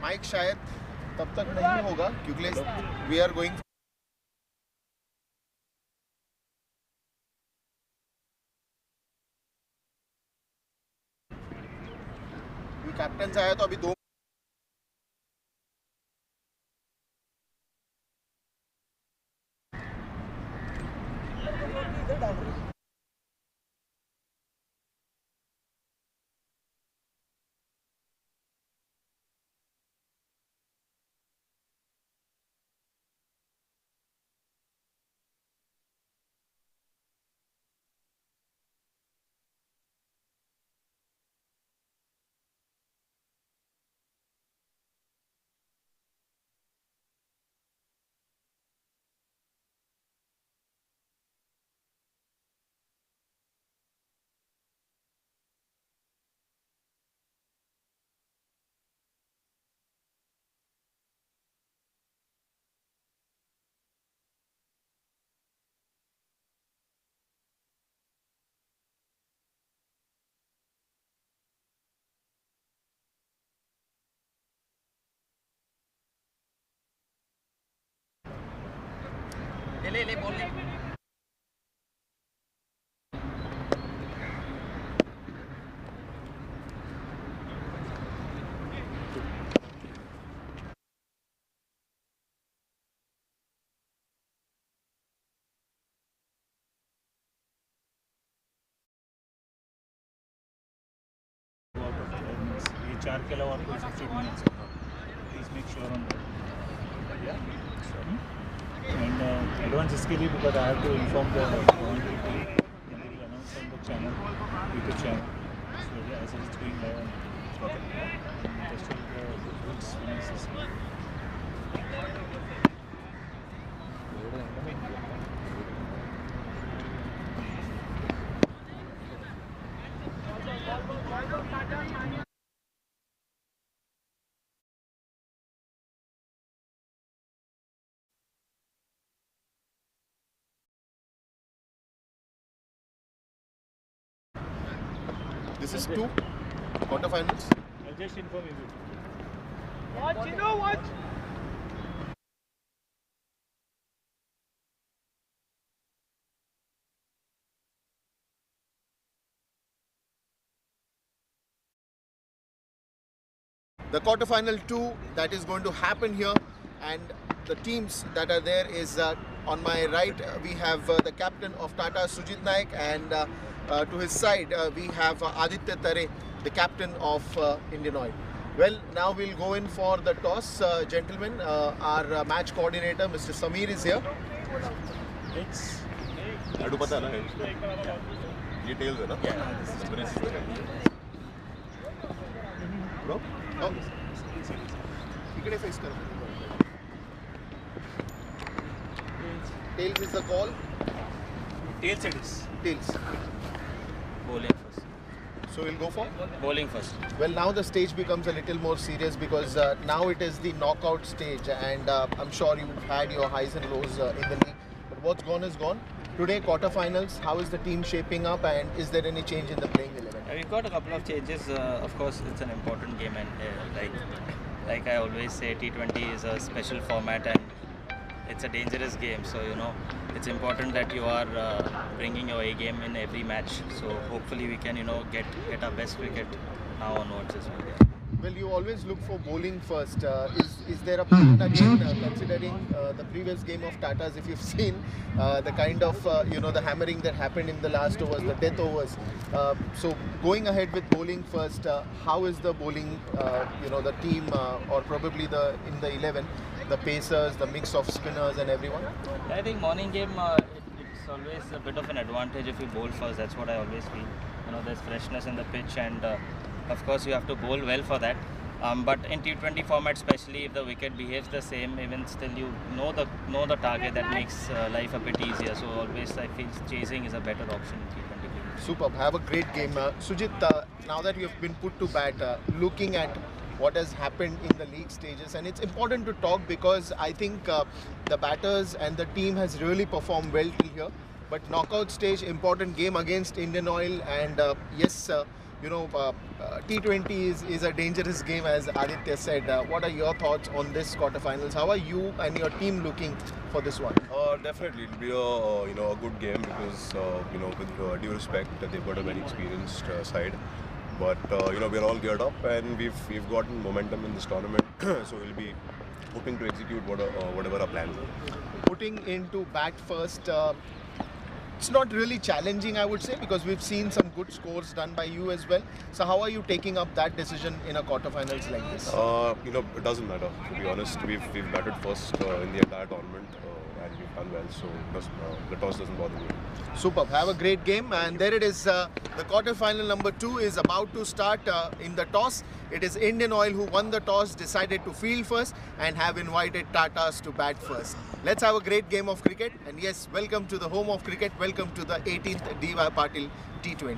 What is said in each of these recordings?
Mic शायद तब तक नहीं होगा क्योंकि वी आर गोइंग कैप्टन आया तो अभी 2 ले बोल ले ये 4 के अलावा आपको 60 minutes please make sure on that and advance इसके लिए because I have to inform the community team and they will announce on the channel, YouTube channel. So yeah, as it's going live on Tata. Just all the rules winnings is This is 2 quarterfinals. I'll just inform you. watch watch The quarterfinal 2 that is going to happen here, and the teams that are there is on my right we have the captain of Tata, Sujit Naik, and to his side we have Aditya Tare, the captain of Indian Oil. Well, now we'll go in for the toss, gentlemen. Our match coordinator Mr. Sameer is here. It's लाडू पता है ना ये tales है ना Bro, oh, इकडे face करो. Tails is the call. tails it is. Tails. bowling first So we'll go for. bowling first Well, now the stage becomes a little more serious because now it is the knockout stage, and I'm sure you've had your highs and lows in the league. But what's gone is gone. Today, quarterfinals. How is the team shaping up, and is there any change in the playing 11? we've got a couple of changes. Of course, it's an important game, and like I always say, T20 is a special format, and it's a dangerous game. So it's important that you are bringing your A game in every match. So hopefully we can get our best cricket now onwards as well. Well, you always look for bowling first. Is there a plan again, considering the previous game of Tata's? If you've seen the kind of the hammering that happened in the last overs, the death overs. So going ahead with bowling first, how is the bowling? The team or probably in the 11, the pacers, the mix of spinners and everyone. I think morning game it's always a bit of an advantage if you bowl first. That's what I always feel. There's freshness in the pitch, and of course you have to bowl well for that. But in T20 format, especially if the wicket behaves the same, even still you know the target, that makes life a bit easier. So always I feel chasing is a better option in T20 cricket. Superb. Have a great game. Sujit, now that you have been put to bat, looking at what has happened in the league stages, and it's important to talk because I think the batters and the team has really performed well till here. But knockout stage, important game against Indian Oil, and yes, T20 is a dangerous game, as Aditya said. What are your thoughts on this quarterfinals? How are you and your team looking for this one? Definitely, it'll be a a good game because with due respect, they've got a very experienced side. But we're all geared up and we've gotten momentum in this tournament, so we'll be hoping to execute whatever our plans are. Putting into bat first. It's not really challenging, I would say, because we've seen some good scores done by you as well. So how are you taking up that decision in a quarterfinals like this? It doesn't matter, to be honest. We've batted first in the entire tournament and we've done well, so the toss doesn't bother me. Superb. Have a great game. And there it is. The quarterfinal number 2 is about to start in the toss. It is Indian Oil who won the toss, decided to field first, and have invited Tatas to bat first. Let's have a great game of cricket. And yes, welcome to the home of cricket. Welcome to the 18th D.Y. Patil T20.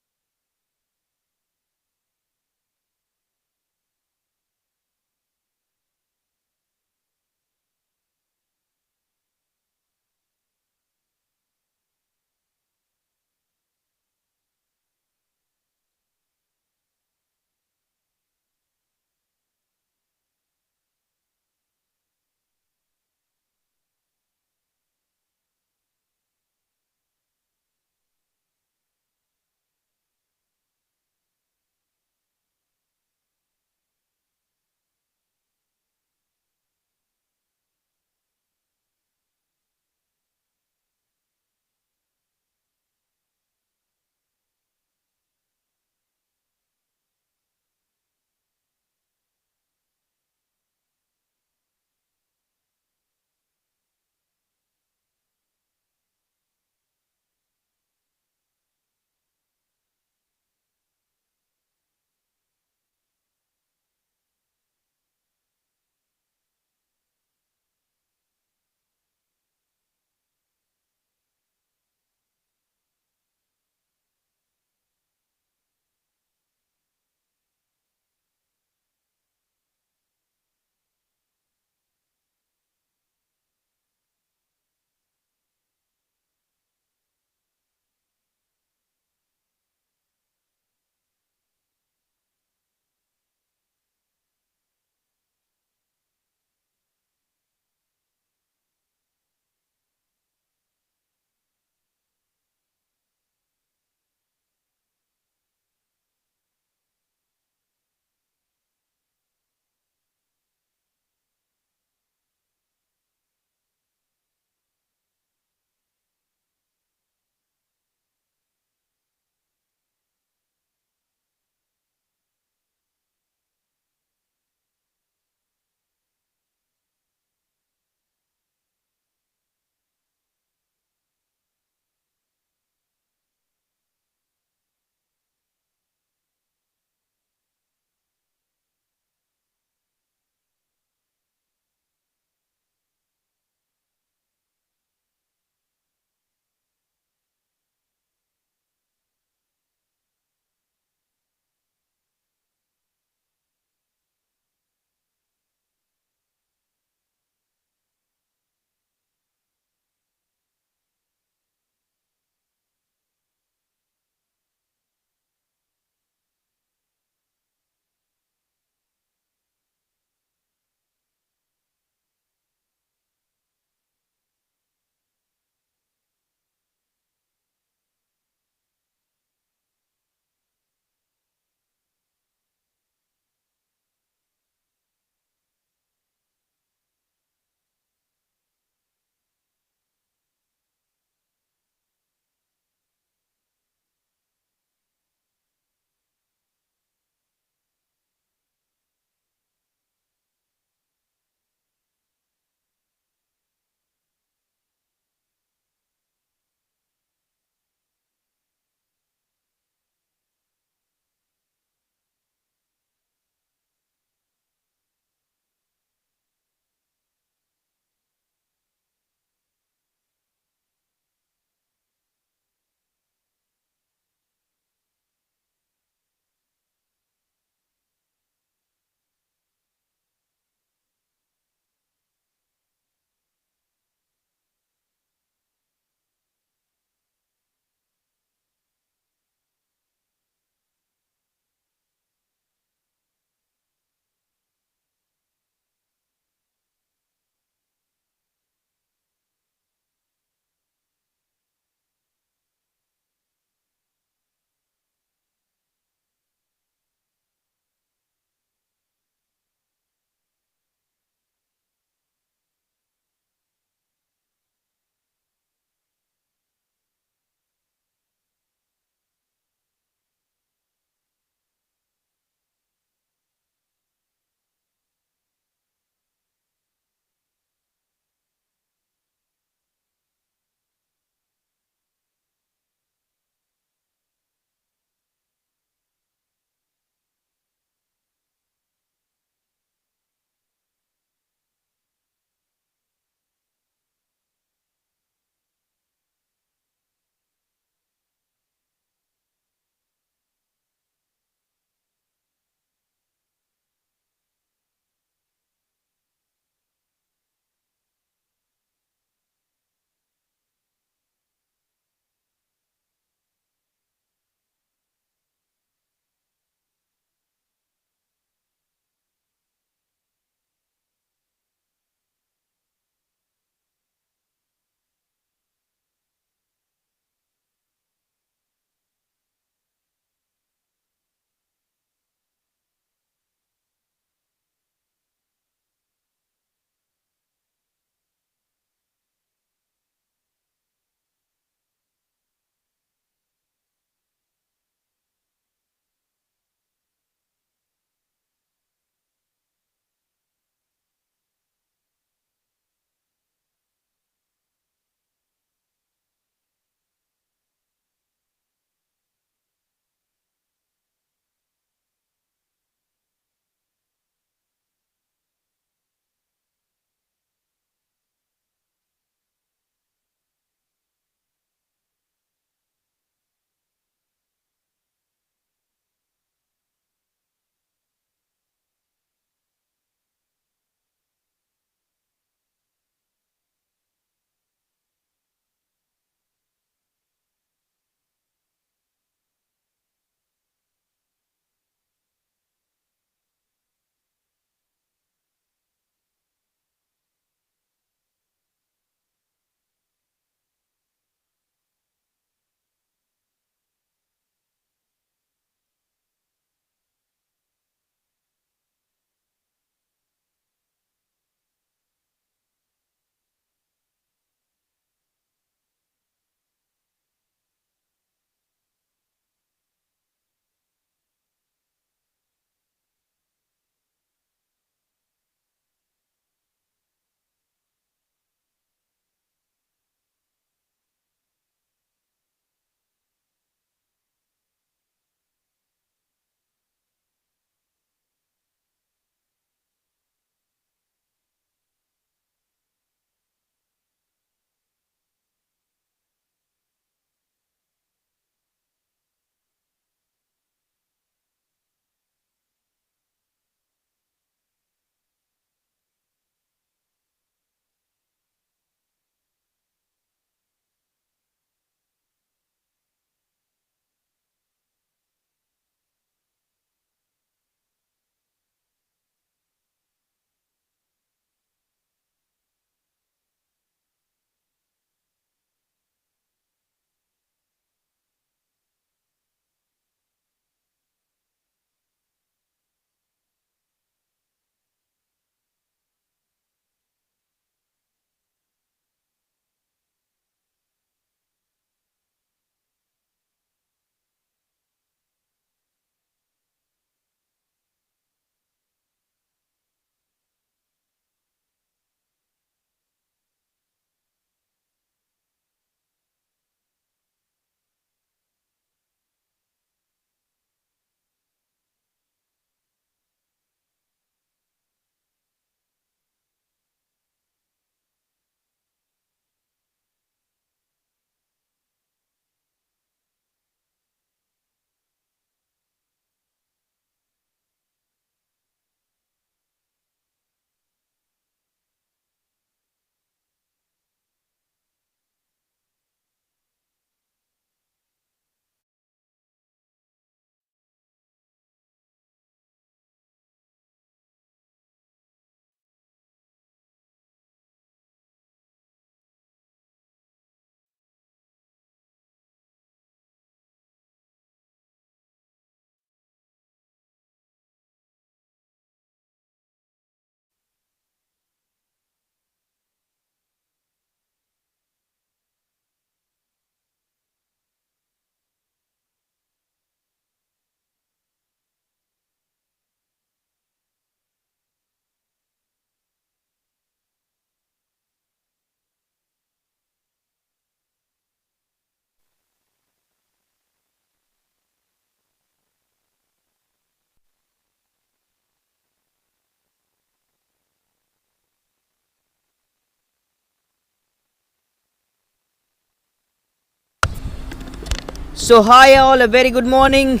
So hi all, a very good morning.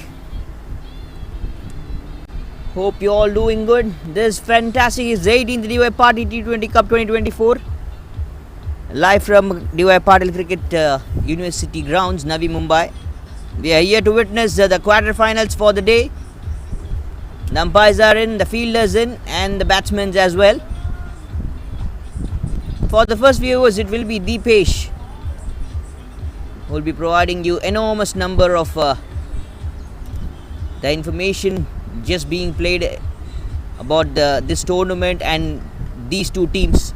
Hope you all doing good. This fantastic is 18th DY Patil T20 Cup 2024. Live from DY Patil Cricket University grounds, Navi Mumbai. We are here to witness the quarterfinals for the day. The umpires are in, the fielders in, and the batsmen as well. For the first viewers, it will be Deepesh who will be providing you enormous number of the information just being played about this tournament and these two teams.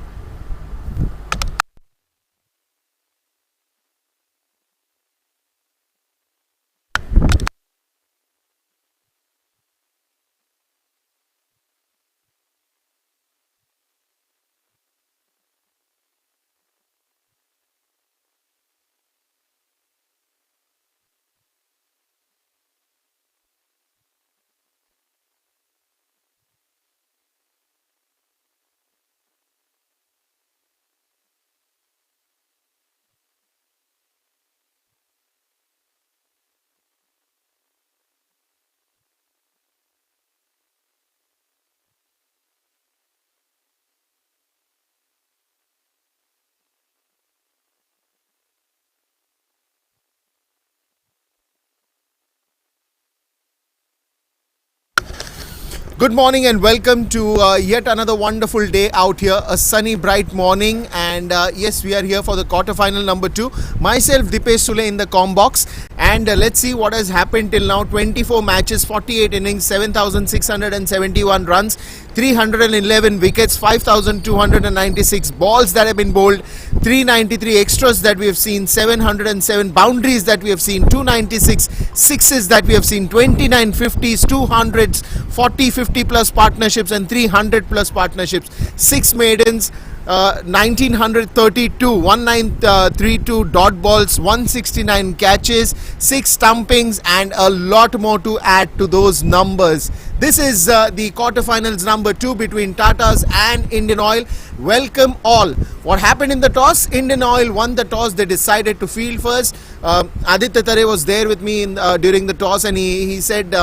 Good morning and welcome to yet another wonderful day out here. A sunny, bright morning, and yes, we are here for the quarterfinal number 2. Myself, Dipesh Sule in the com box, and let's see what has happened till now. 24 matches, 48 innings, 7,671 runs, 311 wickets, 5,296 balls that have been bowled, 393 extras that we have seen, 707 boundaries that we have seen, 296 sixes that we have seen, 29 50s, 200s, 40 50 plus partnerships and 300 plus partnerships, 6 maidens, 1932, 1932 dot balls, 169 catches, 6 stumpings, and a lot more to add to those numbers. This is the quarterfinals number 2 between Tatas and Indian Oil. Welcome all. What happened in the toss? Indian Oil won the toss. They decided to field first. Aditya Tare was there with me during the toss, and he said,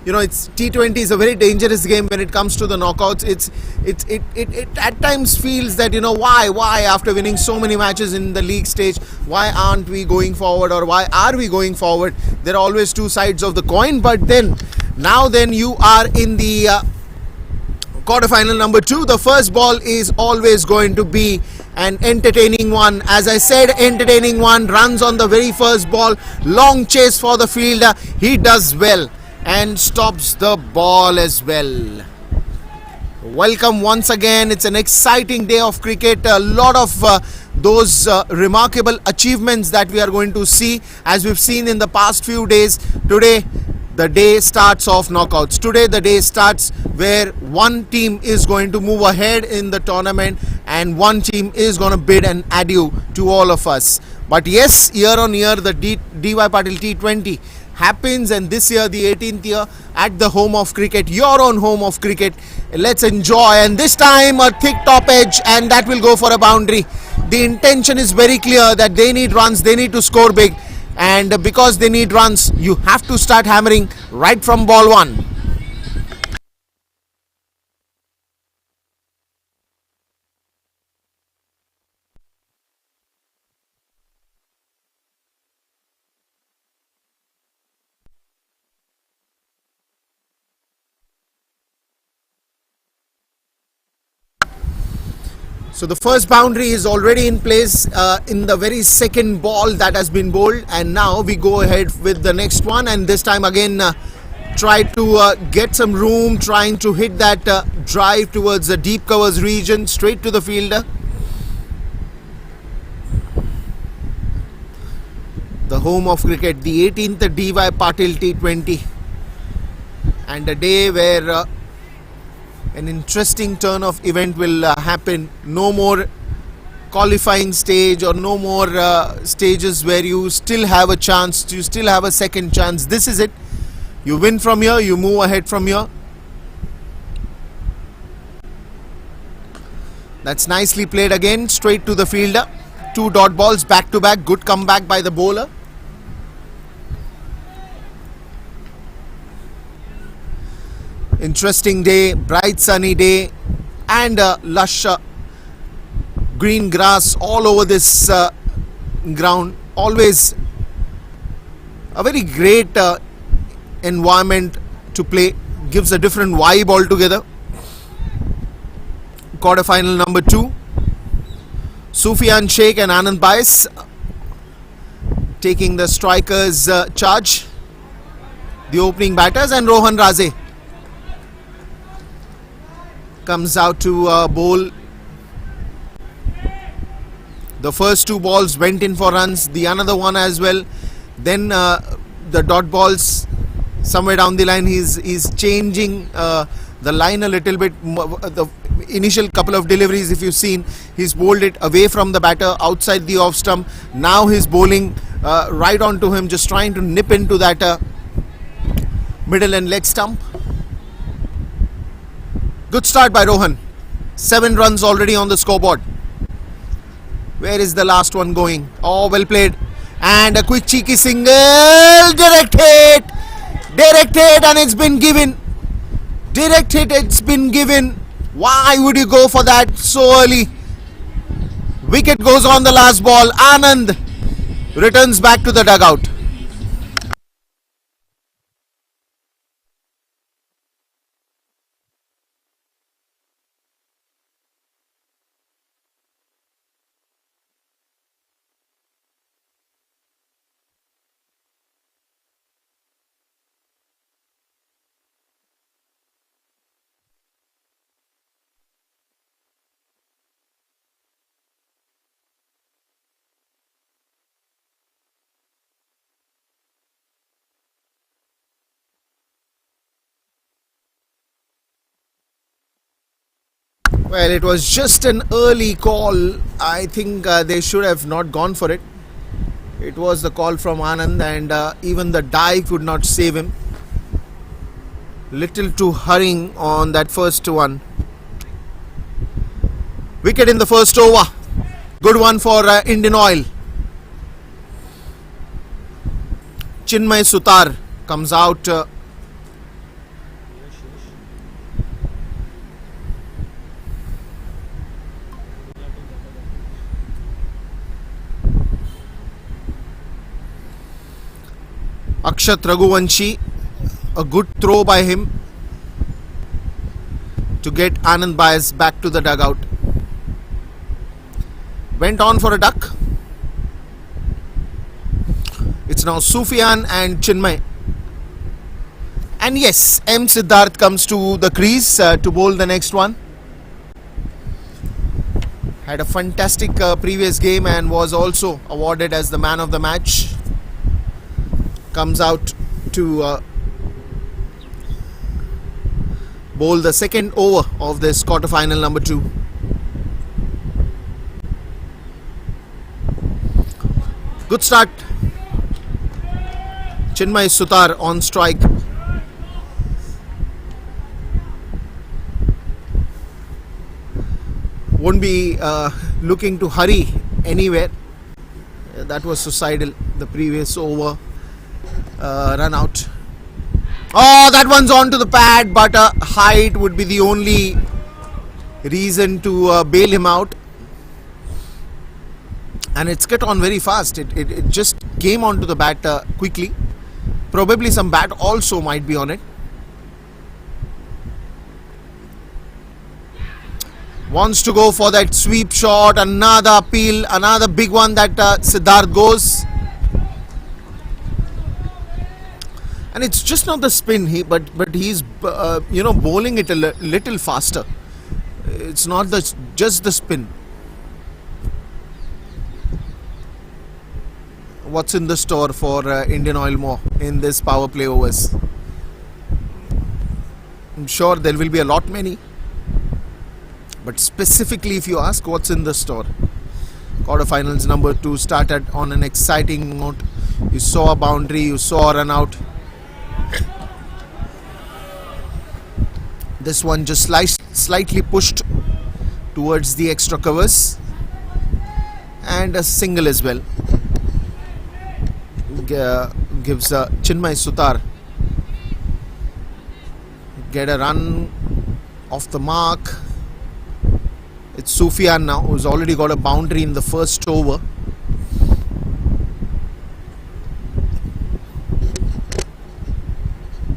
it's T20 is a very dangerous game when it comes to the knockouts. It at times feels that why after winning so many matches in the league stage, why aren't we going forward, or why are we going forward? There are always two sides of the coin. But then you are in the quarterfinal number 2. The first ball is always going to be an entertaining one. As I said, entertaining one. Runs on the very first ball. Long chase for the fielder. He does well and stops the ball as well. Welcome once again. It's an exciting day of cricket. A lot of those remarkable achievements that we are going to see, as we've seen in the past few days. Today the day starts off knockouts. Today the day starts where one team is going to move ahead in the tournament and one team is going to bid an adieu to all of us. But yes, year on year the DY Patil T20 happens, and this year, the 18th year, at the home of cricket, your own home of cricket. Let's enjoy, and this time a thick top edge, and that will go for a boundary. The intention is very clear that they need runs, they need to score big, and because they need runs, you have to start hammering right from ball 1. So the first boundary is already in place in the very second ball that has been bowled, and now we go ahead with the next one, and this time again try to get some room, trying to hit that drive towards the deep covers region, straight to the fielder. The home of cricket, the 18th DY Patil T20, and a day where an interesting turn of event will happen. No more qualifying stage, or no more stages where you still have a chance, you still have a second chance. This is it. You win from here, you move ahead from here. That's nicely played again, straight to the fielder. 2 dot balls back to back. Good comeback by the bowler. Interesting day, bright sunny day, and lush green grass all over this ground. Always a very great environment to play. Gives a different vibe altogether. Quarterfinal number 2. Sufian Sheikh and Anand Bais taking the strikers charge. The opening batters, and Rohan Raze comes out to bowl. The first 2 balls went in for runs, the another one as well. Then the dot balls, somewhere down the line he's changing the line a little bit. The initial couple of deliveries, if you've seen, he's bowled it away from the batter outside the off stump. Now he's bowling right onto him, just trying to nip into that middle and leg stump. Good start by Rohan. 7 runs already on the scoreboard. Where is the last one going? Oh, well played. And a quick cheeky single. Direct hit. Direct hit, and it's been given. Direct hit, it's been given. Why would you go for that so early? Wicket goes on the last ball. Anand returns back to the dugout. Well, it was just an early call. I think they should have not gone for it. It was the call from Anand, and even the dive could not save him. Little too hurrying on that first one. Wicket in the first over. Good one for Indian Oil. Chinmay Sutar comes out. Akshat Raghuvanshi, a good throw by him to get Anand Bais back to the dugout. Went on for a duck. It's now Sufian and Chinmay. And yes, M. Siddharth comes to the crease to bowl the next one. Had a fantastic previous game and was also awarded as the man of the match. Comes out to bowl the second over of this quarterfinal number 2. Good start. Chinmay Sutar on strike. Won't be looking to hurry anywhere. That was suicidal, the previous over. Run out. Oh, that one's on to the pad, but height would be the only reason to bail him out. And it's got on very fast. It just came onto the bat quickly. Probably some bat also might be on it. Wants to go for that sweep shot. Another appeal. Another big one that Siddharth goes. And it's just not the spin, but he's bowling it a little faster. It's not just the spin. What's in the store for Indian Oil more in this power play overs? I'm sure there will be a lot many. But specifically, if you ask what's in the store, quarterfinals number 2 started on an exciting note. You saw a boundary, you saw a run out. This one just slightly pushed towards the extra covers, and a single as well. Gives Chinmay Sutar get a run off the mark. It's Sufian now, who's already got a boundary in the first over.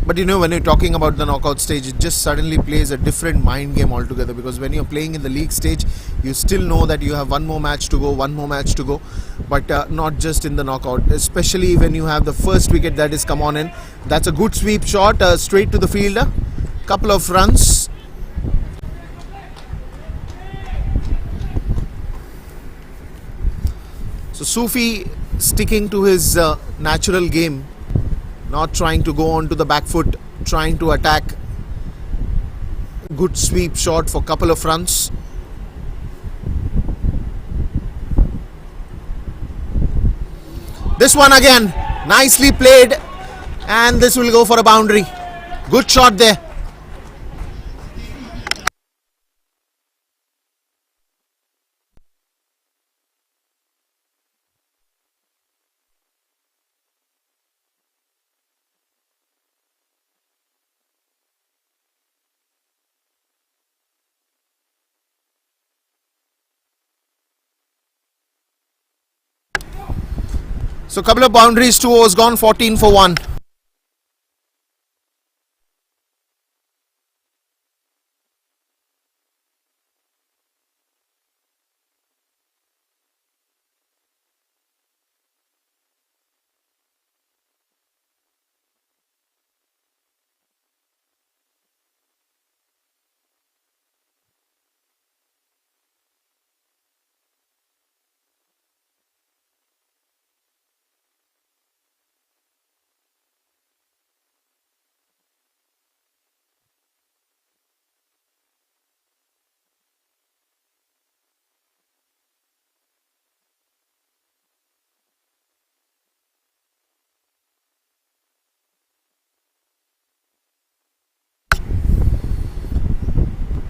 But you know, when you're talking about the knockout stage, it just suddenly plays a different mind game altogether, because when you're playing in the league stage, you still know that you have one more match to go, but not just in the knockout, especially when you have the first wicket that is come on in. That's a good sweep shot, straight to the fielder, couple of runs. So Sufi sticking to his natural game, not trying to go on to the back foot, trying to attack. Good sweep shot for couple of runs. This one again, nicely played, and this will go for a boundary. Good shot there. So couple of boundaries, 2 overs gone, 14 for 1.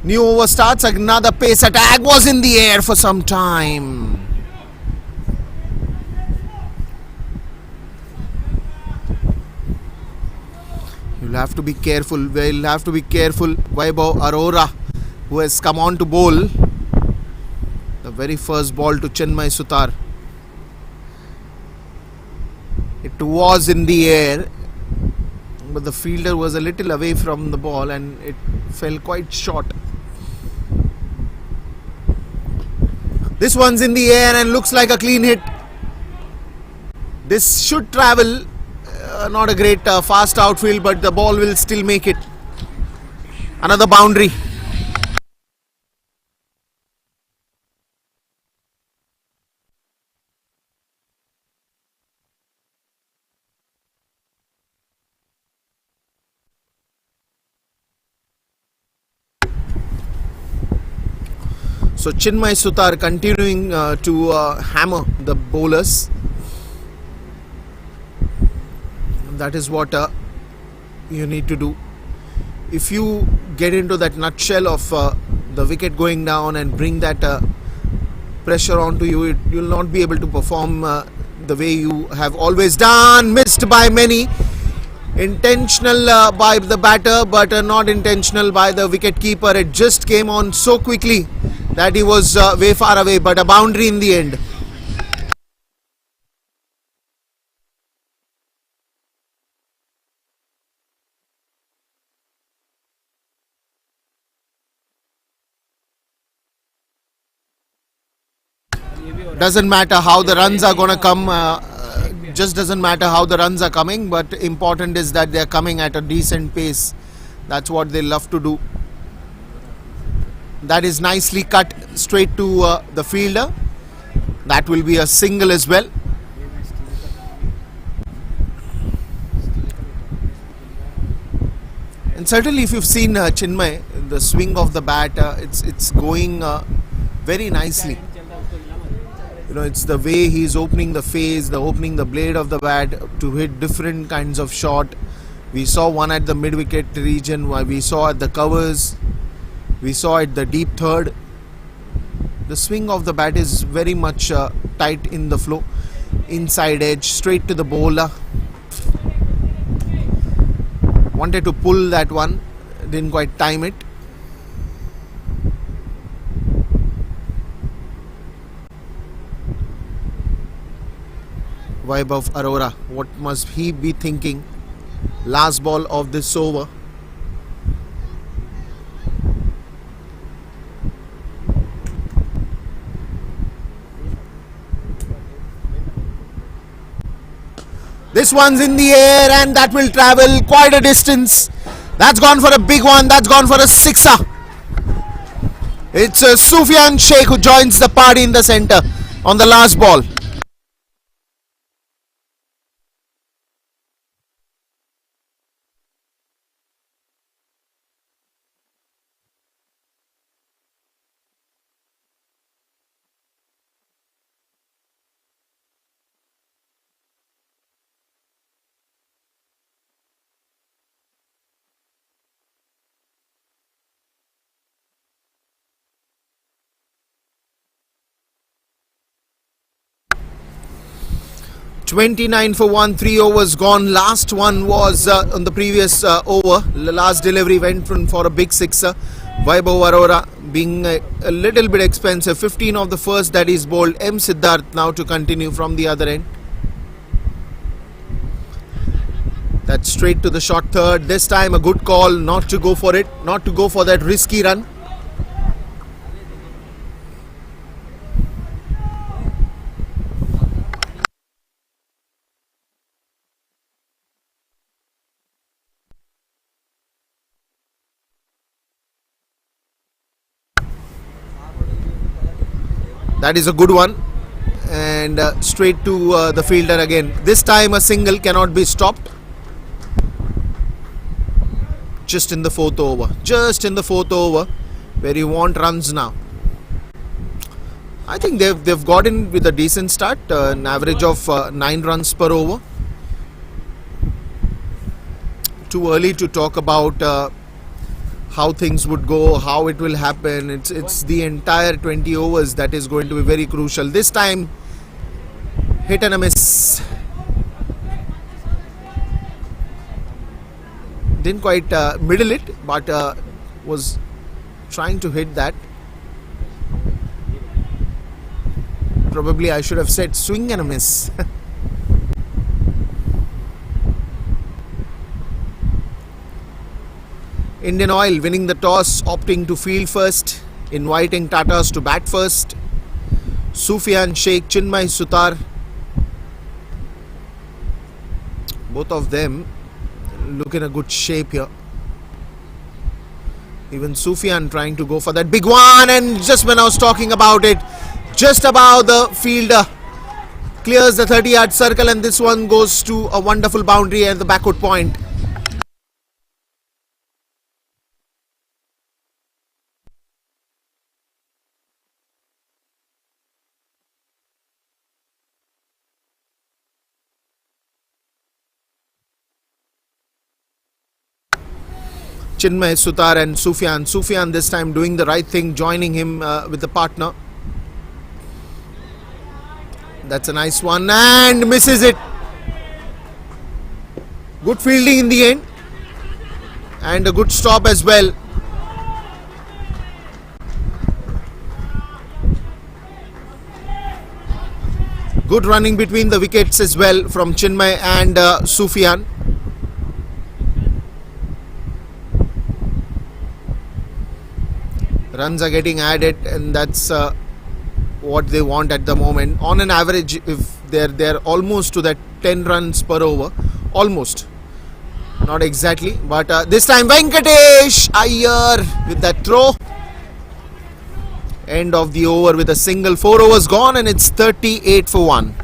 New over starts, another pace attack was in the air for some time. You'll have to be careful. We'll have to be careful. Vaibhav Arora, who has come on to bowl. The very first ball to Chinmay Sutar. It was in the air, but the fielder was a little away from the ball and it fell quite short. This one's in the air and looks like a clean hit. This should travel. Not a great fast outfield, but the ball will still make it. Another boundary. So Chinmay Sutar continuing to hammer the bowlers. That is what you need to do. If you get into that nutshell of the wicket going down and bring that pressure onto you, you'll not be able to perform the way you have always done. Missed by many. Intentional by the batter, but not intentional by the wicket keeper. It just came on so quickly that he was way far away, but a boundary in the end. Doesn't matter how the runs are going to come, just doesn't matter how the runs are coming, but important is that they are coming at a decent pace. That's what they love to do. That is nicely cut straight to the fielder. That will be a single as well. And certainly if you've seen Chinmay, the swing of the bat, it's going very nicely. You know, it's the way he's opening the face, opening the blade of the bat to hit different kinds of shot. We saw one at the mid-wicket region, we saw at the covers, we saw at the deep third. The swing of the bat is very much tight in the flow. Inside edge, straight to the bowler. Wanted to pull that one, Didn't quite time it. Vaibhav Arora, what must he be thinking? Last ball of this over. This one's in the air and that will travel quite a distance. That's gone for a big one. That's gone for a sixer. It's Sufian Sheikh who joins the party in the center on the last ball. "29 for 1, 3 overs gone." Last one was on the previous over. The last delivery went for a big sixer. Vaibhav Arora being a little bit expensive. 15 of the first that is bowled. M. Siddharth now to continue from the other end. That's straight to the short third. This time a good call not to go for it. Not to go for that risky run. That is a good one, and straight to the fielder again. This time a single cannot be stopped. Just in the fourth over. Just in the fourth over, where you want runs now. I think they've got in with a decent start, an average of 9 runs per over. Too early to talk about how things would go, how it will happen. It's the entire 20 overs that is going to be very crucial. This time, hit and a miss. Didn't quite middle it, but was trying to hit that. Probably I should have said swing and a miss. Indian Oil winning the toss, opting to field first, inviting Tatas to bat first. Sufian Sheikh, Chinmay Sutar, both of them look in a good shape here. Even Sufian trying to go for that big one, and just when I was talking about it, just about the fielder clears the 30-yard circle, and this one goes to a wonderful boundary at the backward point. Chinmay Sutar and Sufian. Sufian this time doing the right thing, joining him with the partner. That's a nice one and misses it. Good fielding in the end and a good stop as well. Good running between the wickets as well from Chinmay and Sufian. Runs are getting added, and that's what they want at the moment. On an average, if they're almost to that 10 runs per over, almost, not exactly, but this time Venkatesh Iyer with that throw. End of the over with a single. 4 overs gone, and it's 38 for 1.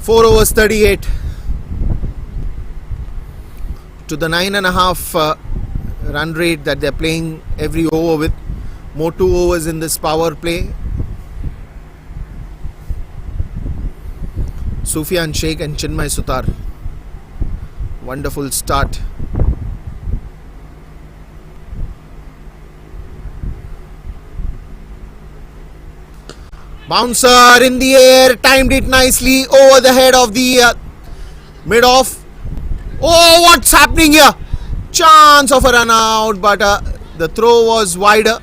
4 overs 38 to the 9.5 run rate that they're playing every over with. More 2 overs in this power play. Sufian Sheikh and Chinmay Sutar. Wonderful start. Bouncer in the air, timed it nicely over the head of the mid-off. Oh, what's happening here? Chance of a run out, but the throw was wider.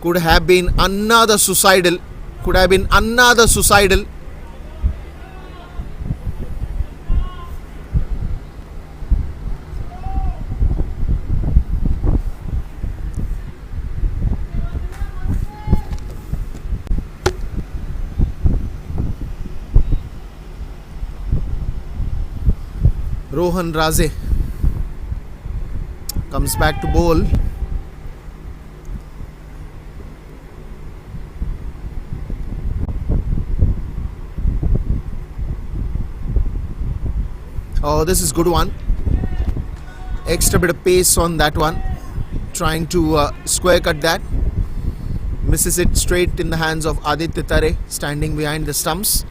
Could have been another suicidal. Rohan Raze comes back to bowl. Oh, this is good one. Extra bit of pace on that one. Trying to square cut that. Misses it straight in the hands of Aditya Tare, standing behind the stumps.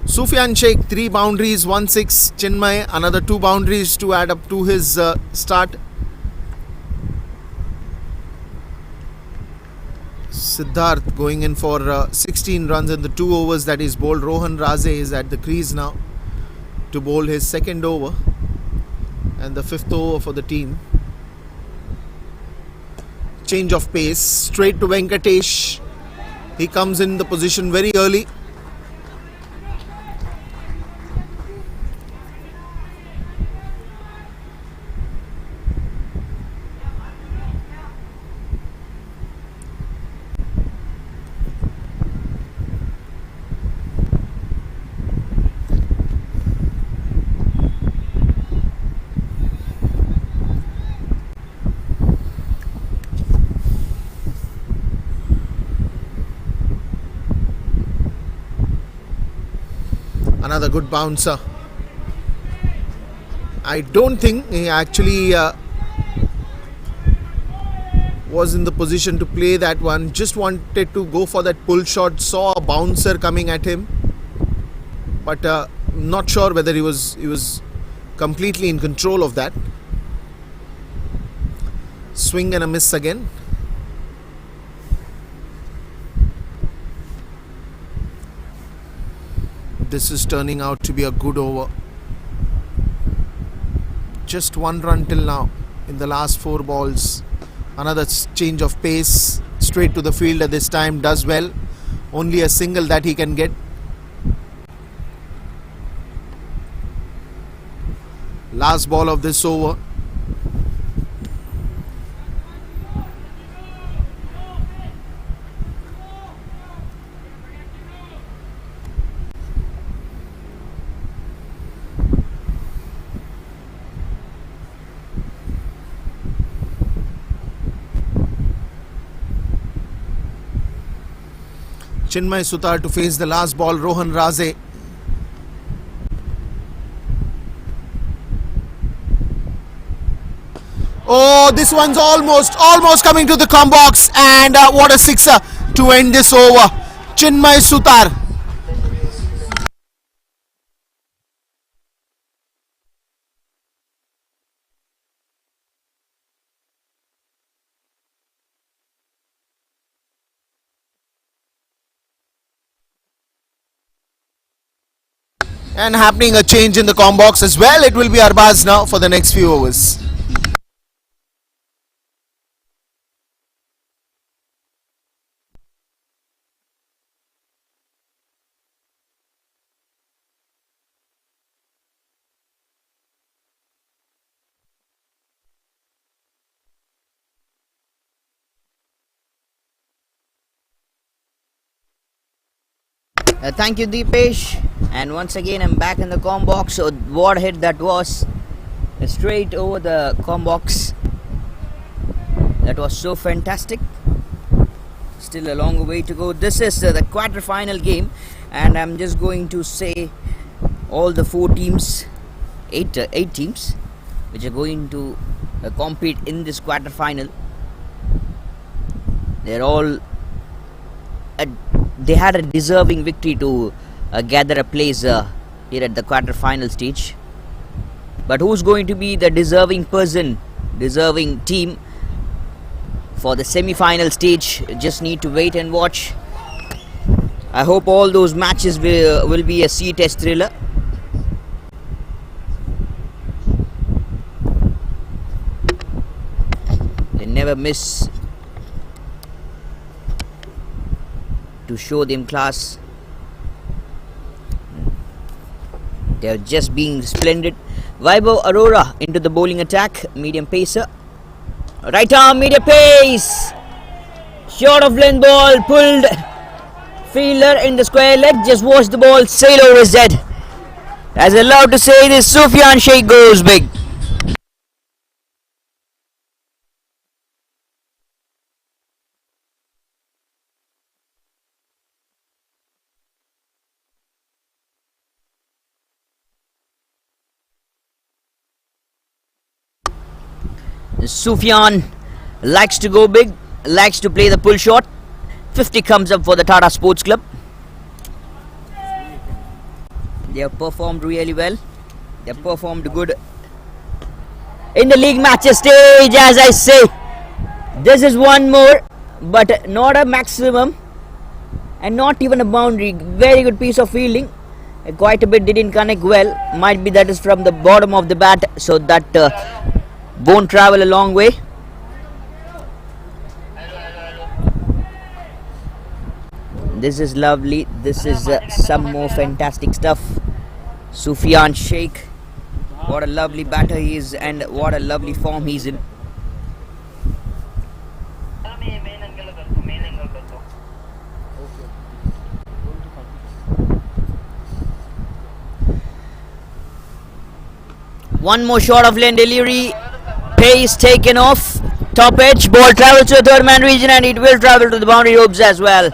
Sufian Sheikh, 3 boundaries, 1-6. Chinmay, another 2 boundaries to add up to his start. Siddharth going in for 16 runs in the 2 overs that is bowled. Rohan Raze is at the crease now to bowl his 2nd over and the 5th over for the team. Change of pace, straight to Venkatesh. He comes in the position very early. Another good bouncer. I don't think he actually was in the position to play that one. Just wanted to go for that pull shot. Saw a bouncer coming at him, but not sure whether he was completely in control of that. Swing and a miss again. This is turning out to be a good over. Just 1 run till now in the last 4 balls. Another change of pace. Straight to the fielder this time. Does well. Only a single that he can get. Last ball of this over. Chinmay Sutar to face the last ball. Rohan Raze. Oh, this one's almost coming to the come box, and what a sixer to end this over. Chinmay Sutar. And happening a change in the com box as well. It will be Arbaz now for the next few overs. Thank you, Deepesh. And once again, I'm back in the com box. So, what hit that was straight over the com box. That was so fantastic. Still a long way to go. This is the quarter-final game, and I'm just going to say all the 4 teams, 8 teams, which are going to compete in this quarter-final. They're all they had a deserving victory to gather a place here at the quarter-final stage. But who's going to be the deserving team for the semi-final stage? Just need to wait and watch. I hope all those matches will be a C-test thriller. They never miss to show them class. They're just being splendid. Vaibhav Arora into the bowling attack, medium pacer. Right arm, medium pace. Short of length ball, pulled. Fielder in the square leg, just watch the ball sail over his head. As I love to say this, Sufian Sheikh goes big. Sufian likes to go big, likes to play the pull shot. 50 comes up for the Tata Sports Club. They have performed really well. They have performed good in the league matches stage, as I say. This is one more, but not a maximum and not even a boundary. Very good piece of fielding. Quite a bit didn't connect well. Might be that is from the bottom of the bat, so that won't travel a long way. This is lovely. This is some more fantastic stuff. Sufian Sheikh, what a lovely batter he is, and what a lovely form he's in. One more shot of lane delivery. Pace taken off. Top edge. Ball travels to the third man region, and it will travel to the boundary ropes as well.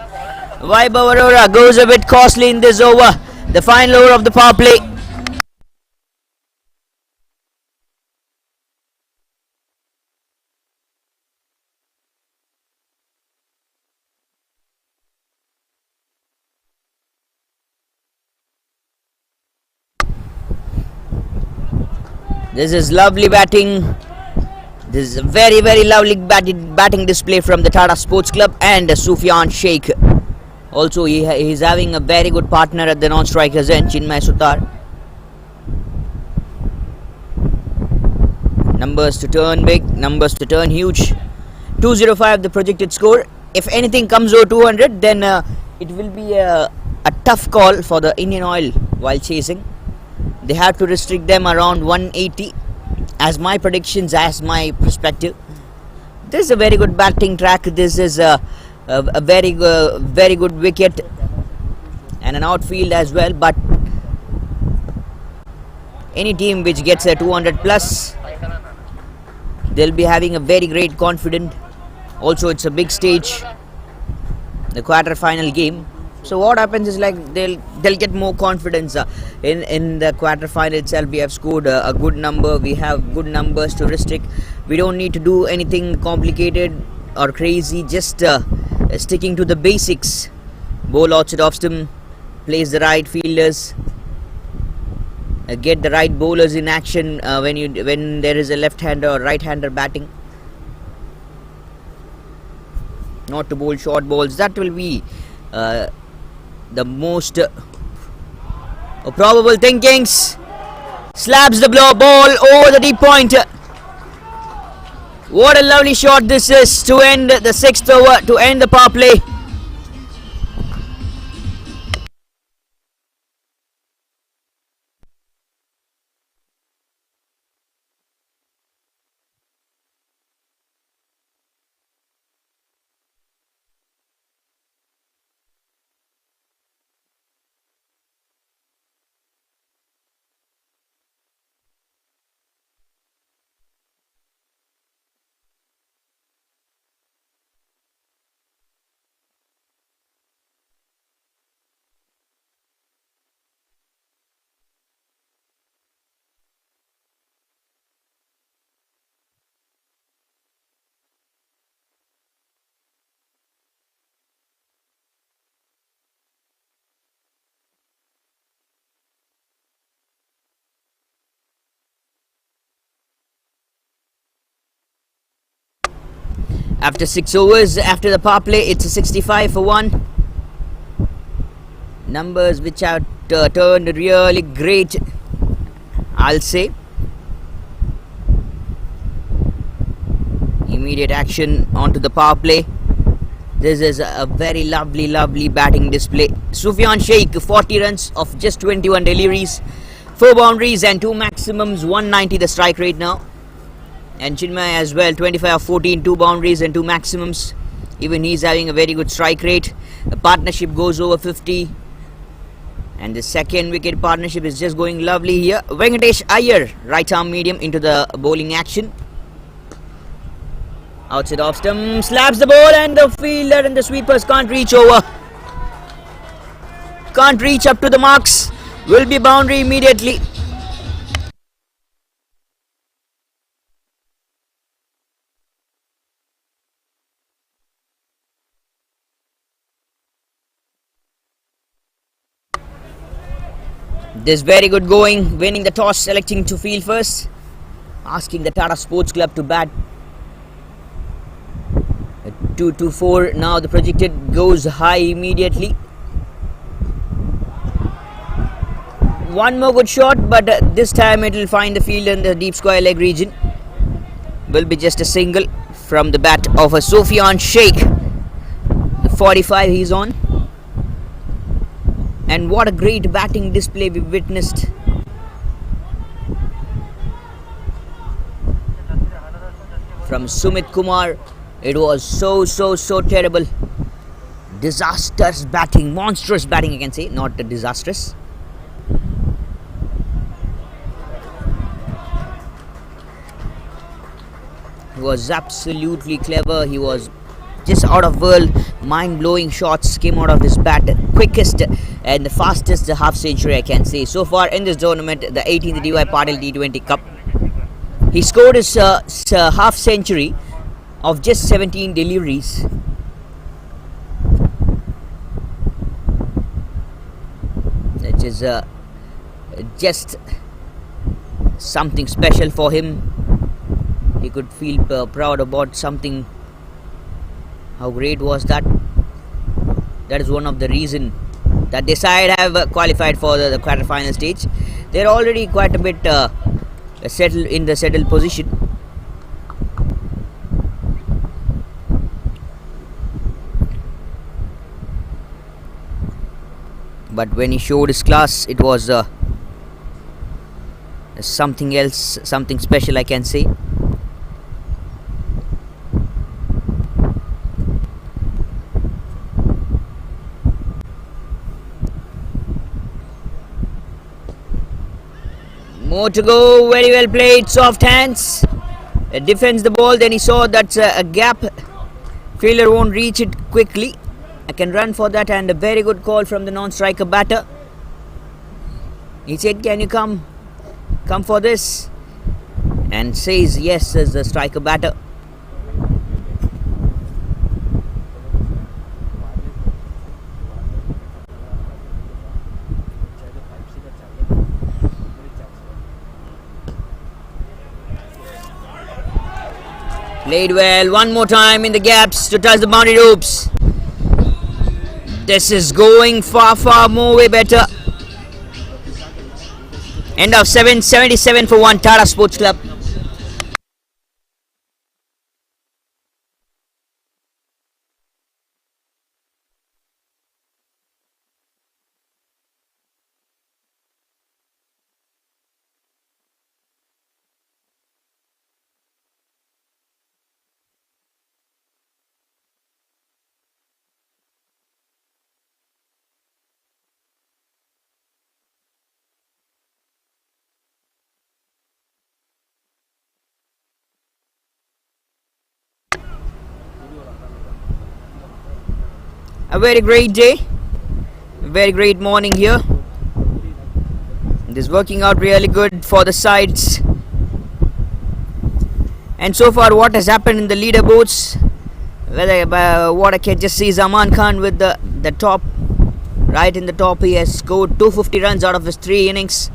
Vaibhav Arora goes a bit costly in this over. The final over of the power play. This is lovely batting. This is a very, very lovely batting display from the Tata Sports Club and Sufian Sheikh. Also, he is having a very good partner at the non-strikers end, Chinmay Sutar. Numbers to turn big, numbers to turn huge. 205 the projected score. If anything comes over 200, then it will be a tough call for the Indian Oil while chasing. They have to restrict them around 180 as my predictions, as my perspective. This is a very good batting track. This is a very good wicket and an outfield as well. But any team which gets a 200 plus, they'll be having a very great confidence. Also, it's a big stage, the quarter-final game. So what happens is, like, they'll get more confidence in the quarter-final itself. We have scored a good number. We have good numbers to restrict. We don't need to do anything complicated or crazy. Just sticking to the basics. Bowl outside off stump, place the right fielders, get the right bowlers in action when there is a left-hander or right-hander batting. Not to bowl short balls. That will be the most probable thinkings. Slabs the ball over the deep point. What a lovely shot this is to end the 6th over, to end the power play. After 6 overs, after the power play, it's a 65 for 1. Numbers which have turned really great, I'll say. Immediate action onto the power play. This is a very lovely batting display. Sufian Sheikh, 40 runs of just 21 deliveries, 4 boundaries and 2 maximums, 190 the strike rate now. And Chinmay as well, 25 of 14, 2 boundaries and 2 maximums. Even he's having a very good strike rate. The partnership goes over 50. And the second wicket partnership is just going lovely here. Venkatesh Iyer, right arm medium into the bowling action. Outside off stump, slaps the ball and the fielder and the sweepers can't reach over. Can't reach up to the marks. Will be boundary immediately. This very good going, winning the toss, selecting to field first, asking the Tata Sports Club to bat. 2-4. Now the projected goes high immediately. One more good shot, but this time it will find the field in the deep square leg region. Will be just a single from the bat of a Sufian Sheikh. The 45 he's on. And what a great batting display we witnessed. From Sumit Kumar, it was so terrible. Disastrous batting, monstrous batting I can say, not disastrous. He was absolutely clever. He was just out of world, mind-blowing shots came out of his bat. Quickest and the fastest half century I can say so far in this tournament, the 18th DY Patil T20 Cup. He scored his half century of just 17 deliveries. That is just something special for him. He could feel proud about something. How great was that? That is one of the reasons that they side have qualified for the quarter-final stage. They're already quite a bit settled in the settled position. But when he showed his class, it was something else, something special I can say. More to go, very well played, soft hands. Defends the ball, then he saw that's a gap. Fielder won't reach it quickly. I can run for that, and a very good call from the non-striker batter. He said, can you come for this? And says yes as the striker batter. Played well, one more time in the gaps to touch the boundary ropes. This is going far more way better. End of 77 for 1, Tata Sports Club. A very great day, a very great morning here. It is working out really good for the sides. And so far what has happened in the leaderboards, what I can just see is Aman Khan with the top, right in the top. He has scored 250 runs out of his 3 innings,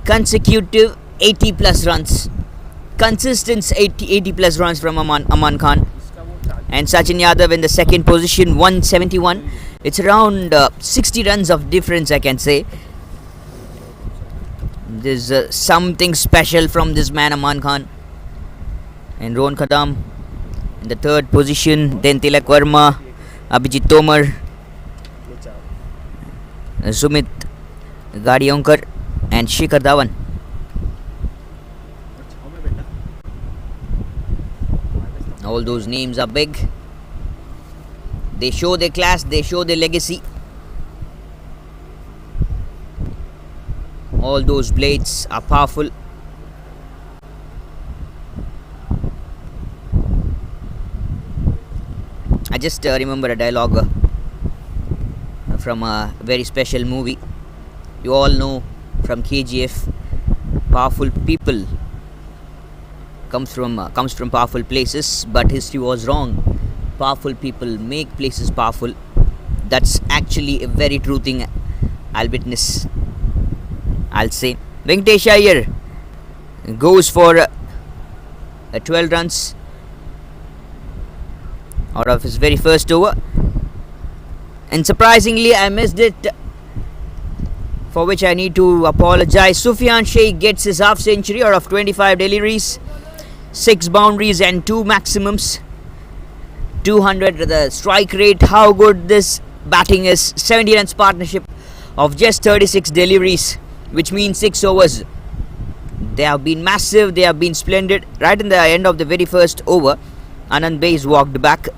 consecutive 80 plus runs, consistent 80 plus runs from Aman Khan. and Sachin Yadav in the second position, 171. It's around 60 runs of difference, I can say. There's something special from this man, Aman Khan. And Rohan Khatam in the third position, then Tilak Verma, Abhijit Tomar, Sumit Gadionkar, and Shikhar Dhawan. All those names are big. They show their class, they show their legacy. All those blades are powerful. I just remember a dialogue from a very special movie. You all know from KGF, powerful people comes from powerful places, but history was wrong. Powerful people make places powerful. That's actually a very true thing. I'll witness. I'll say. Venkatesh Iyer goes for 12 runs out of his very first over, and surprisingly I missed it, for which I need to apologize. Sufian Sheikh gets his half century out of 25 deliveries, 6 boundaries and 2 maximums. 200 the strike rate. How good this batting is. 70 runs partnership of just 36 deliveries, which means 6 overs. They have been massive, they have been splendid. Right in the end of the very first over, Anand Bays walked back.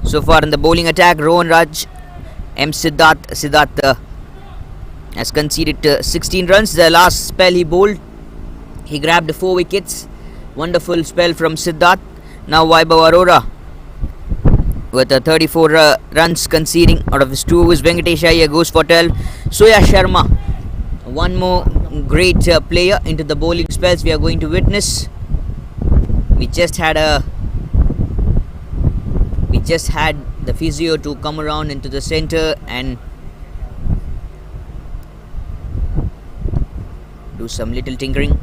So far in the bowling attack, Rohan Raj, M. Siddharth has conceded 16 runs. The last spell he bowled, he grabbed 4 wickets. Wonderful spell from Siddharth. Now Vaibhav Arora with 34 runs conceding out of his 2 overs. Venkatesh Iyer goes for 12. Soya Sharma, one more great player into the bowling spells we are going to witness. We just had the physio to come around into the center and do some little tinkering.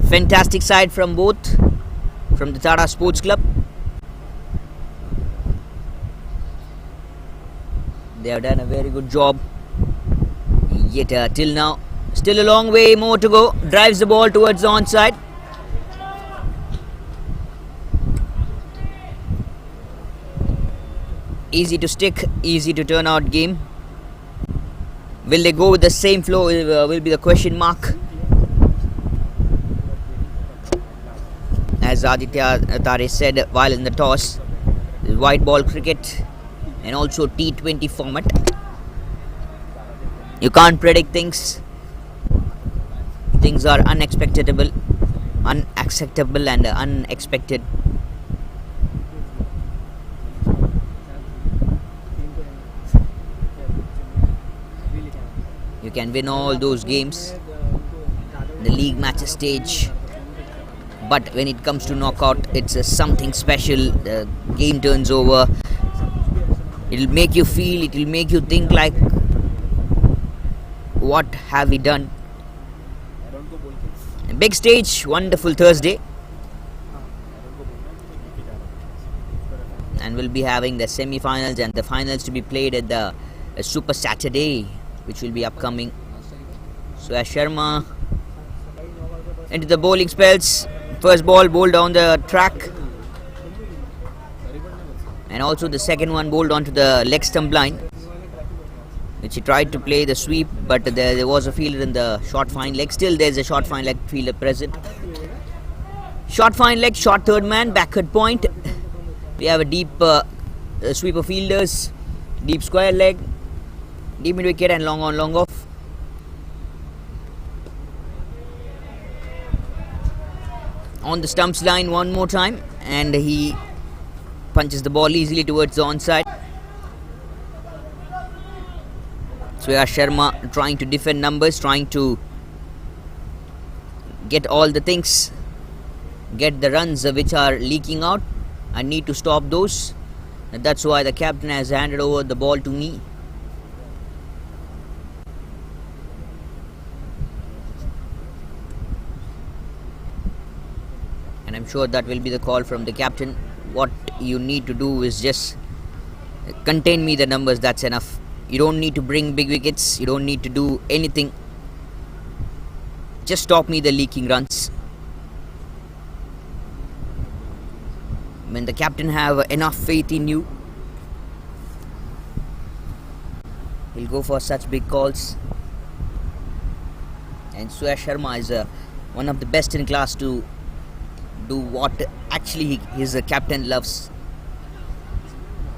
Fantastic side from both, from the Tata Sports Club. They have done a very good job. Yet till now, still a long way more to go. Drives the ball towards the onside. Easy to stick, easy to turn out game. Will they go with the same flow? Will be the question mark. As Aditya Tare said while in the toss, white ball cricket and also T20 format. You can't predict things. Things are unacceptable and unexpected. You can win all those games, the league matches stage, but when it comes to knockout, it's something special. The game turns over. It'll make you feel, it'll make you think like, what have we done? Big stage, wonderful Thursday. And we'll be having the semi-finals and the finals to be played at the Super Saturday, which will be upcoming. So Sharma into the bowling spells. First ball bowled down the track, and also the second one bowled onto the leg stump line, which he tried to play the sweep, but there was a fielder in the short fine leg. Still there's a short fine leg fielder present. Short fine leg, short third man, backward point. We have a deep sweeper fielders, deep square leg, deep mid wicket and long on, long off. On the stumps line one more time, and he punches the ball easily towards the onside. Surya Sharma trying to defend numbers, trying to get all the things, get the runs which are leaking out, and need to stop those. And that's why the captain has handed over the ball to me. I'm sure that will be the call from the captain. What you need to do is just contain me the numbers, that's enough. You don't need to bring big wickets, you don't need to do anything. Just stop me the leaking runs. When the captain have enough faith in you, he'll go for such big calls. And Suyash Sharma is one of the best in class to do what actually his captain loves.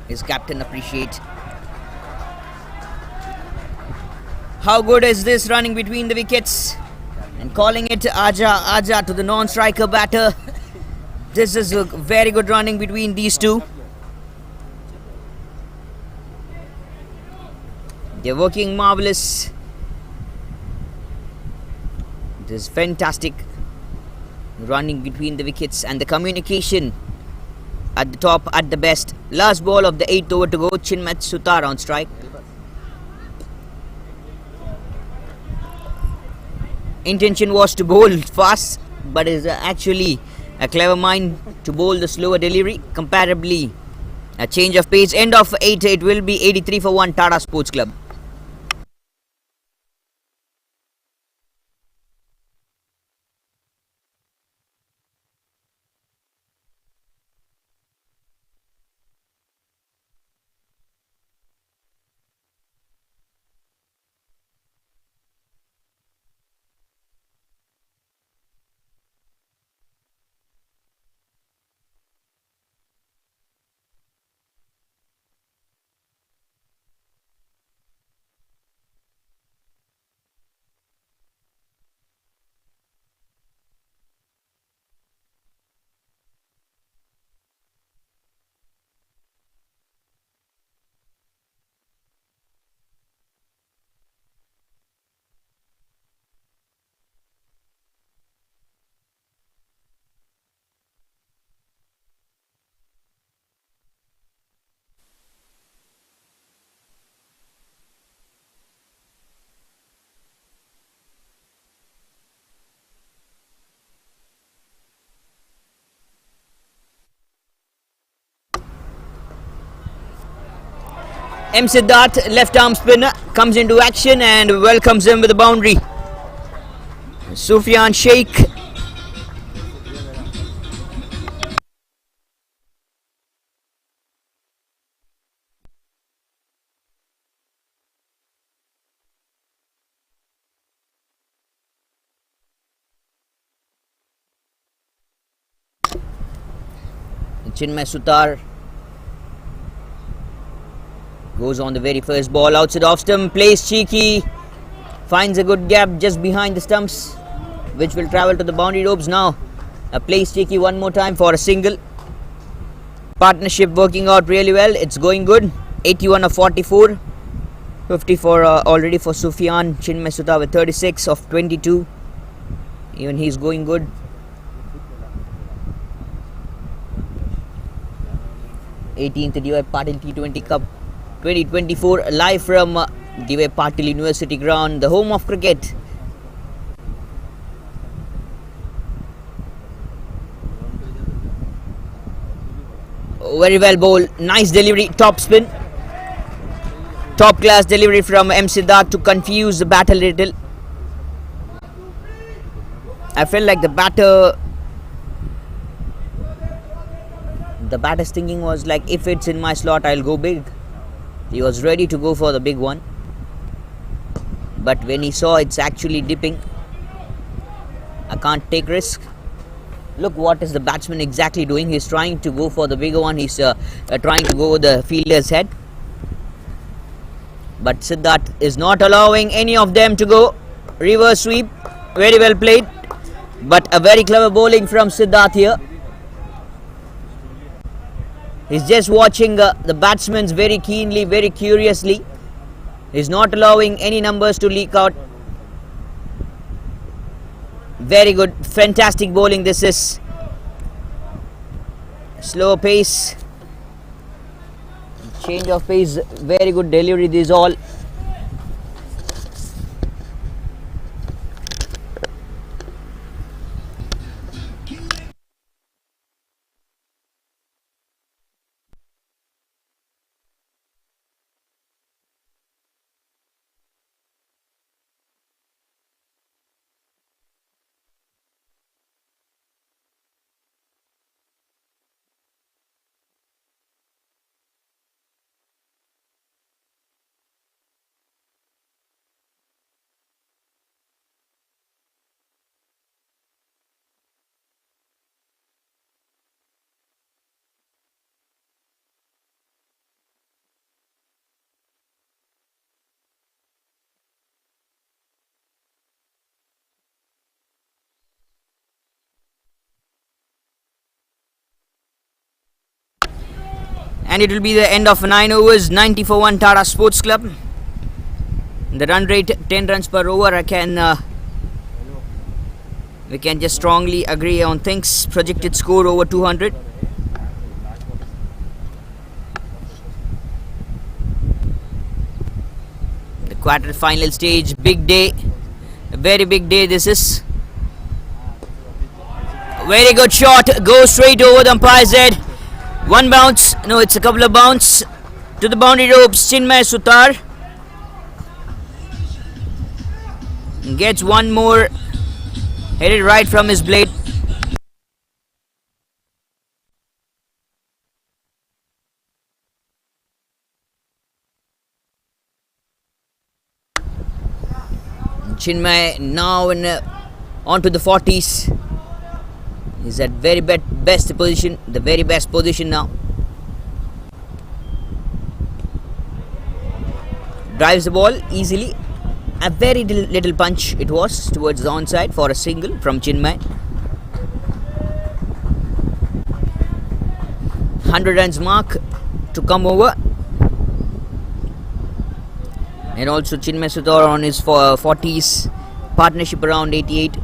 His captain appreciates. How good is this running between the wickets? And calling it Aja Aja to the non-striker batter. This is a very good running between these two. They're working marvelous. This is fantastic running between the wickets and the communication at the top at the best. Last ball of the 8th over to go. Chinmay Sutar on strike. Intention was to bowl fast, but is actually a clever mind to bowl the slower delivery. Comparably, a change of pace. End of 8, it will be 83 for 1 Tata Sports Club. M. Siddharth, left arm spinner, comes into action and welcomes him with a boundary. Sufian Sheikh. Chinmay Sutar goes on the very first ball outside off stump, plays cheeky, finds a good gap just behind the stumps, which will travel to the boundary ropes. Now plays cheeky one more time for a single. Partnership working out really well. It's going good. 81 of 44, 54 already for Sufian. Chinmay Sutar with 36 of 22. Even he's going good. th DY Patil T20 Cup 2024 live from DY Patil University ground, the home of cricket. Very well bowled, nice delivery, top spin, top class delivery from M. Siddharth to confuse the batter a little. I felt like the batter's thinking was like, if it's in my slot, I'll go big. He was ready to go for the big one. But when he saw it's actually dipping, I can't take risk. Look what is the batsman exactly doing. He's trying to go for the bigger one. He's trying to go the fielder's head. But Siddharth is not allowing any of them to go. Reverse sweep. Very well played. But a very clever bowling from Siddharth here. He's just watching the batsmen very keenly, very curiously. He's not allowing any numbers to leak out. Very good, fantastic bowling this is. Slow pace. Change of pace, very good delivery, this is all. And it will be the end of 9 overs, 90 for 1 Tata Sports Club. The run rate 10 runs per over. We can just strongly agree on things. Projected score over 200. The quarter final stage, big day, a very big day this is. Very good shot, goes straight over the umpire's head. One bounce, no, it's a couple of bounce to the boundary ropes. Chinmay Sutar gets one more, hit it right from his blade. Chinmay now on to the 40s. He's at very best position, the very best position now. Drives the ball easily. A very little punch it was towards the onside for a single from Chinmay. 100 runs mark to come over. And also Chinmay Sutar on his 40s, partnership around 88.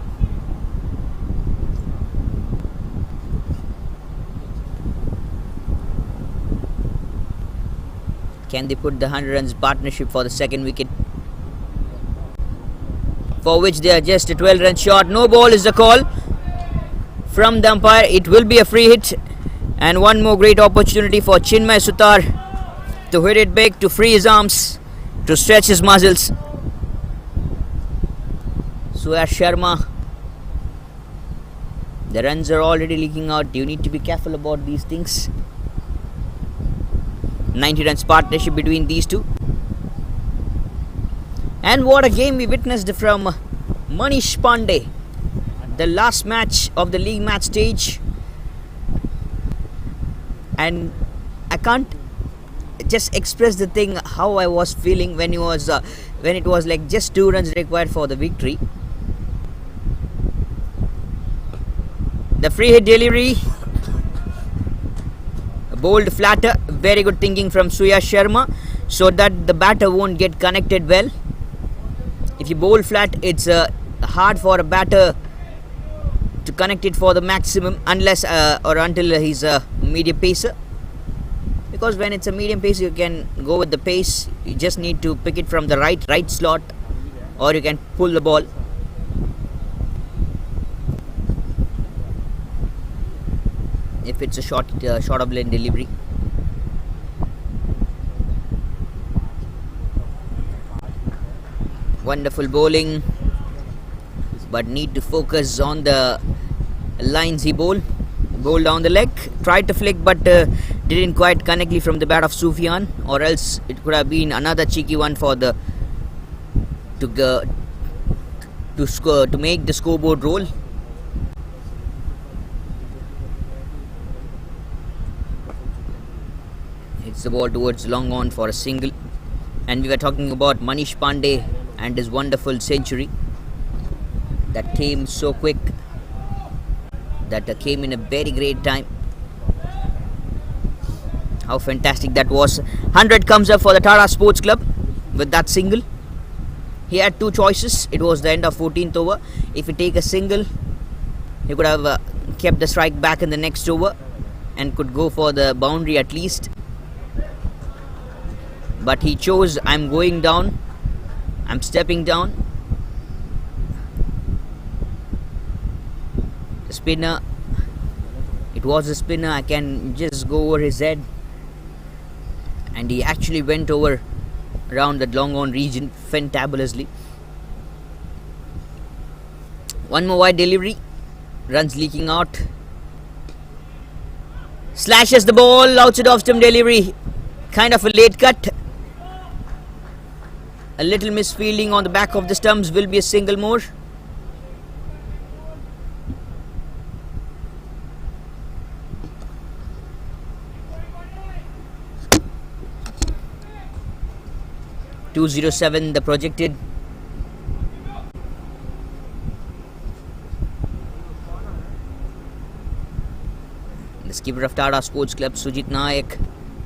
Can they put the 100 runs partnership for the second wicket? For which they are just a 12 run short. No ball is the call from the umpire. It will be a free hit. And one more great opportunity for Chinmay Sutar to hit it big, to free his arms, to stretch his muscles. Suyash Sharma. The runs are already leaking out. You need to be careful about these things. 90 runs partnership between these two. And what a game we witnessed from Manish Pandey. The last match of the league match stage. And I can't just express the thing how I was feeling when it was like just 2 runs required for the victory. The free hit delivery, bowled flatter, very good thinking from Suyash Sharma, so that the batter won't get connected well. If you bowl flat, it's hard for a batter to connect it for the maximum unless or until he's a medium pacer. Because when it's a medium pace, you can go with the pace. You just need to pick it from the right slot, or you can pull the ball. If it's a short lane delivery. Wonderful bowling, but need to focus on the lines he bowled. Bowled down the leg, tried to flick, but didn't quite connectly from the bat of Sufian, or else it could have been another cheeky one for the to make the scoreboard roll. Hits the ball towards long on for a single. And we were talking about Manish Pandey and his wonderful century that came so quick, that came in a very great time. How fantastic that was. 100 comes up for the Tata Sports Club with that single. He had 2 choices. It was the end of 14th over. If he take a single, he could have kept the strike back in the next over and could go for the boundary at least. But he chose, I'm going down, I'm stepping down. The spinner, it was a spinner, I can just go over his head. And he actually went over around the long on region fantabulously. One more wide delivery, runs leaking out. Slashes the ball outside off stump delivery, kind of a late cut. A little misfielding on the back of the stumps, will be a single more. .207 the projected. The skipper of Tata Sports Club, Sujit Nayak,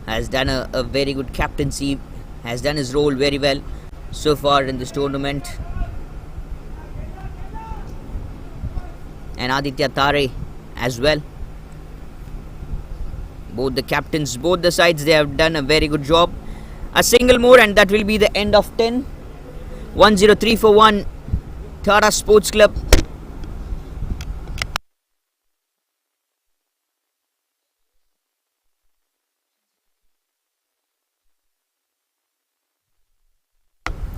has done a very good captaincy, has done his role very well so far in this tournament. And Aditya Tare as well. Both the captains, both the sides, they have done a very good job. A single more and that will be the end of 10. 1-0-3 for 1. Tata Sports Club.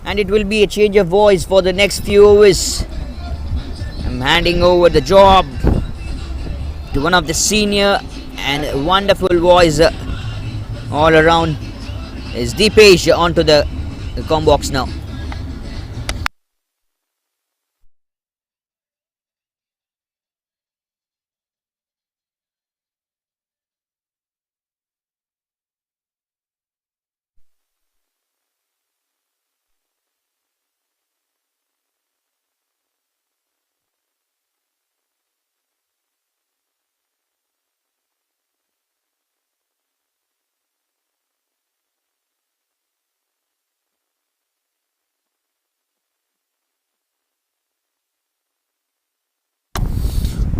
And it will be a change of voice for the next few overs. I'm handing over the job to one of the senior and wonderful voice all around is Deepesh onto the com box now.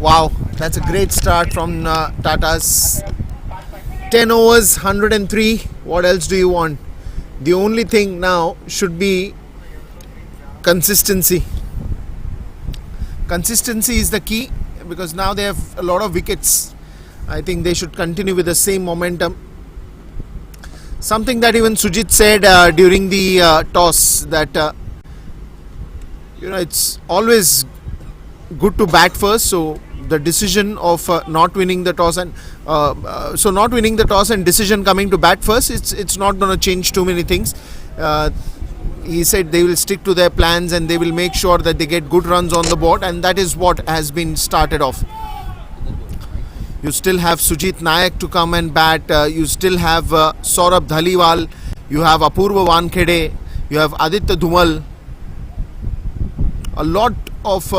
Wow, that's a great start from Tata's. 10 overs, 103. What else do you want? The only thing now should be consistency. Consistency is the key because now they have a lot of wickets. I think they should continue with the same momentum. Something that even Sujit said during the toss, that it's always good to bat first. So the decision of not winning the toss and decision coming to bat first, it's not going to change too many things. He said they will stick to their plans and they will make sure that they get good runs on the board, and that is what has been started off. You still have Sujit Nayak to come and bat. You still have Saurabh Dhaliwal. You have Apurva Wankhede. You have Aditya Dhumal. A lot of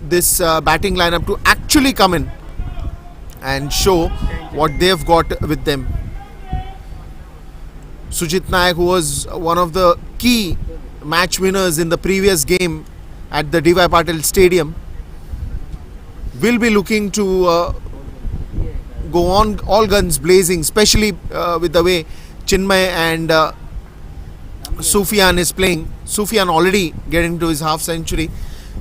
this batting lineup to actually come in and show what they've got with them. Sujit Nayak, who was one of the key match winners in the previous game at the D.Y. Patil Stadium, will be looking to go on all guns blazing, especially with the way Chinmay and Sufian is playing. Sufian already getting to his half century.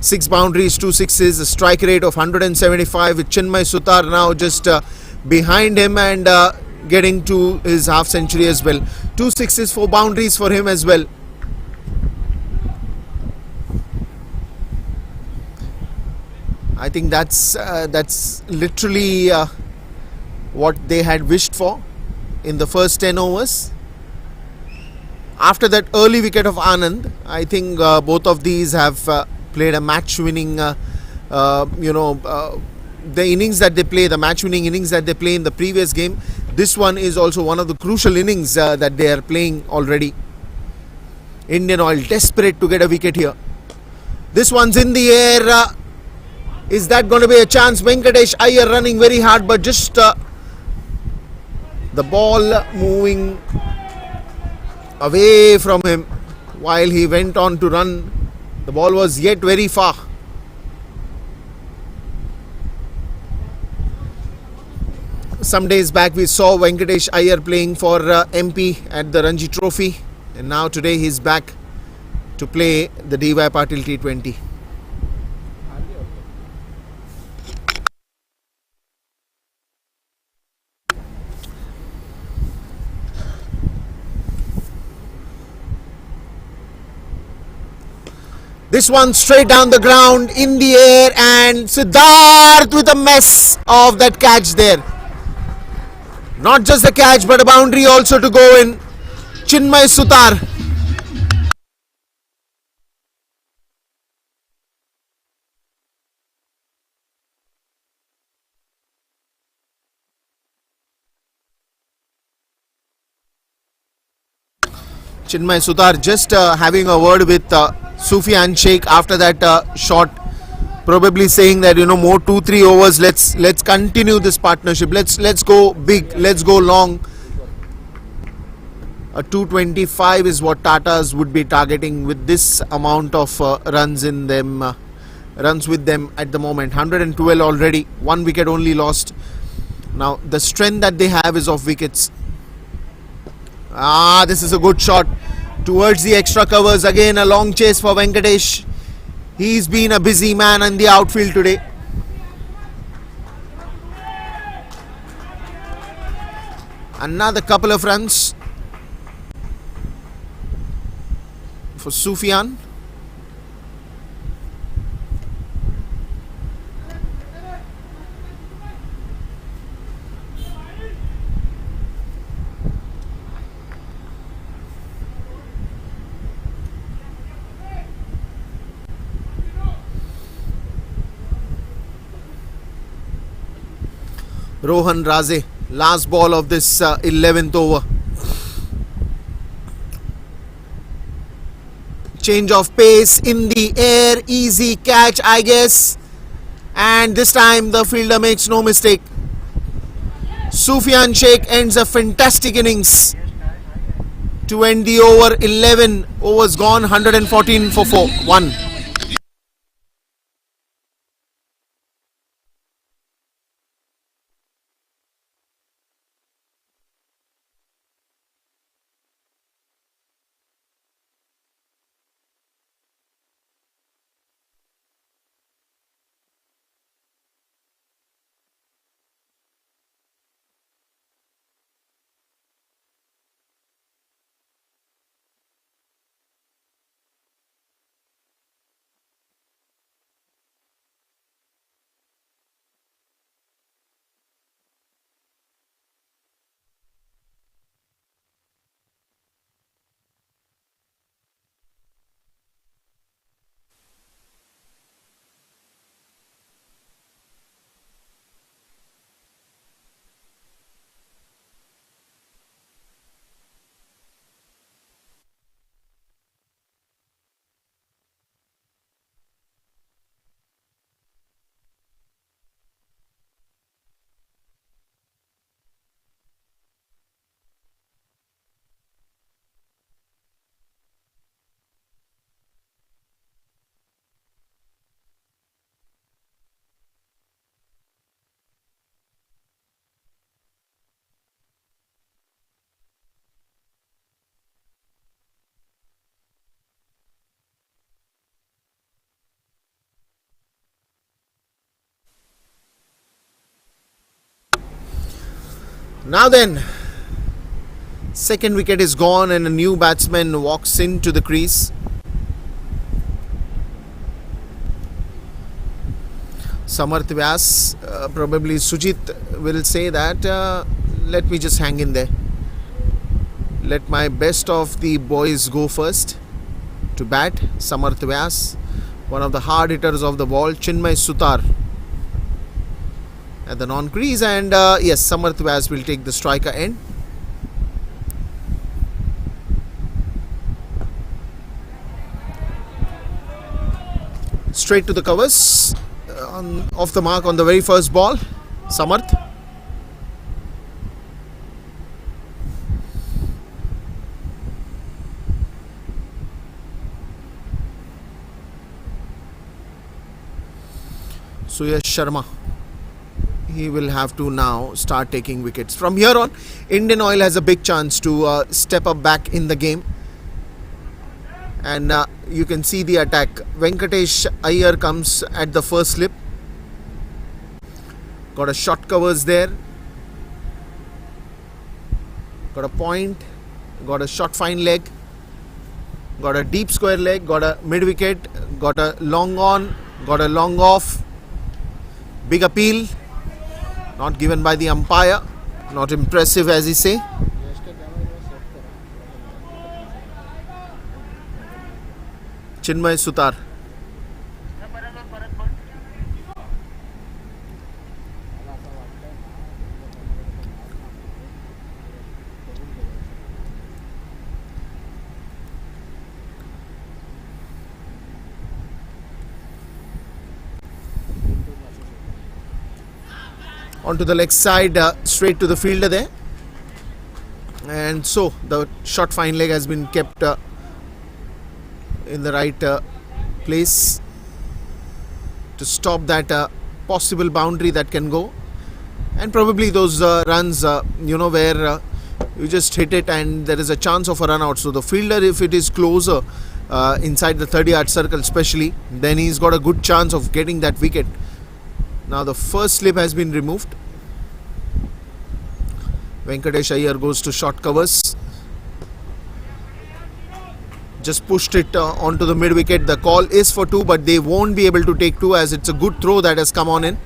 6 boundaries, 2 sixes, a strike rate of 175, with Chinmay Sutar now just behind him and getting to his half century as well. 2 sixes, 4 boundaries for him as well. I think that's literally what they had wished for in the first 10 overs. After that early wicket of Anand, I think both of these have played a match-winning, the innings that they play, the match-winning innings that they play in the previous game. This one is also one of the crucial innings that they are playing already. Indian Oil desperate to get a wicket here. This one's in the air. Is that going to be a chance? Venkatesh Iyer running very hard, but just the ball moving away from him while he went on to run. The ball was yet very far. Some days back we saw Venkatesh Iyer playing for MP at the Ranji Trophy, and now today he's back to play the D.Y. Patil T20. This one straight down the ground, in the air, and Siddharth with a mess of that catch there. Not just the catch, but a boundary also to go in. Chinmay Sutar. Chinmay Sutar just having a word with Sufian Sheikh after that shot, probably saying that more 2-3 overs. Let's continue this partnership. Let's go big. Let's go long. A 225 is what Tatas would be targeting with this amount of runs in them, runs with them at the moment. 112 already, 1 wicket only lost. Now the strength that they have is off wickets. This is a good shot towards the extra covers. Again a long chase for Venkatesh. He's been a busy man in the outfield today. Another couple of runs for Sufian. Rohan Raze, last ball of this 11th over. Change of pace in the air, easy catch I guess, and this time the fielder makes no mistake. Sufian Sheikh ends a fantastic innings to end the over. 11 overs gone, 114 for 1. Now then, second wicket is gone and a new batsman walks into the crease. Samarth Vyas, probably Sujit will say that let me just hang in there. Let my best of the boys go first to bat. Samarth Vyas, one of the hard hitters of the ball. Chinmay Sutar at the non-crease, and yes, Samarth Vyas will take the striker end. Straight to the covers, off the mark on the very first ball, Samarth. Suyash Sharma, he will have to now start taking wickets. From here on, Indian Oil has a big chance to step up back in the game. And you can see the attack. Venkatesh Iyer comes at the first slip. Got a short covers there. Got a point. Got a short fine leg. Got a deep square leg. Got a mid wicket. Got a long on. Got a long off. Big appeal. Not given by the umpire. Not impressive, as he say. Chinmay Sutar. Onto the leg side, straight to the fielder there. And so the short fine leg has been kept in the right place to stop that possible boundary that can go, and probably those runs where you just hit it and there is a chance of a run out. So the fielder, if it is closer inside the 30-yard circle especially, then he's got a good chance of getting that wicket. Now the first slip has been removed. Venkatesh Iyer goes to short covers. Just pushed it onto the mid wicket. The call is for 2, but they won't be able to take 2 as it's a good throw that has come on in.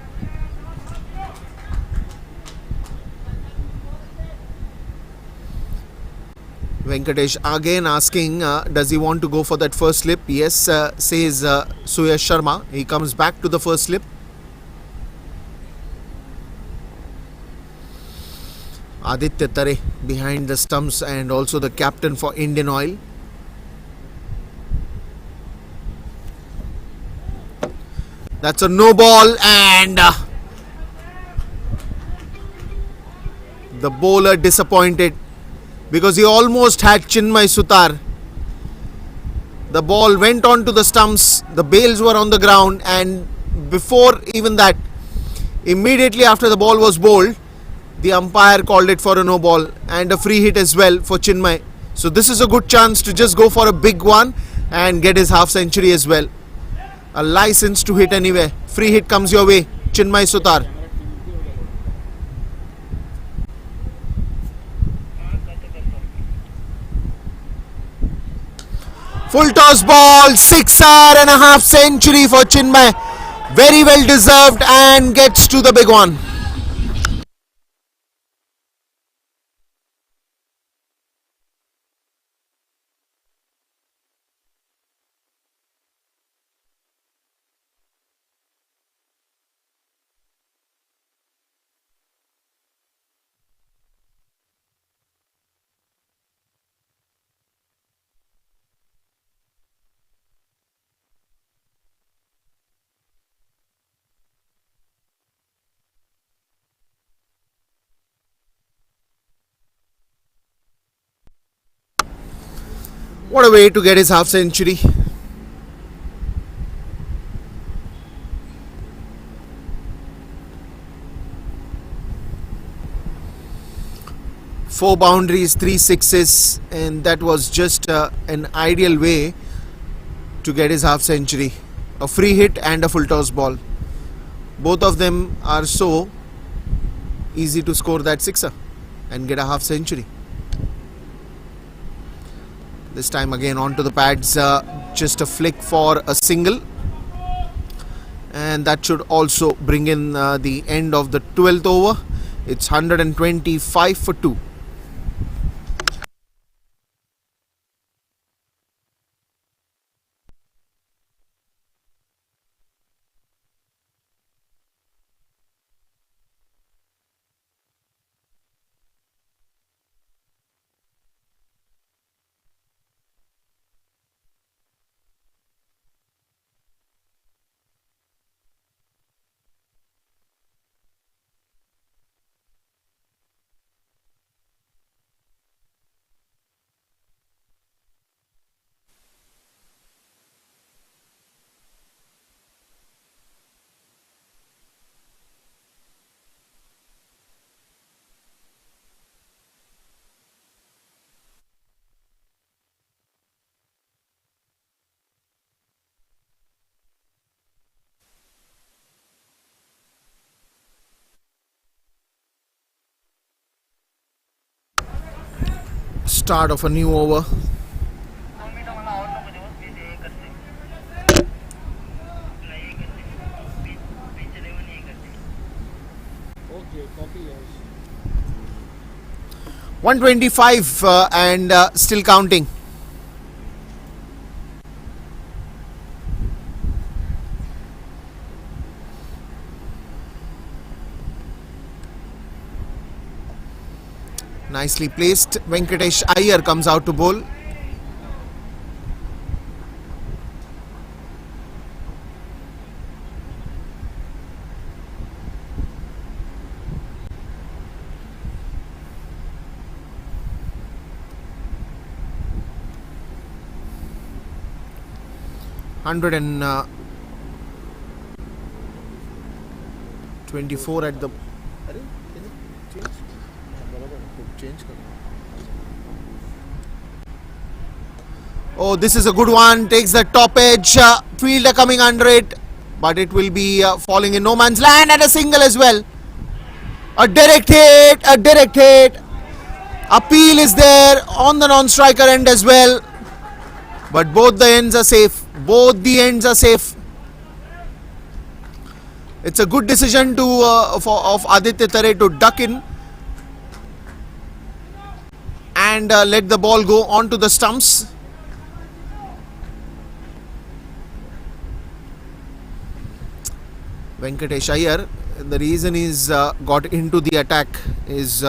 Venkatesh again asking, does he want to go for that first slip? Yes, says Suyash Sharma. He comes back to the first slip. Aditya Tare behind the stumps and also the captain for Indian Oil. That's a no ball, and the bowler disappointed because he almost had Chinmay Sutar. The ball went on to the stumps, the bails were on the ground, and before even that, immediately after the ball was bowled, the umpire called it for a no ball and a free hit as well for Chinmay. So this is a good chance to just go for a big one and get his half century as well. A license to hit anywhere. Free hit comes your way, Chinmay Sutar. Full toss ball, sixer and a half century for Chinmay. Very well deserved and gets to the big one. What a way to get his half century. Four boundaries, 3 sixes, and that was just an ideal way to get his half century. A free hit and a full toss ball. Both of them are so easy to score that sixer and get a half century. This time again onto the pads, just a flick for a single, and that should also bring in the end of the 12th over. It's 125 for 2. Start of a new over. Okay, copy yours. 125 and still counting. Nicely placed. Venkatesh Iyer comes out to bowl. 124 at the. Oh, this is a good one. Takes the top edge. Fielder coming under it, but it will be falling in no man's land, and a single as well. A direct hit. A direct hit. Appeal is there on the non-striker end as well, but both the ends are safe. Both the ends are safe. It's a good decision to of Aditya Tare to duck in and let the ball go onto the stumps. Venkatesh Iyer, the reason he's got into the attack is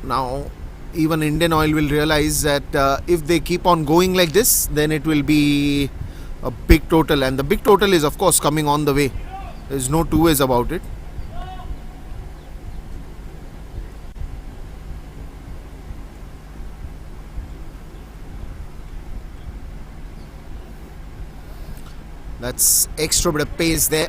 now even Indian Oil will realize that if they keep on going like this, then it will be a big total, and the big total is of course coming on the way. There's no two ways about it. That's extra bit of pace there.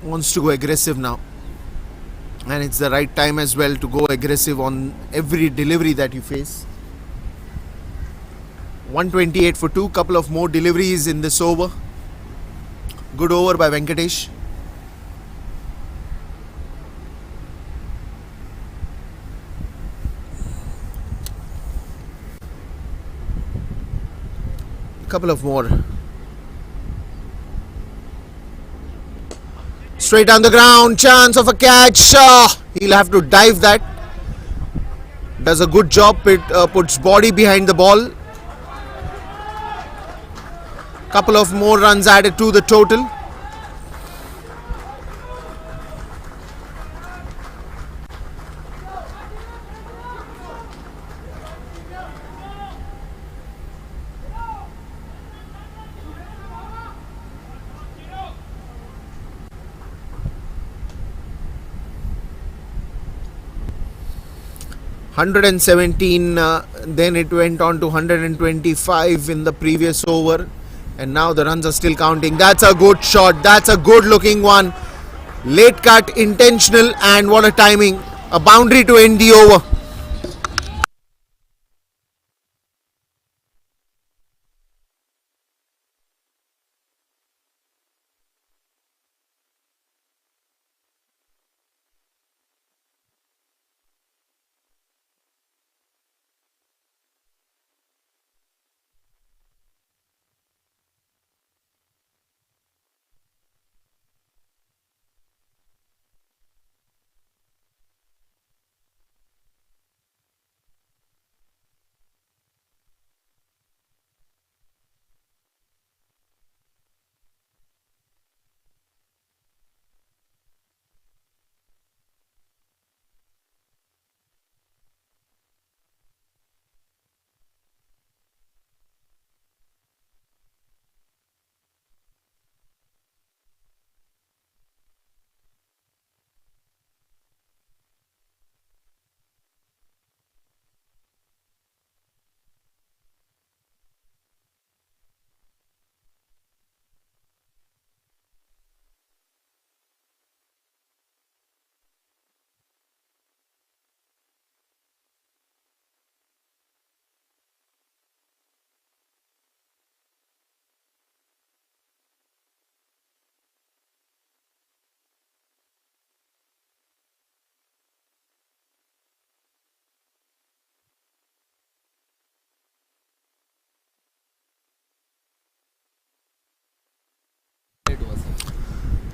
Wants to go aggressive now, and it's the right time as well to go aggressive on every delivery that you face. 128 for 2, couple of more deliveries in this over. Good over by Venkatesh. Couple of more. Straight on the ground, chance of a catch. He'll have to dive that. Does a good job. It puts body behind the ball. Couple of more runs added to the total. Then it went on to 125 in the previous over, and now the runs are still counting. That's a good shot. That's a good looking one. Late cut, intentional, and what a timing. A boundary to end the over.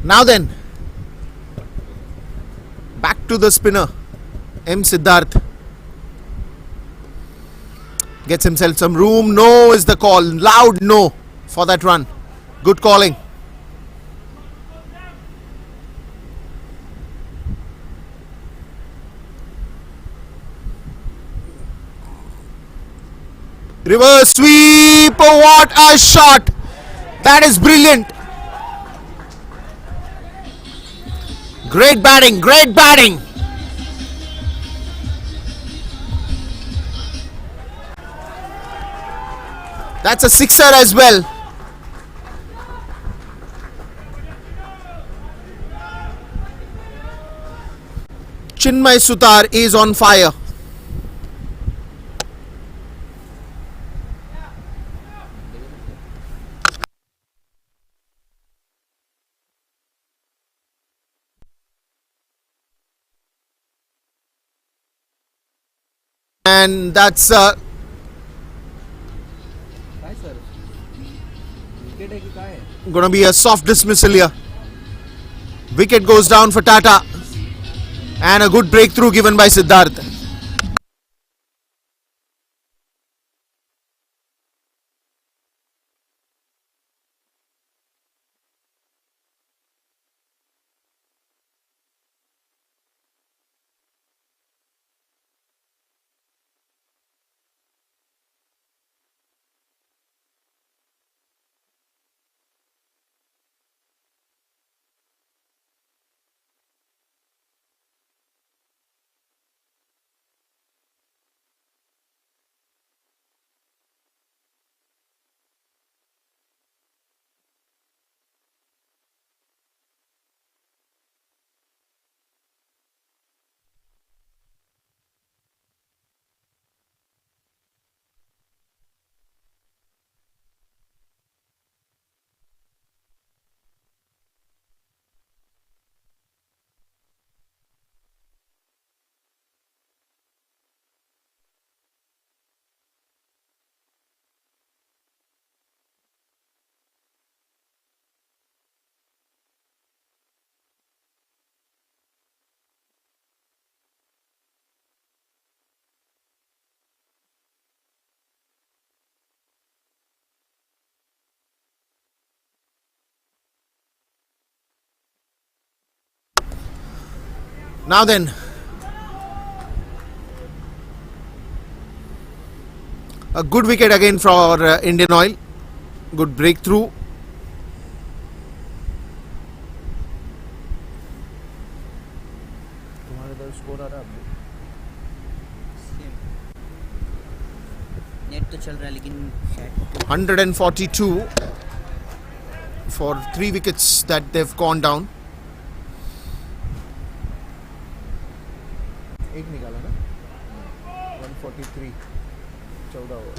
Now then, back to the spinner, M. Siddharth. Gets himself some room. No is the call. Loud no for that run. Good calling. Reverse sweep. Oh, what a shot. That is brilliant. Great batting, great batting. That's a sixer as well. Chinmay Sutar is on fire. And that's going to be a soft dismissal here. Wicket goes down for Tata. And a good breakthrough given by Siddharth. Now then, a good wicket again for Indian Oil. Good breakthrough. Net तो चल रहा है लेकिन 142 for 3 wickets that they've gone down. एक निकाला ना 143 14 over.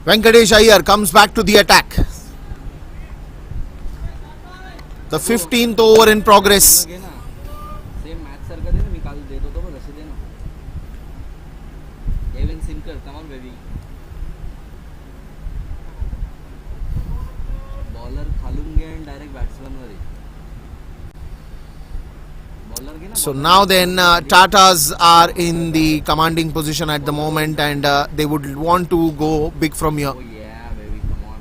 Venkatesh Iyer comes back to the attack. The 15th over in progress. Same match sir का दे ना निकाल दे दो तो बस ऐसे देना. एवन सिंकर कम ऑन बेबी. बॉलर खालूंगे एंड डायरेक्ट बैट्समैन वर. So now then Tatas are in the commanding position at the moment, and they would want to go big from here. Oh yeah, baby, come on.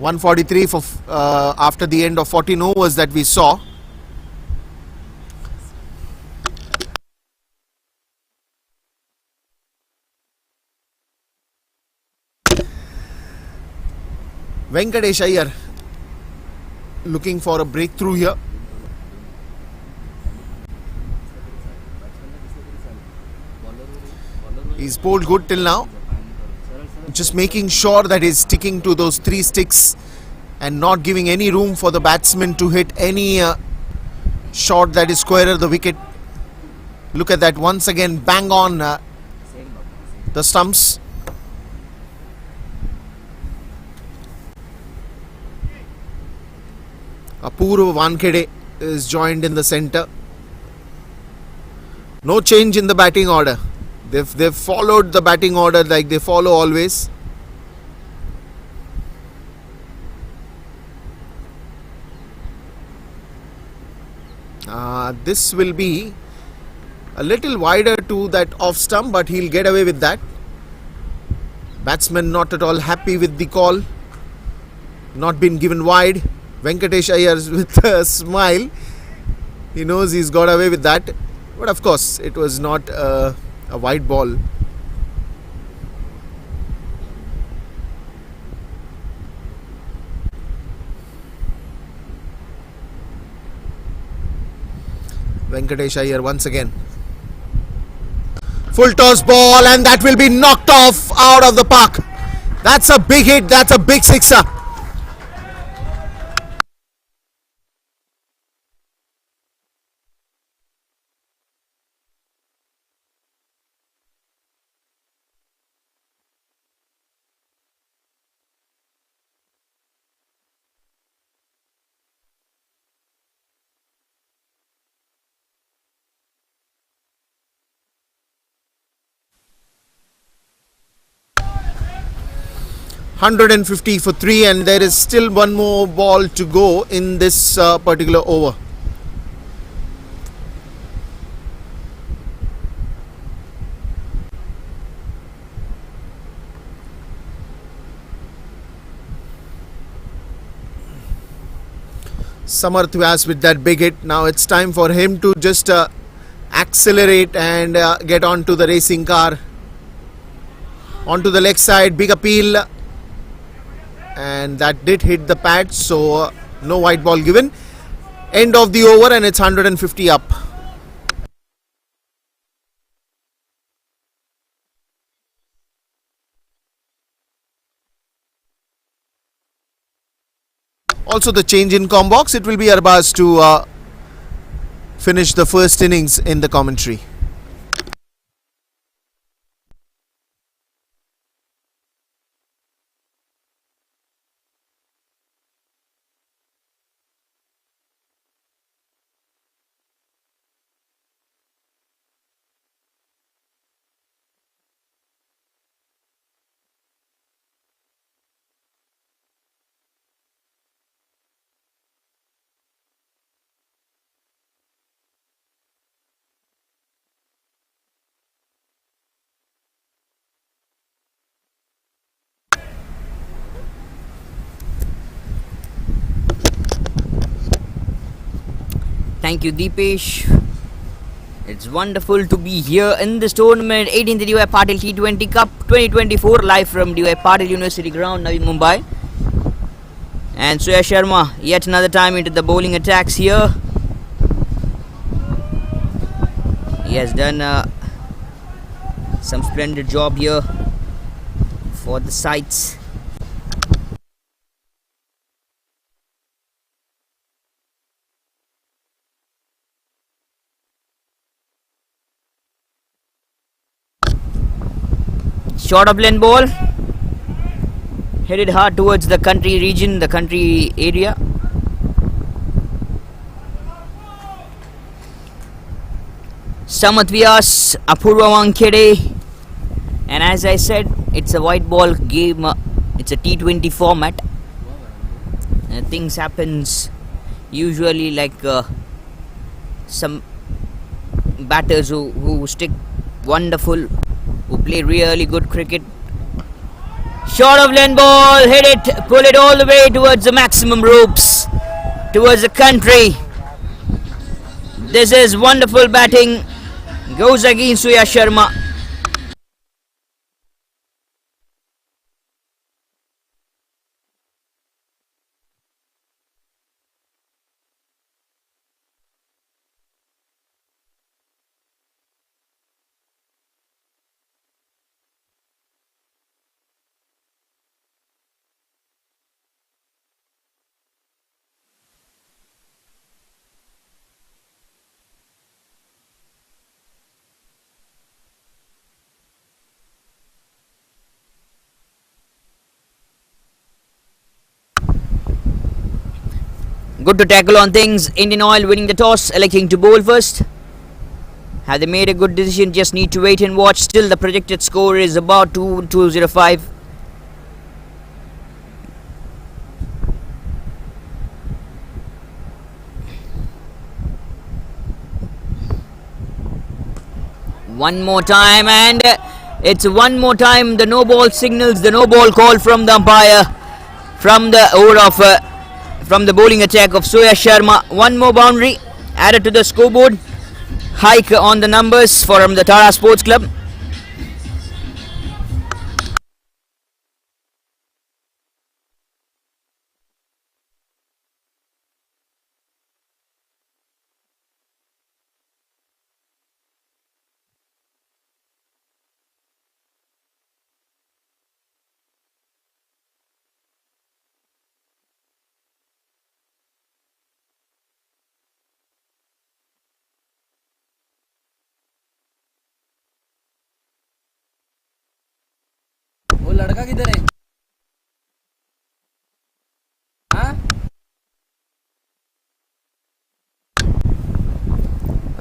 143 for after the end of 14 overs that we saw. Venkatesh Iyer looking for a breakthrough here. He's bowled good till now. Just making sure that he's sticking to those 3 sticks and not giving any room for the batsman to hit any shot that is square of the wicket. Look at that once again, bang on. the stumps. Apurva Wankhede is joined in the centre. No change in the batting order. They've followed the batting order like they follow always. This will be a little wider to that off stump, but he'll get away with that. Batsman not at all happy with the call. Not been given wide. Venkatesh Iyer with a smile. He knows he's got away with that. But of course, it was not a wide ball. Venkatesh Iyer once again. Full toss ball, and that will be knocked off out of the park. That's a big hit. That's a big sixer. $150 for 3, and there is still one more ball to go in this particular over. Samarth Vyas with that big hit. Now it's time for him to just accelerate and get onto the racing car. Onto the leg side, big appeal. And that did hit the pad, so no white ball given. End of the over, and it's 150 up. Also the change in com box, it will be Arbaz to finish the first innings in the commentary. Thank you, Deepesh. It's wonderful to be here in this tournament, 18th DY Patil T20 Cup 2024, live from DY Patil University Ground, Navi Mumbai. And Suya Sharma, yet another time into the bowling attacks here. He has done some splendid job here for the sides. Short of lane ball, headed hard towards the country region, the country area. Samarth Vyas, Apurva Wankhede, and as I said, it's a white ball game. It's a T20 format. Things happens usually like some batters who stick wonderful, who play really good cricket. Short of lane ball, hit it, pull it all the way towards the maximum ropes, towards the country. This is wonderful batting. Goes against Suya Sharma. Good to tackle on things. Indian Oil winning the toss, electing to bowl first. Have they made a good decision? Just need to wait and watch. Still, the projected score is about 205. One more time, and it's one more time. The no ball signals, the no ball call from the umpire, from the over of from the bowling attack of Soya Sharma. One more boundary added to the scoreboard. Hike on the numbers from the Tata Sports Club. वो लड़का किधर है? हाँ?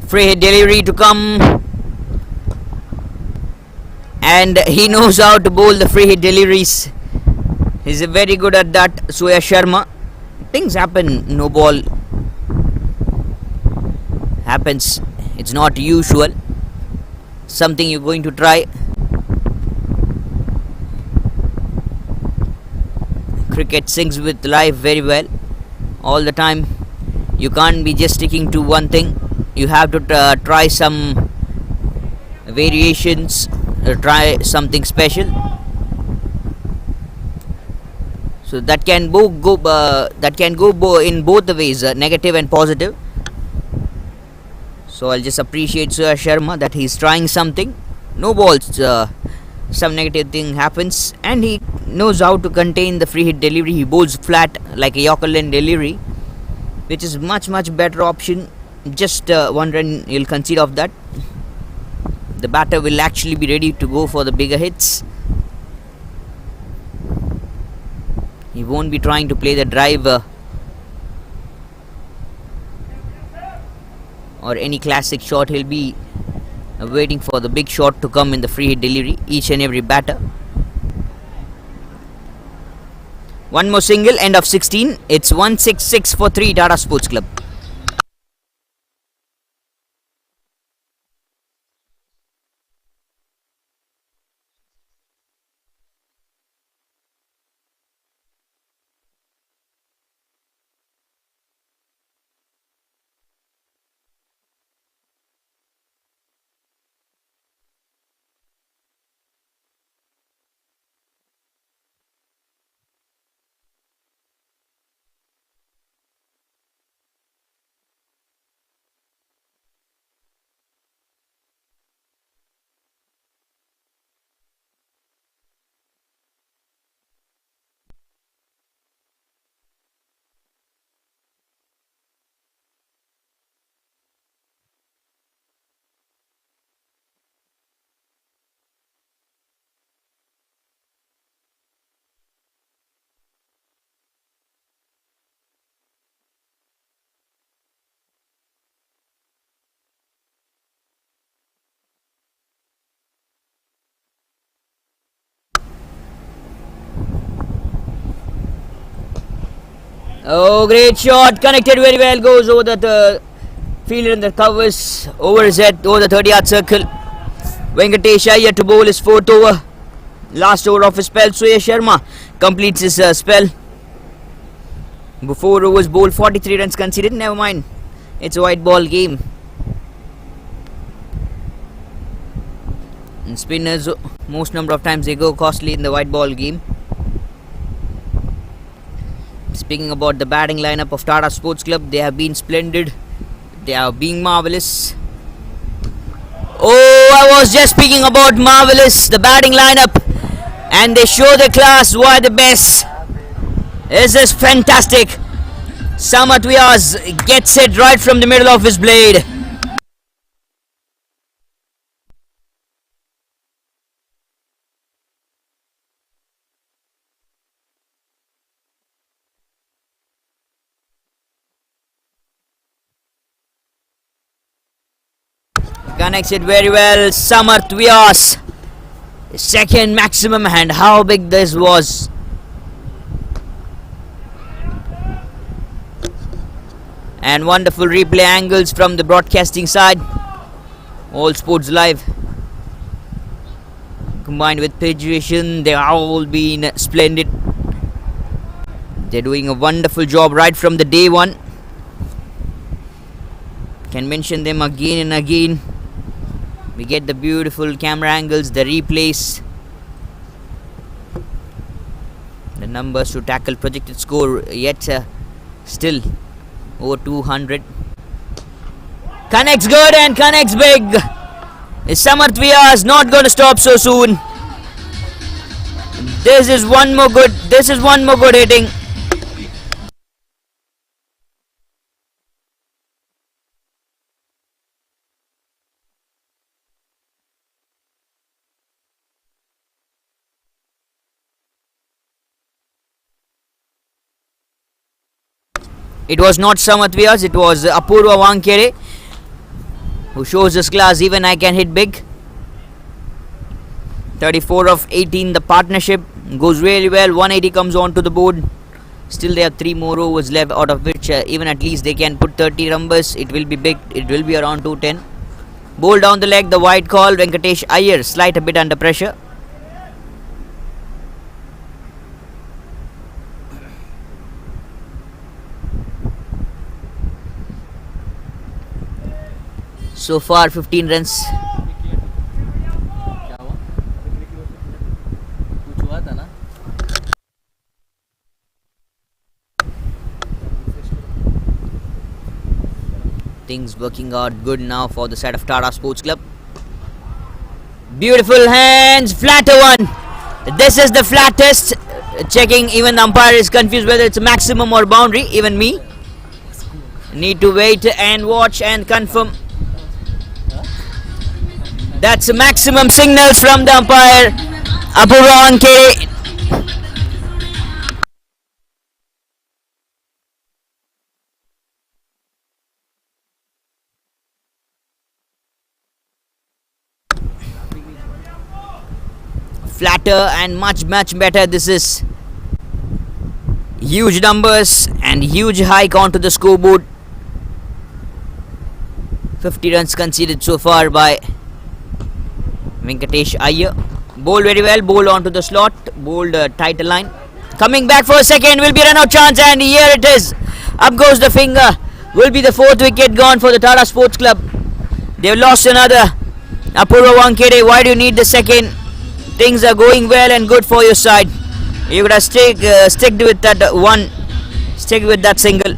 Free hit delivery to come, and he knows how to bowl the free hit deliveries. He's very good at that, Soya Sharma. Things happen, no ball happens. It's not usual. Something you're going to try. Cricket sings with life very well all the time. You can't be just sticking to one thing. You have to try some variations, try something special. So that can go in both the ways, negative and positive. So I'll just appreciate Surya Sharma that he's trying something. No balls, some negative thing happens, and he knows how to contain the free hit delivery. He bowls flat like a Yorker lane delivery, which is much better option. Just one run you'll concede of that. The batter will actually be ready to go for the bigger hits. He won't be trying to play the drive or any classic shot. He'll be waiting for the big shot to come in the free hit delivery, each and every batter. One more single, end of 16. It's 166 for 3, Tata Sports Club. Oh, great shot, connected very well, goes over the fielder and the covers over his head, over the 30-yard circle. Venkatesh Iyer to bowl his 4th over, last over of his spell. Surya Sharma completes his spell. 4 overs bowled, 43 runs conceded. Never mind, it's a white ball game. And spinners, most number of times they go costly in the white ball game. Speaking about the batting lineup of Tata Sports Club, they have been splendid. They are being marvellous. Oh, I was just speaking about marvellous, the batting lineup. And they show the class why the best. This is fantastic. Samat Vyas gets it right from the middle of his blade. Connects it very well. Samarth Vyas. Second maximum, and how big this was. And wonderful replay angles from the broadcasting side. All Sports Live. Combined with pitch vision, they have all been splendid. They're doing a wonderful job right from the day one. Can mention them again and again. We get the beautiful camera angles, the replays, the numbers to tackle projected score, yet still over 200. Connects good and connects big. Samarth Vyas not going to stop so soon. This is one more good hitting. It was not Samarth Vyas, it was Apurva Wankhede who shows his class. Even I can hit big. 34 of 18. The partnership goes really well. 180 comes onto the board. Still they have 3 more overs left, out of which even at least they can put 30 numbers. It will be big. It will be around 210. Bowl down the leg. The wide call. Venkatesh Iyer slight a bit under pressure. So far 15 runs. क्या हुआ? कुछ हुआ था ना? Things working out good now for the side of Tata Sports Club. Beautiful hands, flatter one. This is the flattest. Checking, even the umpire is confused whether it's maximum or boundary. Even me need to wait and watch and confirm. That's maximum signals from the umpire. Apurva Wankhede. Flatter and much better. This is huge numbers and huge hike onto the scoreboard. 50 runs conceded so far by Venkatesh Iyer. Bowled very well, bowled onto the slot, bowled tighter line. Coming back for a second, will be run out chance, and here it is. Up goes the finger. Will be the 4th wicket gone for the Tata Sports Club. They've lost another. Apurva Wankhede, why do you need the second? Things are going well and good for your side. You gotta stick with that one. Stick with that single.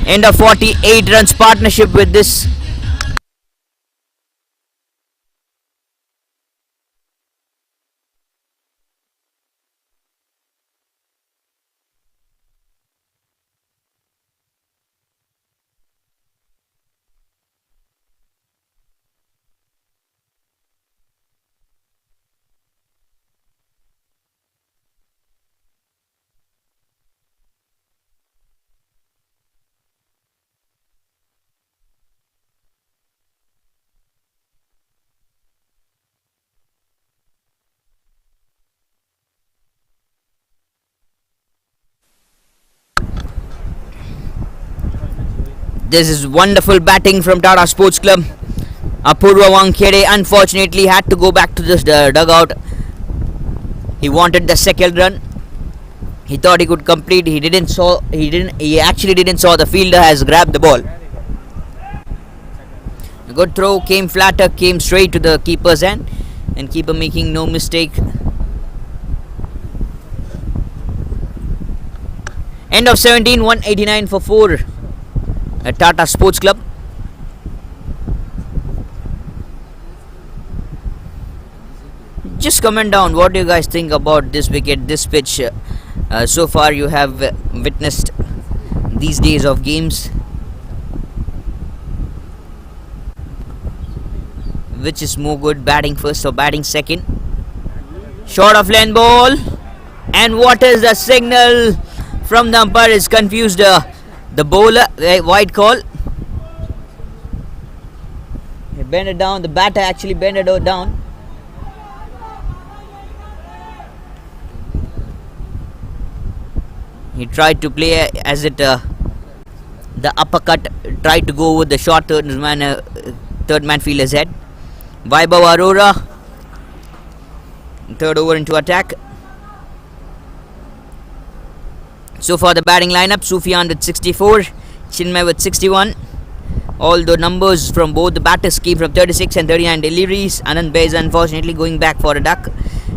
End of 48 runs partnership with this. This is wonderful batting from Tata Sports Club. Apurva Wankhede unfortunately had to go back to this dugout. He wanted the second run. He thought he could complete. He actually didn't saw the fielder has grabbed the ball. A good throw, came flatter, came straight to the keeper's hand, and keeper making no mistake. End of 17, 189 for 4 at Tata Sports Club. Just comment down what do you guys think about this wicket, this pitch. So far you have witnessed these days of games. Which is more good, batting first or batting second? Short of length ball, and what is the signal from the umpire? Is confused the bowler. Wide call. bent it down. The batter actually bent it down. He tried to play as it the uppercut, tried to go with the short third man fielder's head. Vaibhav Arora, third over into attack. So far the batting lineup: Sufian with 64, Chinmay with 61. All the numbers from both the batters came from 36 and 39 deliveries. Anand Bay is unfortunately going back for a duck.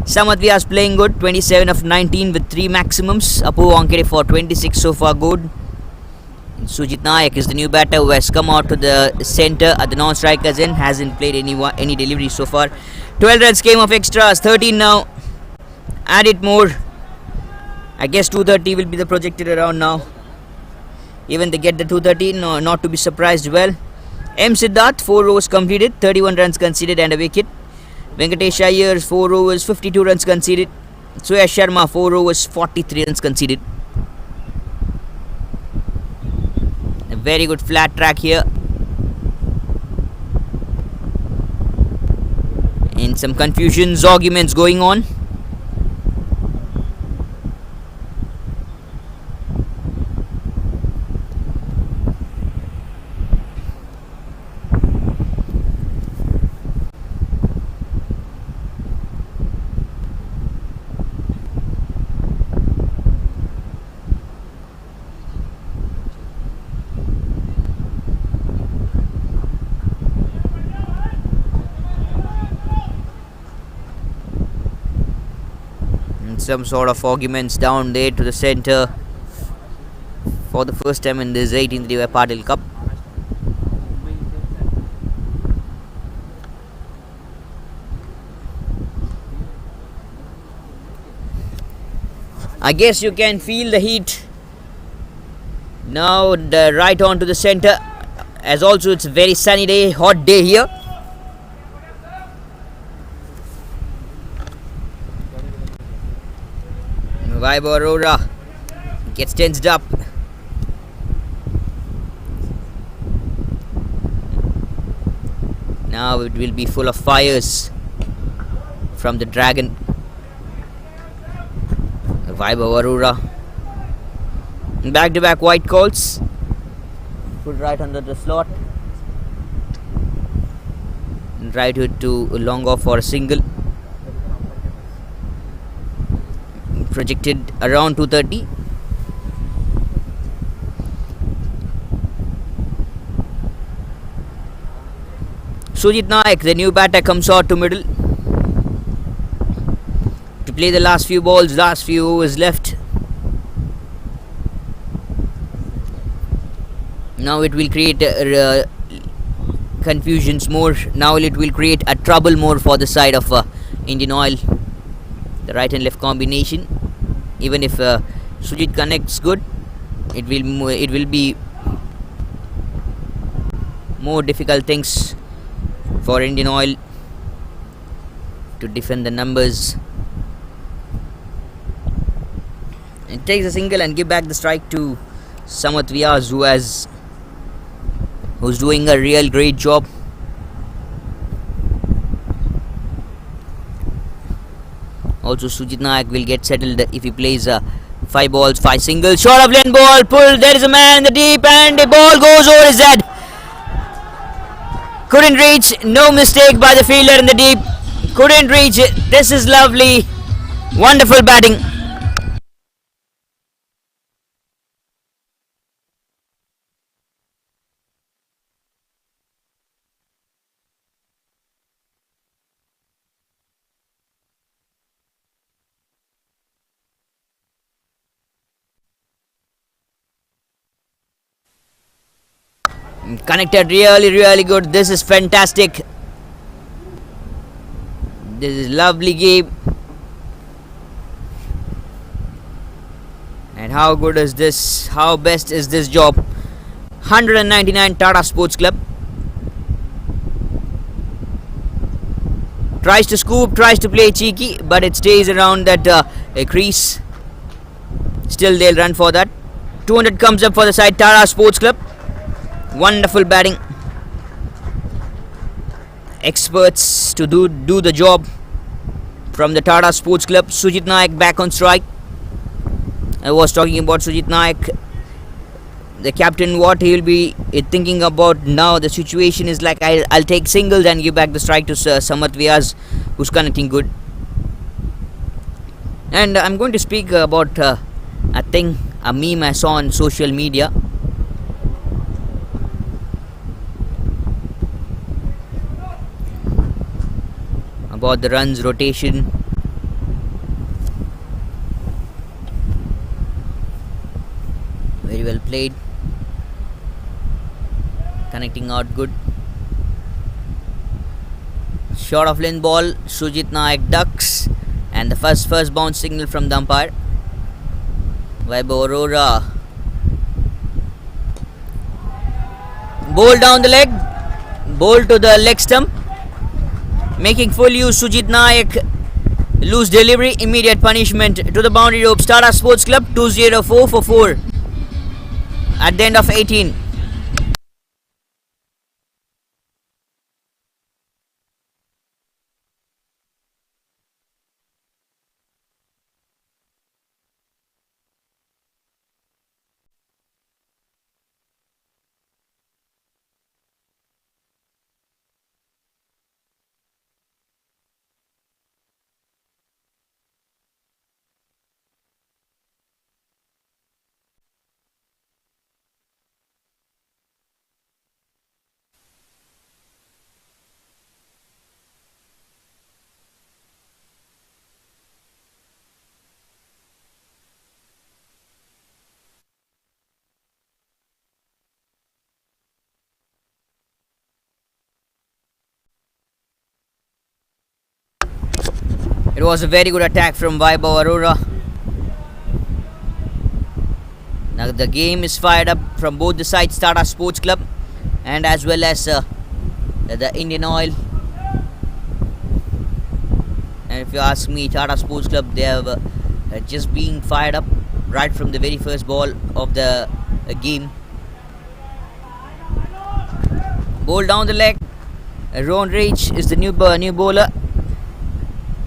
Samat Vyas playing good, 27 of 19 with 3 maximums. Apu Wankere for 26 so far good. Sujit Nayak is the new batter who has come out to the centre at the non-strikers end. Hasn't played any delivery so far. 12 runs came of extras, 13 now. Add it more. I guess 230 will be the projected around now. Even they get the 230, no, not to be surprised well. M. Siddharth, 4 overs completed, 31 runs conceded and a wicket. Venkatesh Iyer, 4 overs, 52 runs conceded. Suyash Sharma, 4 overs, 43 runs conceded. A very good flat track here. And some confusions, arguments going on. Some sort of arguments down there to the centre for the first time in this 18th DY Patil Cup. I guess you can feel the heat now. The right on to the centre, as also it's a very sunny day, hot day here. Vaibhav Arora gets tensed up. Now it will be full of fires from the dragon. Vaibhav Arora. Back to back white calls. Put right under the slot. Right to long off for a single. Projected around 230. Sujit Nayak, the new batter, comes out to middle to play the last few balls, last few overs left. Now it will create confusions more. Now it will create a trouble more for the side of Indian Oil. The right and left combination. Even if Sujit connects good, it will be more difficult things for Indian Oil to defend the numbers. It takes a single and give back the strike to Samat Vyas, who's doing a real great job. Also, Sujit Nayak will get settled if he plays 5 balls, 5 singles. Short of lane ball, pull. There is a man in the deep, and the ball goes over his head. Couldn't reach. No mistake by the fielder in the deep. Couldn't reach it. This is lovely. Wonderful batting. Connected really good. This is fantastic. This is lovely game. And how good is this? How best is this job? 199 Tata Sports Club. Tries to scoop, tries to play cheeky, but it stays around that crease. Still they'll run for that. 200 comes up for the side Tata Sports Club. Wonderful batting. experts to do the job from the Tata Sports Club. Sujit Naik back on strike. I was talking about Sujit Naik, the captain, what he will be thinking about now. The situation is like, I'll take singles and give back the strike to Samat Vyas, who's connecting good. And I'm going to speak about a thing, a meme I saw on social media. About the runs rotation. Very well played. Connecting out good. Short of length ball. Sujit Naik ducks. And the first bounce signal from the umpire. Vaibhav Arora. Ball down the leg. Ball to the leg stump. Making full use. Sujit Naik. Loose delivery. Immediate punishment to the boundary ropes. Tata Sports Club 2-0, 4 for 4 at the end of 18. It was a very good attack from Vaibhav Arora. Now the game is fired up from both the sides, Tata Sports Club and as well as the Indian Oil. And if you ask me, Tata Sports Club, they have just been fired up right from the very first ball of the game. Ball down the leg. Ron Rage is the new bowler.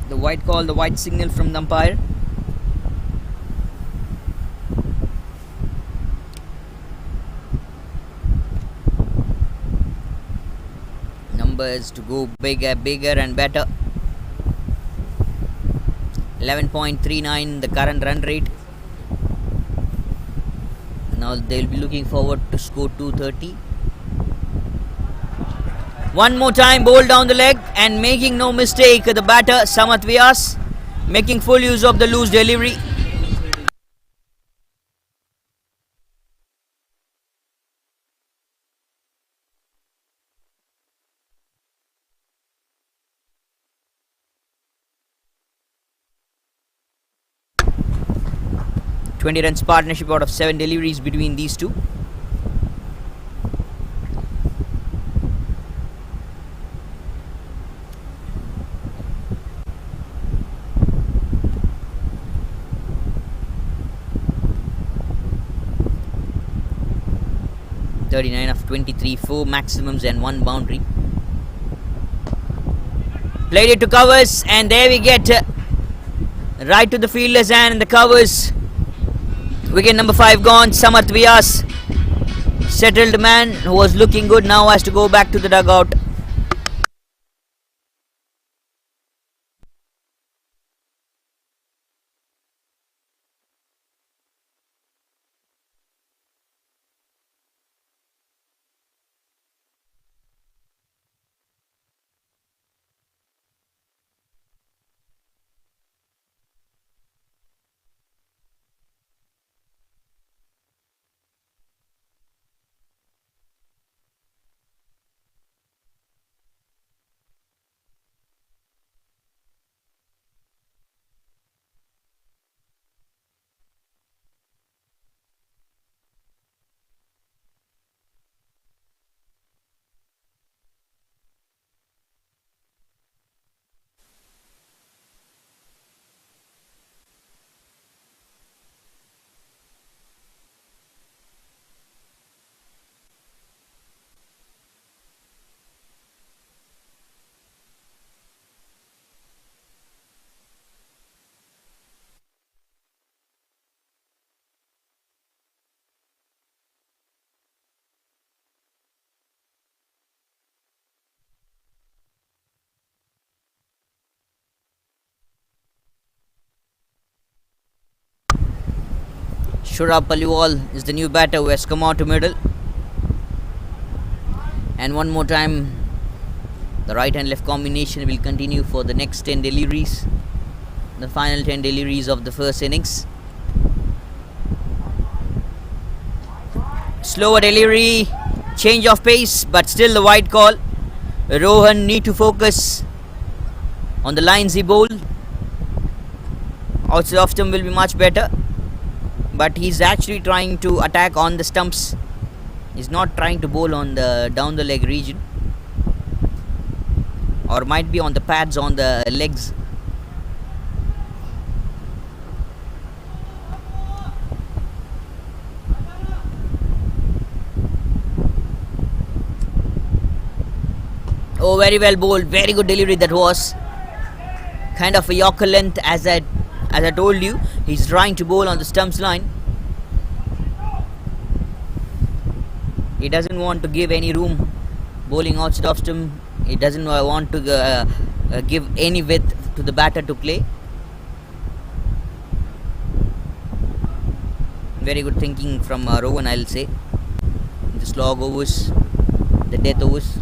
The white call, the white signal from the umpire. Numbers to go bigger and better. 11.39 the current run rate. Now they'll be looking forward to score 230. One more time, ball down the leg and making no mistake, the batter Samat Vyas making full use of the loose delivery. Twenty runs partnership out of 7 deliveries between these two. (39 of 23, 4 maximums and 1 boundary). Played it to covers and there we get right to the fielder's hand in the covers. Wicket number 5 gone. Samat Vyas, settled man who was looking good, now has to go back to the dugout. Shurab Paliwal is the new batter who has come out to middle. And one more time, the right and left combination will continue for the next 10 deliveries. The final 10 deliveries of the first innings. Slower delivery, change of pace, but still the wide call. Rohan need to focus on the lines he bowled. Outside of stump will be much better, but he's actually trying to attack on the stumps. He's not trying to bowl on the down the leg region, or might be on the pads on the legs. Oh, very well bowled, very good delivery that was. Kind of a Yorker length, as I told you. He's trying to bowl on the stumps line. He doesn't want to give any room bowling outside of stump. He doesn't want to give any width to the batter to play. Very good thinking from Rowan, I'll say. The slog overs, the death overs.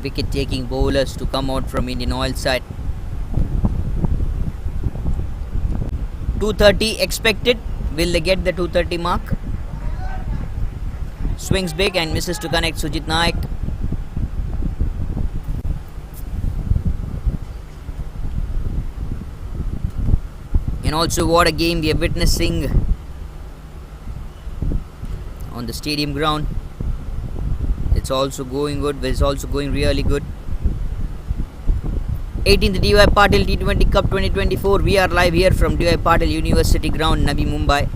Wicket taking bowlers to come out from Indian Oil side. 230 expected. Will they get the 230 mark? Swings big and misses to connect Sujit Naik. And also, what a game we are witnessing on the stadium ground. It's also going good, but it's also going really good. 18th DY Patil T20 Cup 2024. We are live here from DY Patil University Ground, Navi Mumbai.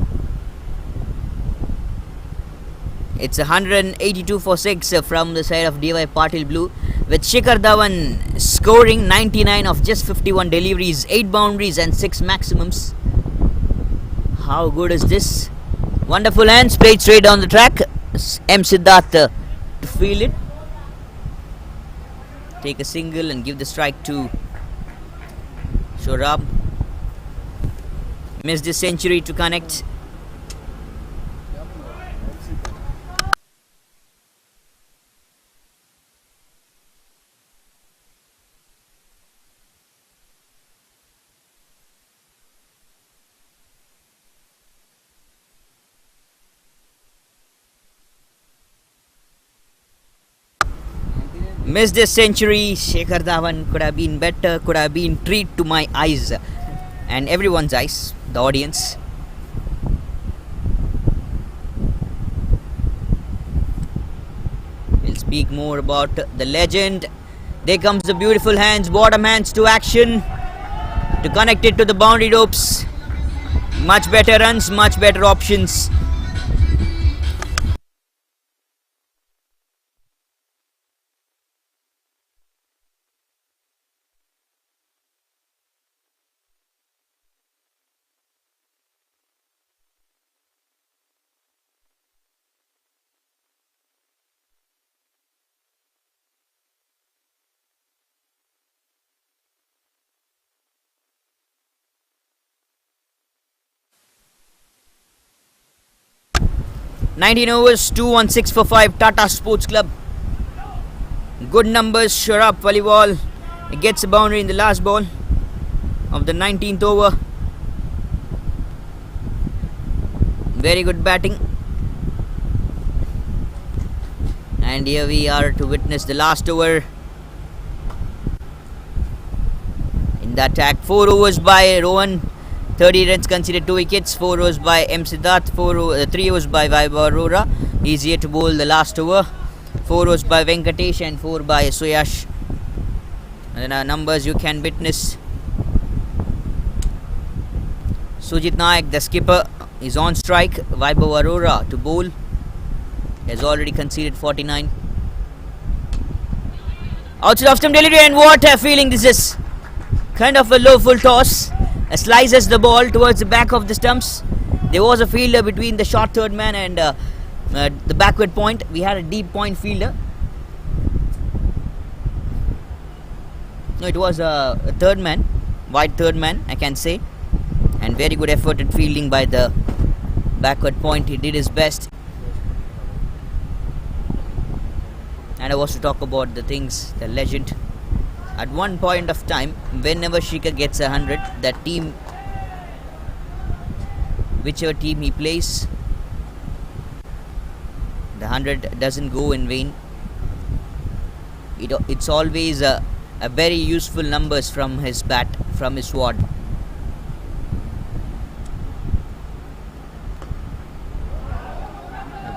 It's 182 for 6 from the side of DY Patil Blue, with Shikhar Dhawan scoring 99 of just 51 deliveries, 8 boundaries and 6 maximums. How good is this? Wonderful hands, played straight down the track. M. Siddharth to field it, take a single and give the strike to Shurab. Missed the century to connect. Missed this century. Shikhar Dhawan could have been better, could have been treat to my eyes and everyone's eyes, the audience. We'll speak more about the legend. There comes the beautiful hands, bottom hands to action to connect it to the boundary ropes. Much better runs, much better options. Nineteen overs, 216 for 5, Tata Sports Club. Good numbers. Shurab Paliwal gets a boundary in the last ball of the 19th over. Very good batting. And here we are to witness the last over in the attack. 4 overs by Rohan, 30 runs conceded, 2 wickets. 4 overs by M. Siddharth, 3 overs by Vaibhav Arora. He's here to bowl the last over. 4 overs by Venkatesh and 4 by Suyash. And the numbers you can witness. Sujit Naik, the skipper, is on strike. Vaibhav Arora to bowl. Has already conceded 49. Outside off stump delivery, and what a feeling this is. Kind of a low full toss. Slices the ball towards the back of the stumps. There was a fielder between the short third man and the backward point. We had a deep point fielder. No, it was a third man, wide third man, I can say. And very good effort at fielding by the backward point. He did his best. And I was to talk about the things, the legend. At one point of time, whenever Shikhar gets 100, that team, whichever team he plays, the 100 doesn't go in vain. It's always a very useful numbers from his bat, from his sword.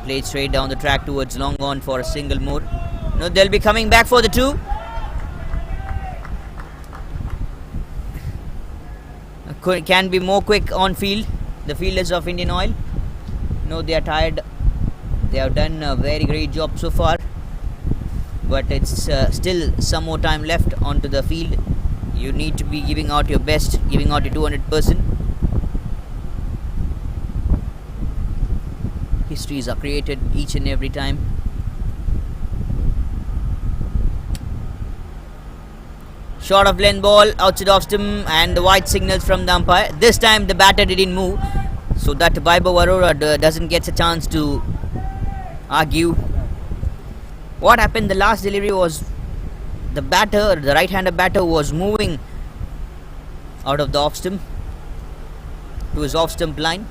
Played straight down the track towards long on for a single more. No, they'll be coming back for the 2. Can be more quick on field. The fielders of Indian Oil. No, they are tired. They have done a very great job so far. But it's still some more time left onto the field. You need to be giving out your best, giving out your 200%. Histories are created each and every time. Short of length ball, outside off stump, and the white signals from the umpire. This time the batter didn't move, so that Vaibhav Arora doesn't get a chance to argue. What happened? The last delivery was the batter, the right-hander batter, was moving out of the off stump to his off stump line,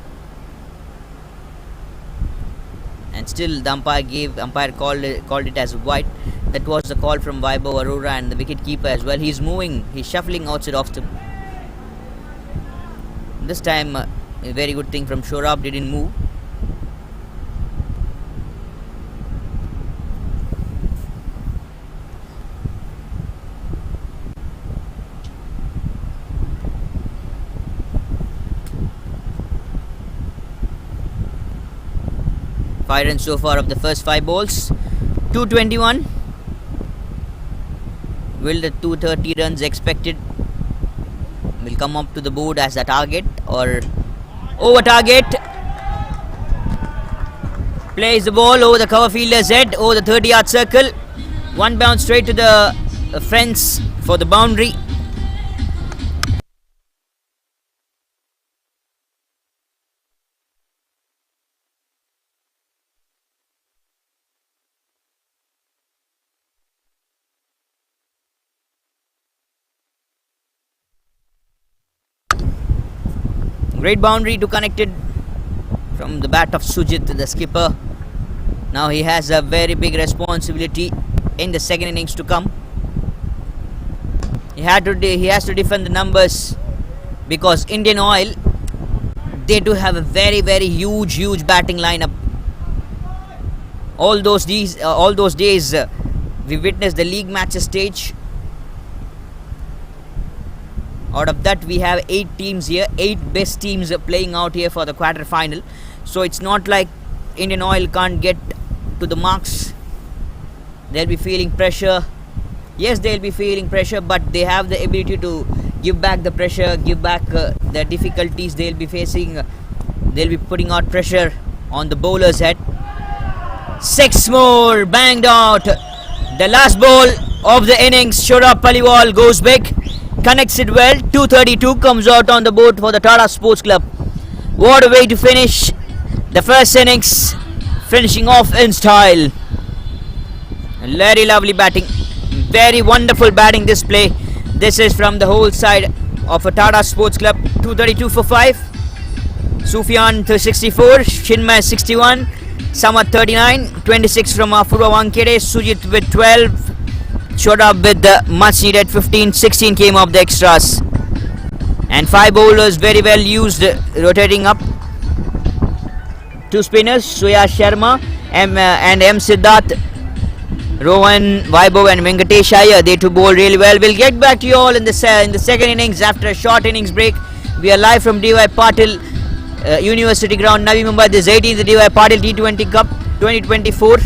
and still the umpire called it as white. That was the call from Vaibhav Arora and the wicket keeper as well. He's moving, he's shuffling outside off stump. This time a very good thing from Shorab, didn't move. Five runs so far of the first 5 balls. 221. Will the 230 runs expected will come up to the board as a target or over target? Plays the ball over the cover fielder's head, over the 30-yard circle. One bounce straight to the fence for the boundary. Great boundary to connect it from the bat of Sujit, the skipper. Now he has a very big responsibility in the second innings to come. He has to defend the numbers because Indian Oil, they do have a very huge batting lineup. All those days we witnessed the league matches stage. Out of that, we have 8 teams here, 8 best teams playing out here for the quarter final. So it's not like Indian Oil can't get to the marks. They'll be feeling pressure. Yes, they'll be feeling pressure, but they have the ability to give back the pressure, give back the difficulties they'll be facing. They'll be putting out pressure on the bowler's head. 6 more banged out. The last ball of the innings, Shorab Paliwal goes big. Connects it well. 232 comes out on the board for the Tata Sports Club. What a way to finish the first innings, finishing off in style. Very lovely batting, very wonderful batting display. This is from the whole side of a Tata Sports Club. 232 for 5. Sufian 64, Chinmay 61, Samat 39, 26 from Apurva Wankede, Sujit with 12. Shorab with the much needed 15, 16 came off the extras. And 5 bowlers very well used, rotating up. 2 spinners, Suya Sharma and M. Siddharth, Rohan, Vaibhav and Venkatesh Iyer, they 2 bowl really well. We'll get back to you all in the second innings after a short innings break. We are live from DY Patil University Ground, Navi Mumbai. This is 18th DY Patil T20 Cup 2024.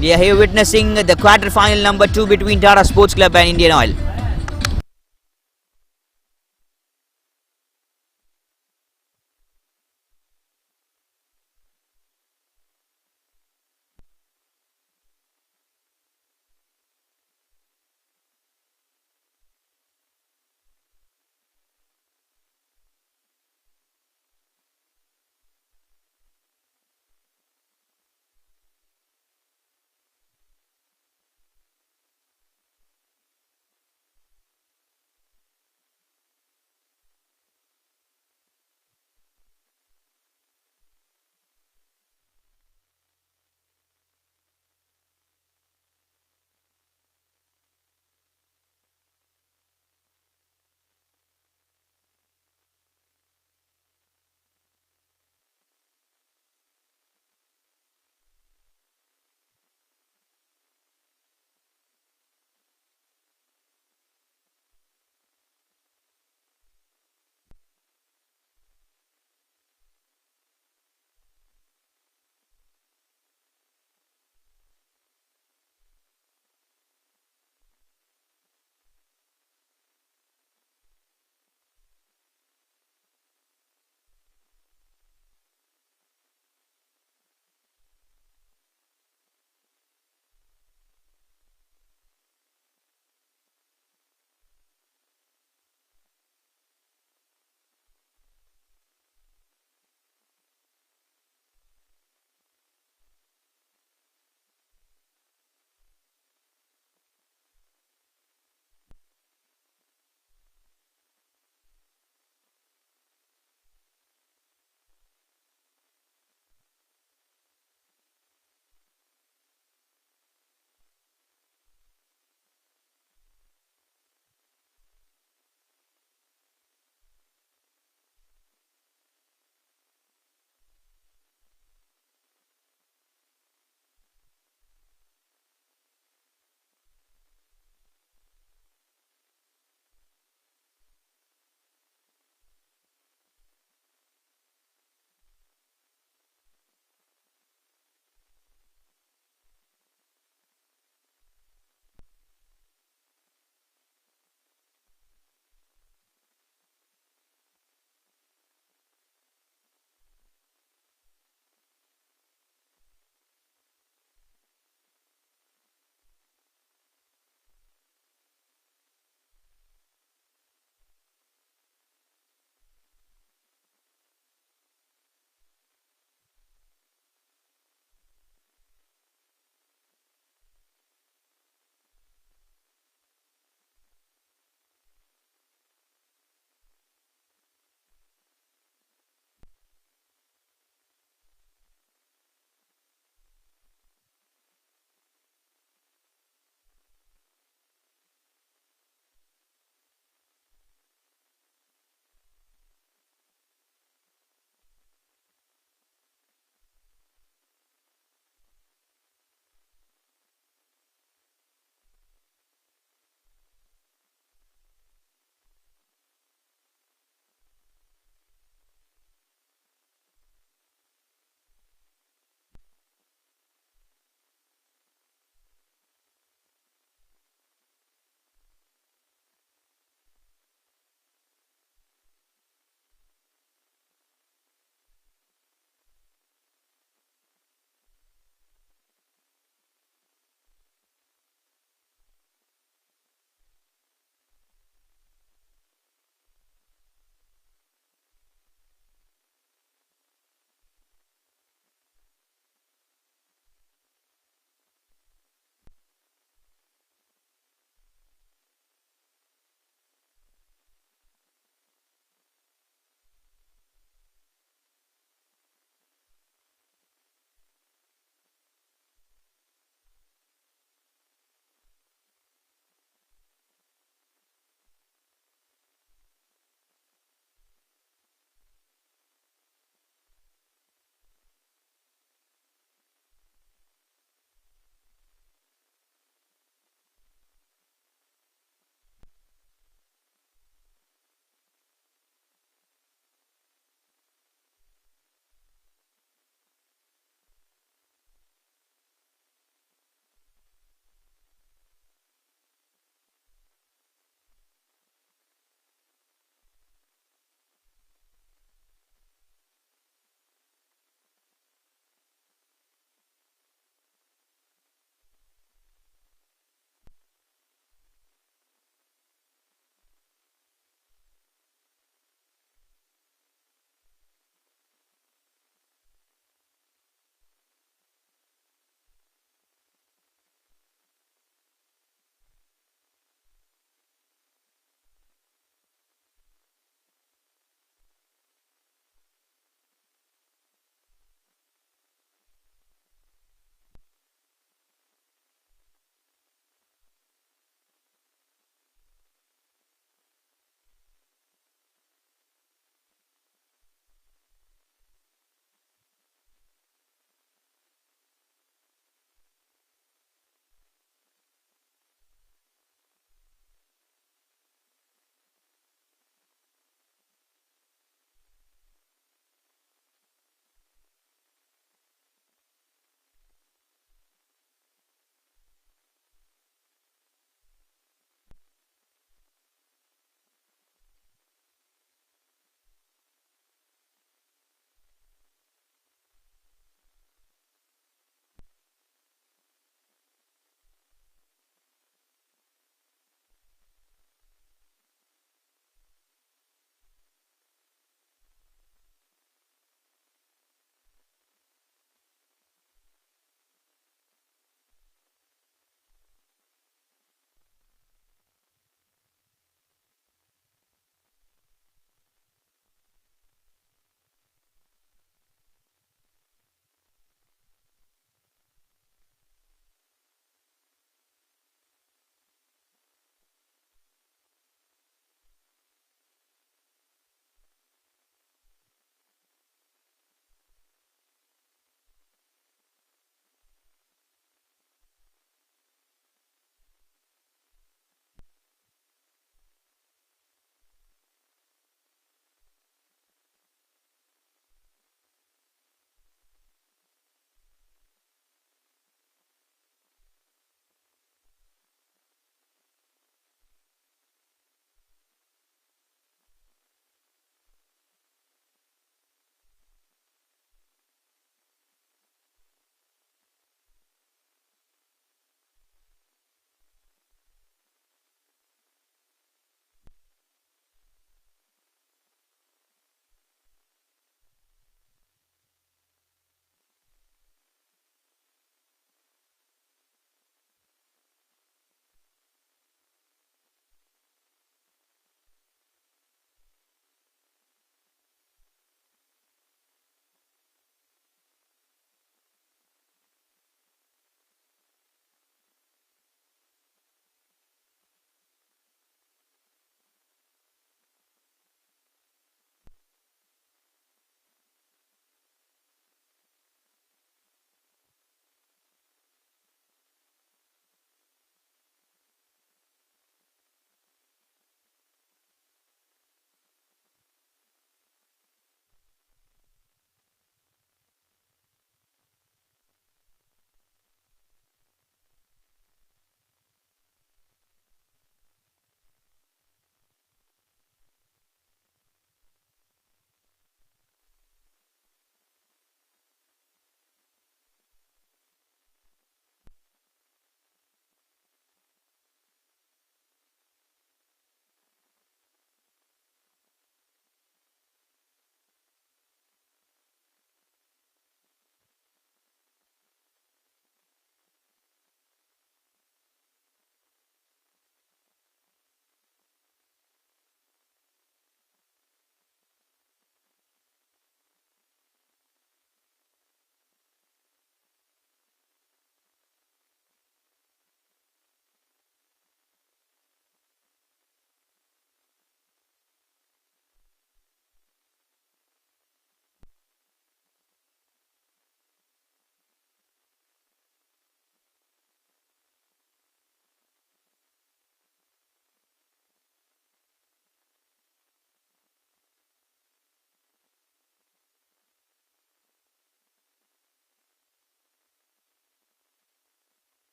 We are here witnessing the quarter-final number 2 between Tata Sports Club and Indian Oil.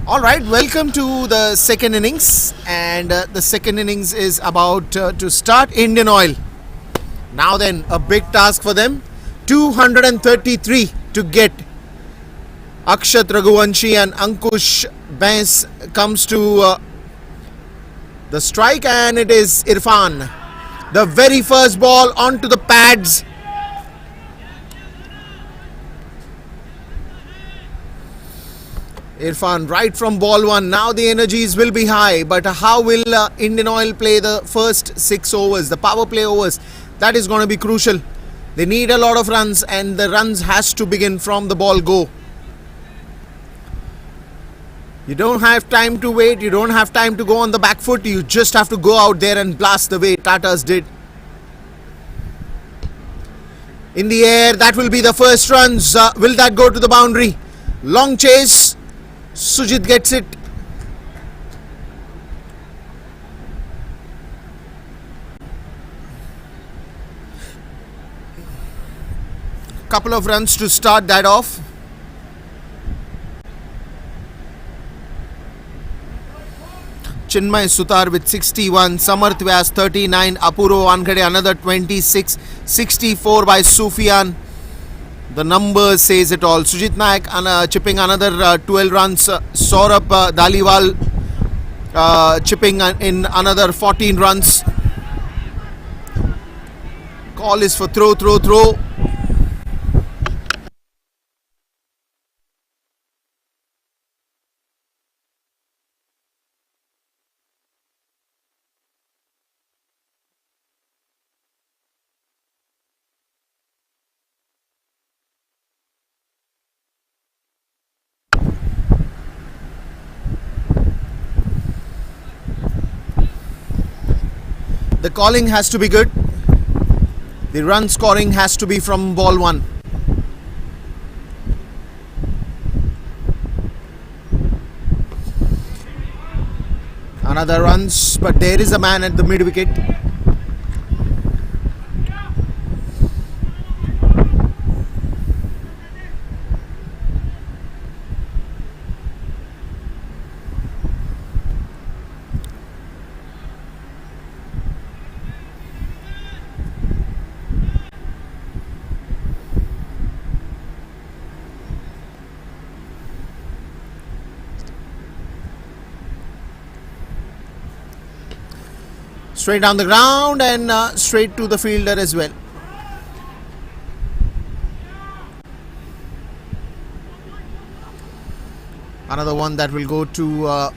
All right, welcome to the second innings, and the second innings is about to start. Indian Oil. Now then, a big task for them. 233 to get. Akshat Raghuvanshi and Ankush Bais comes to the strike, and it is Irfan. The very first ball onto the pads. Irfan right from ball one. Now the energies will be high, but how will Indian Oil play the first 6 overs, the power play overs? That is going to be crucial. They need a lot of runs, and the runs has to begin from the ball go. You don't have time to wait. You don't have time to go on the back foot. You just have to go out there and blast the way Tatas did. In the air, that will be the first runs. Will that go to the boundary? Long chase. Sujit gets it. Couple of runs to start that off. Chinmay Sutar with 61, Samarth Vyas 39, Apuro Wankhede another 26, 64 by Sufian. The number says it all. Sujit Naik chipping another 12 runs. Saurabh Dhaliwal chipping in another 14 runs. Call is for throw. The calling has to be good. The run scoring has to be from ball one. Another runs, but there is a man at the mid wicket. Straight down the ground and straight to the fielder as well. Another one that will go to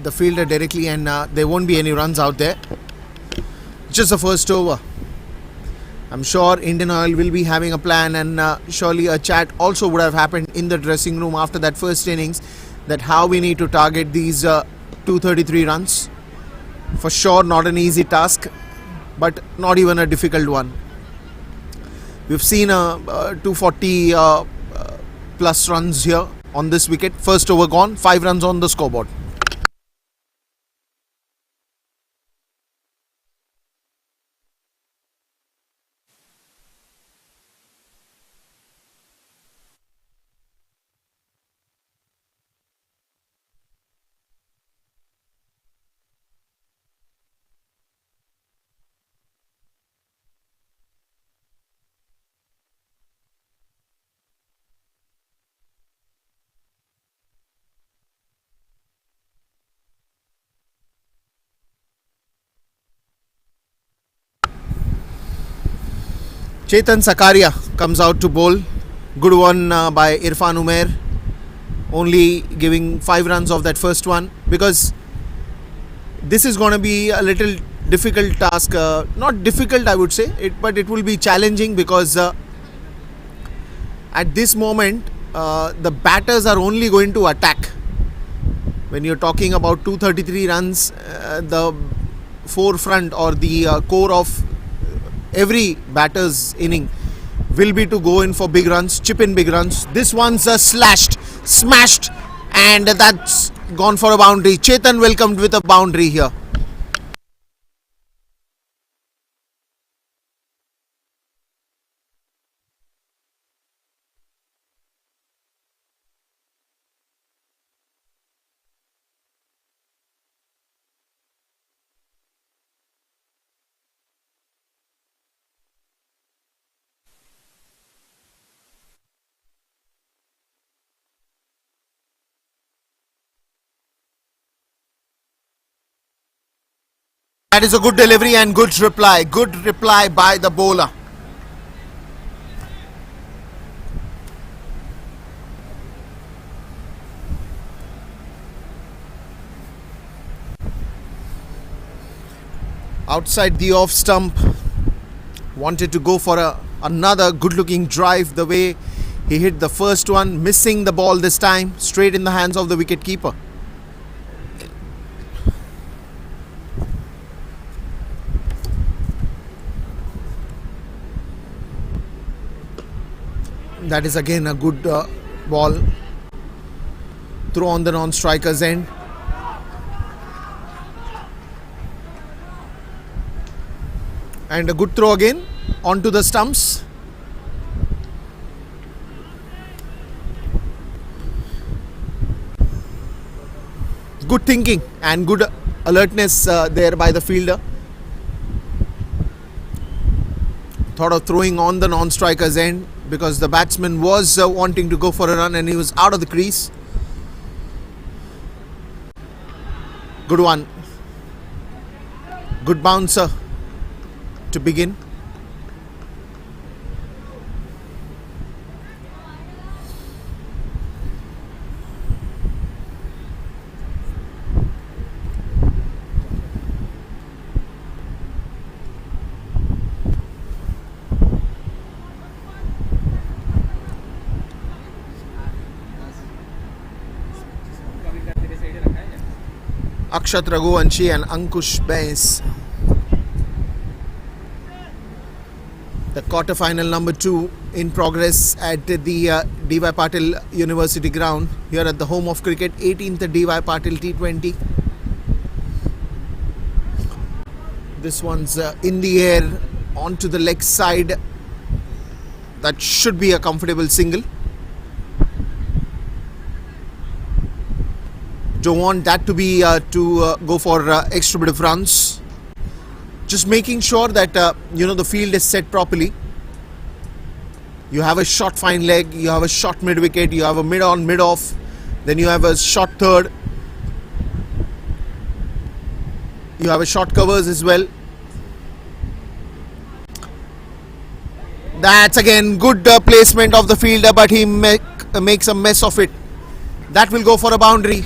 the fielder directly, and there won't be any runs out there. Just the first over. I'm sure Indian Oil will be having a plan, and surely a chat also would have happened in the dressing room after that first innings, that how we need to target these 233 runs. For sure not an easy task, but not even a difficult one. We've seen 240 plus runs here on this wicket. First over gone, 5 runs on the scoreboard. Chetan Sakaria comes out to bowl. Good one by Irfan Umair. Only giving 5 runs of that first one, because this is going to be a little difficult task. Not difficult, I would say, but it will be challenging, because at this moment the batters are only going to attack. When you're talking about 233 runs, the forefront or the core of every batter's inning will be to go in for big runs, chip in big runs. This one's smashed, and that's gone for a boundary. Chetan welcomed with a boundary here. That is a good delivery and good reply. Good reply by the bowler. Outside the off stump. Wanted to go for another good looking drive the way he hit the first one. Missing the ball this time. Straight in the hands of the wicket keeper. That is again a good ball. Throw on the non-striker's end. And a good throw again onto the stumps. Good thinking and good alertness there by the fielder. Thought of throwing on the non-striker's end because the batsman was wanting to go for a run and he was out of the crease. Good one. Good bouncer to begin. Akshat Raghuvanshi and Ankush Bains. The quarter-final number 2 in progress at the D.Y. Patil University ground here at the home of cricket, 18th D.Y. Patil T20. This one's in the air onto the leg side. That should be a comfortable single. Don't want that to be to go for extra bit of runs. Just making sure that the field is set properly. You have a short fine leg, you have a short mid wicket, you have a mid on, mid off, then you have a short third, you have a short covers as well. That's again good placement of the fielder, but he makes a mess of it. That will go for a boundary.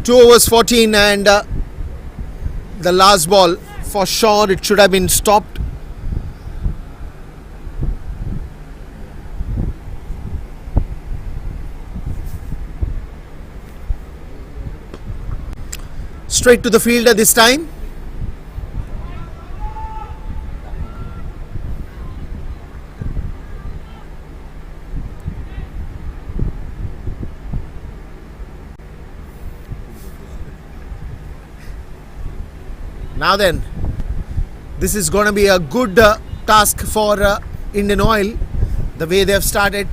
Two overs 14 and the last ball, for sure it should have been stopped. Straight to the fielder this time. Now then, this is going to be a good task for Indian Oil. The way they have started,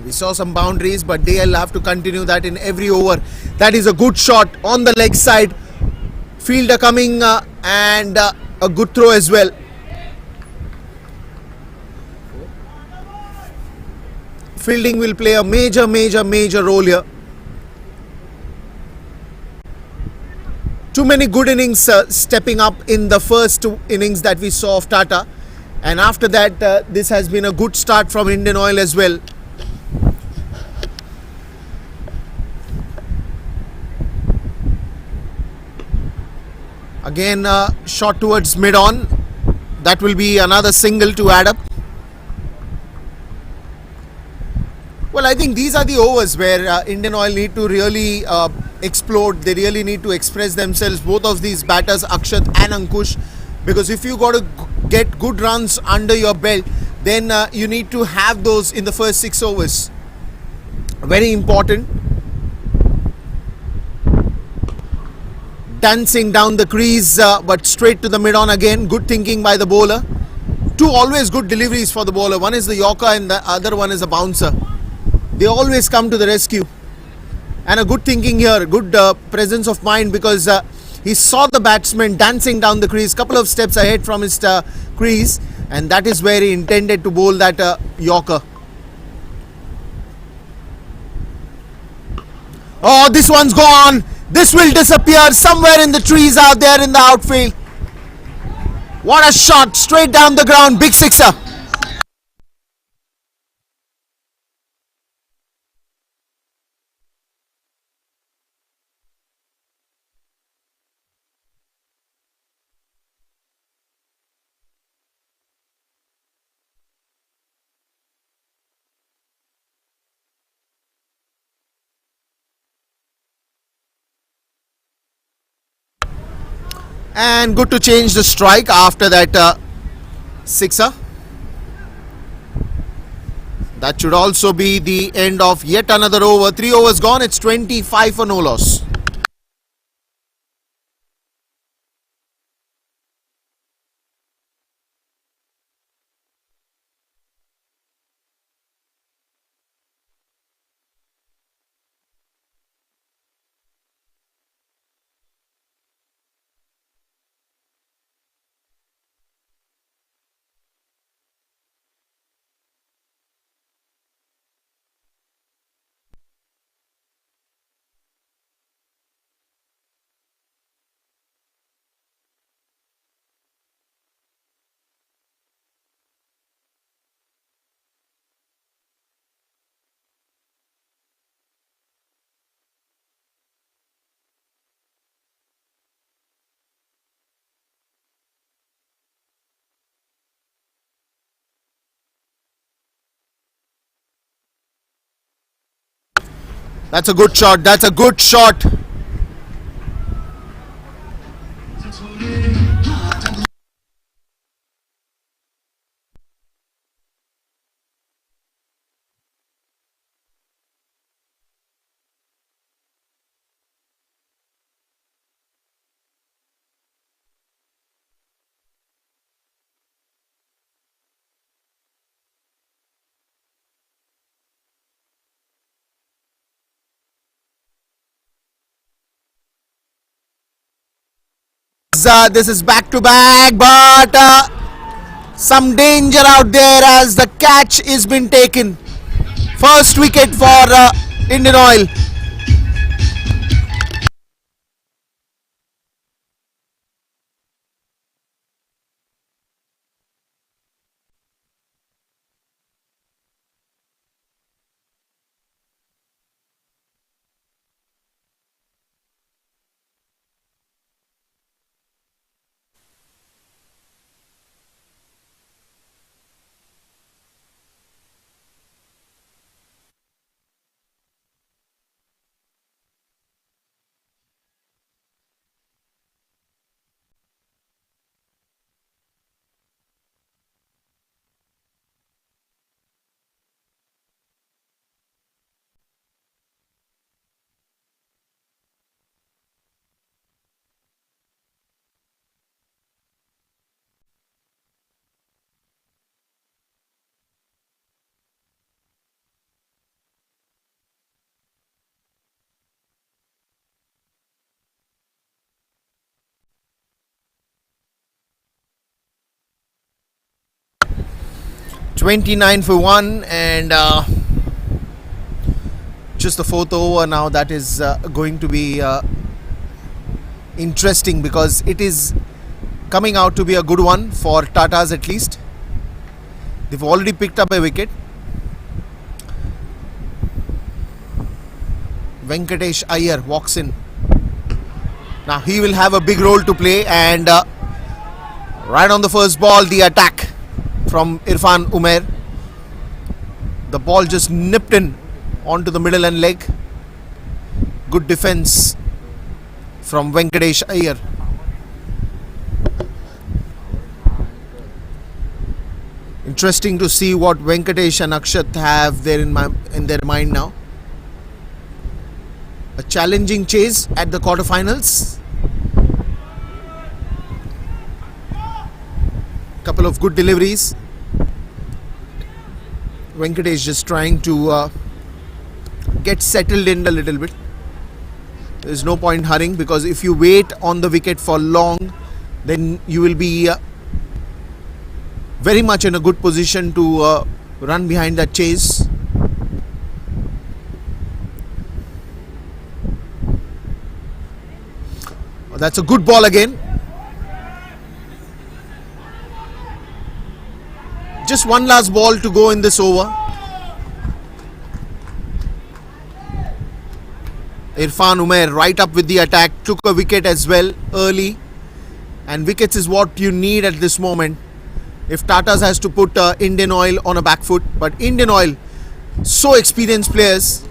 we saw some boundaries, but they'll have to continue that in every over. That is a good shot on the leg side. Fielder coming and a good throw as well. Fielding will play a major role here. Too many good innings stepping up in the first 2 innings that we saw of Tata, and after that this has been a good start from Indian Oil as well. Again shot towards mid on. That will be another single to add up. Well, I think these are the overs where Indian Oil need to really explode. They really need to express themselves. Both of these batters, Akshat and Ankush, because if you got to get good runs under your belt, then you need to have those in the first 6 overs. Very important. Dancing down the crease, but straight to the mid-on again. Good thinking by the bowler. 2 always good deliveries for the bowler. One is the Yorker and the other one is a bouncer. They always come to the rescue. And a good thinking here, good presence of mind, because he saw the batsman dancing down the crease, couple of steps ahead from his crease, and that is where he intended to bowl that Yorker. Oh, this one's gone. This will disappear somewhere in the trees out there in the outfield. What a shot, straight down the ground, big sixer. And good to change the strike after that sixer. That should also be the end of yet another over. 3 overs gone, it's 25 for no loss. That's a good shot. That's a good shot. This is back to back, but some danger out there as the catch is been taken. First wicket for Indian Oil. $29 for 1, and just the 4th over now. That is going to be interesting because it is coming out to be a good one for Tatas at least. They've already picked up a wicket. Venkatesh Iyer walks in. Now he will have a big role to play, and right on the first ball, the attack from Irfan Umair. The ball just nipped in onto the middle and leg. Good defense from Venkatesh Iyer. Interesting to see what Venkatesh and Akshat have there in their mind now. A challenging chase at the quarterfinals. Couple of good deliveries. Venkatesh just trying to get settled in a little bit. There's no point hurrying, because if you wait on the wicket for long, then you will be very much in a good position to run behind that chase. That's a good ball again. Just one last ball to go in this over. Irfan Umair right up with the attack, took a wicket as well early, and wickets is what you need at this moment. If Tata's has to put Indian Oil on a back foot, but Indian Oil, so experienced players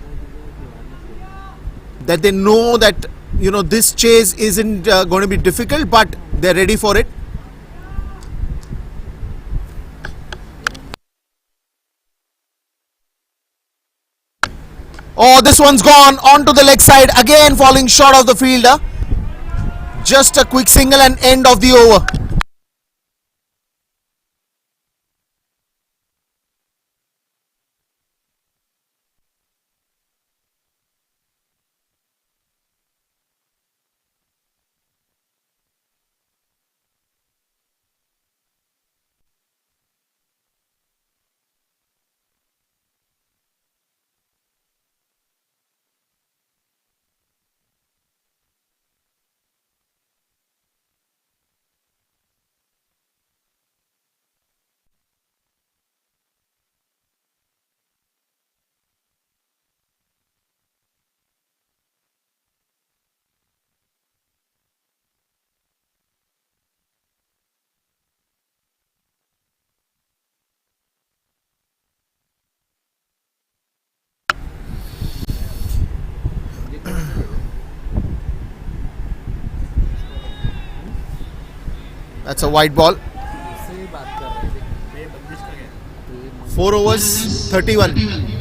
that they know that this chase isn't going to be difficult, but they're ready for it. Oh, this one's gone onto the leg side, again falling short of the fielder. Just a quick single and end of the over. That's a white ball. 4 overs, 31.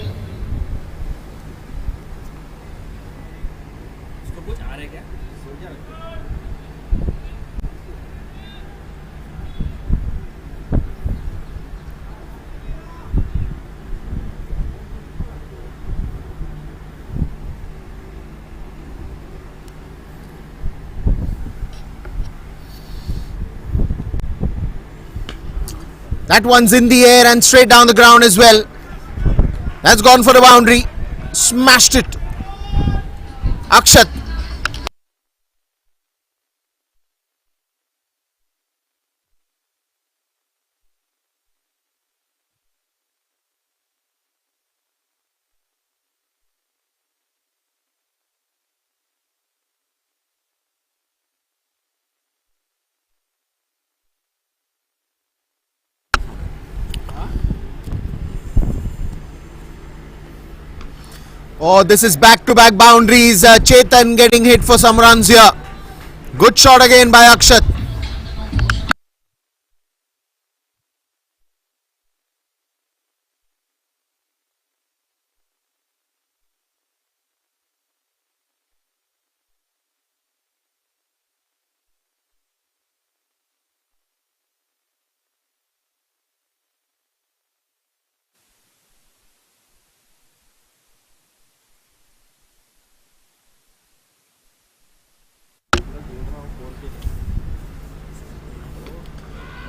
That one's in the air and straight down the ground as well. That's gone for a boundary. Smashed it. Akshat. Oh, this is back-to-back boundaries. Chetan getting hit for some runs here. Good shot again by Akshat.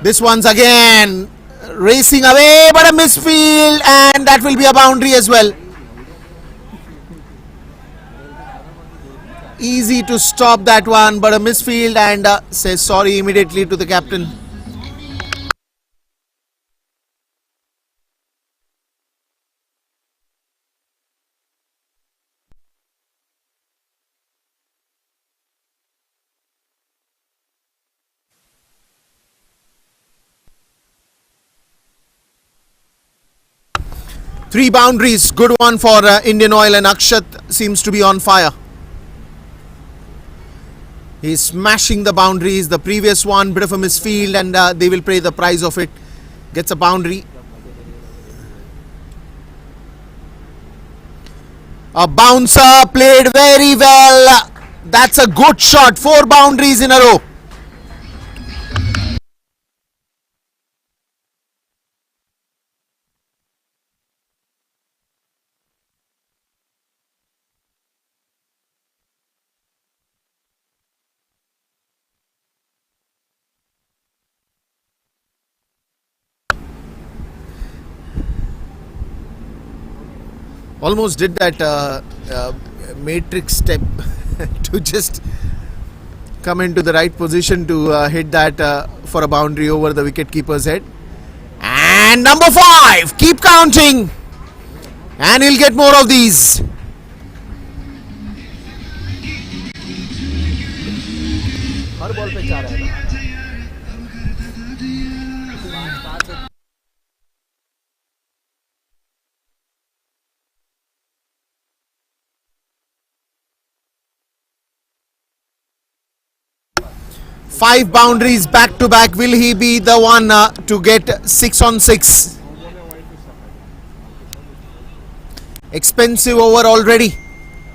This one's again racing away, but a misfield, and that will be a boundary as well. Easy to stop that one, but a misfield, and says sorry immediately to the captain. Three boundaries, good one for Indian Oil, and Akshat seems to be on fire. He's smashing the boundaries. The previous one, bit of a misfield, and they will pay the price of it. Gets a boundary. A bouncer played very well. That's a good shot. 4 boundaries in a row. Almost did that matrix step to just come into the right position to hit that for a boundary over the wicketkeeper's head. And number 5, keep counting, and he'll get more of these. Her ball पे 4 आएगा. 5 boundaries back to back. Will he be the one to get 6 on 6? Expensive over already.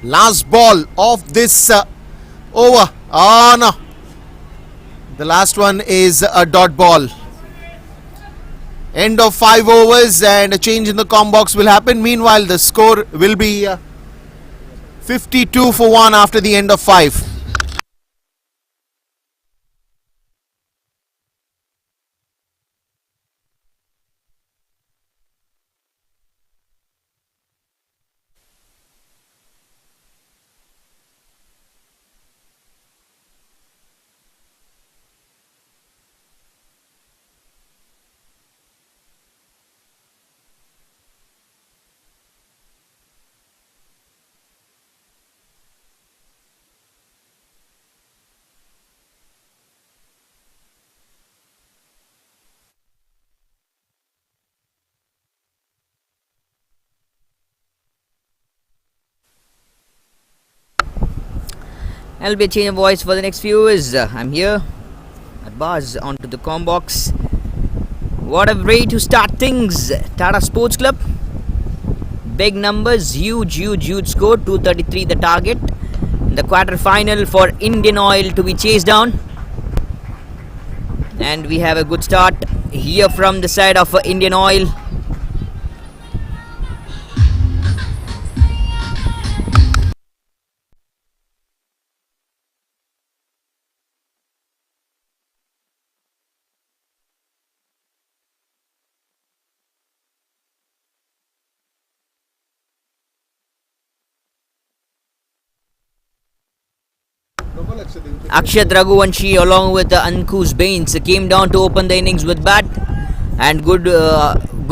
Last ball of this over. Oh no. The last one is a dot ball. End of 5 overs and a change in the com box will happen. Meanwhile, the score will be 52 for 1 after the end of 5. I'll be a change of voice for the next few hours. I'm here at bars onto the com box. What a way to start things. Tata Sports Club. Big numbers, huge score. 233 the target. The quarter final for Indian Oil to be chased down. And we have a good start here from the side of Indian Oil. Akshat Raghuvanshi along with Ankush Bains came down to open the innings with bat, and good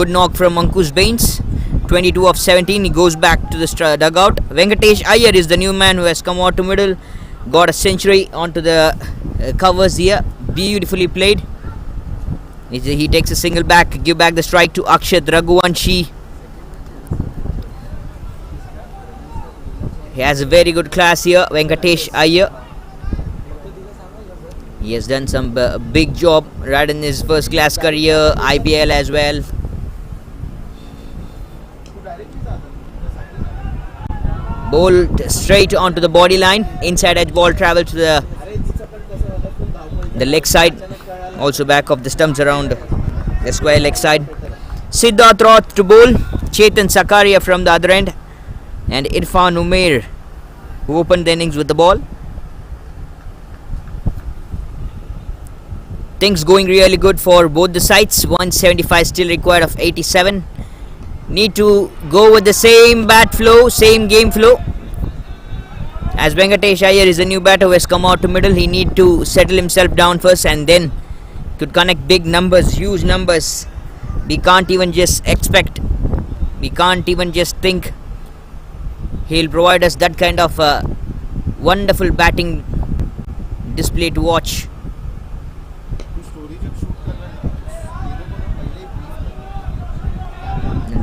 knock from Ankush Bains. 22 of 17, he goes back to the dugout. Venkatesh Iyer is the new man who has come out to middle, got a century onto the covers here, beautifully played. He takes a single back, give back the strike to Akshat Raghuvanshi. He has a very good class here, Venkatesh Iyer. He has done some big job right in his first class career, IPL as well. Bowled straight onto the body line. Inside edge ball travels to the leg side. Also back of the stumps around the square leg side. Siddharth Roth to bowl. Chetan Sakaria from the other end. And Irfan Umair, who opened the innings with the ball. Things going really good for both the sides. 175 still required of 87. Need to go with the same bat flow, same game flow. As Venkatesh Iyer is a new batter who has come out to middle, he need to settle himself down first and then could connect big numbers, huge numbers. We can't even just expect, we can't even just think he'll provide us that kind of wonderful batting display to watch.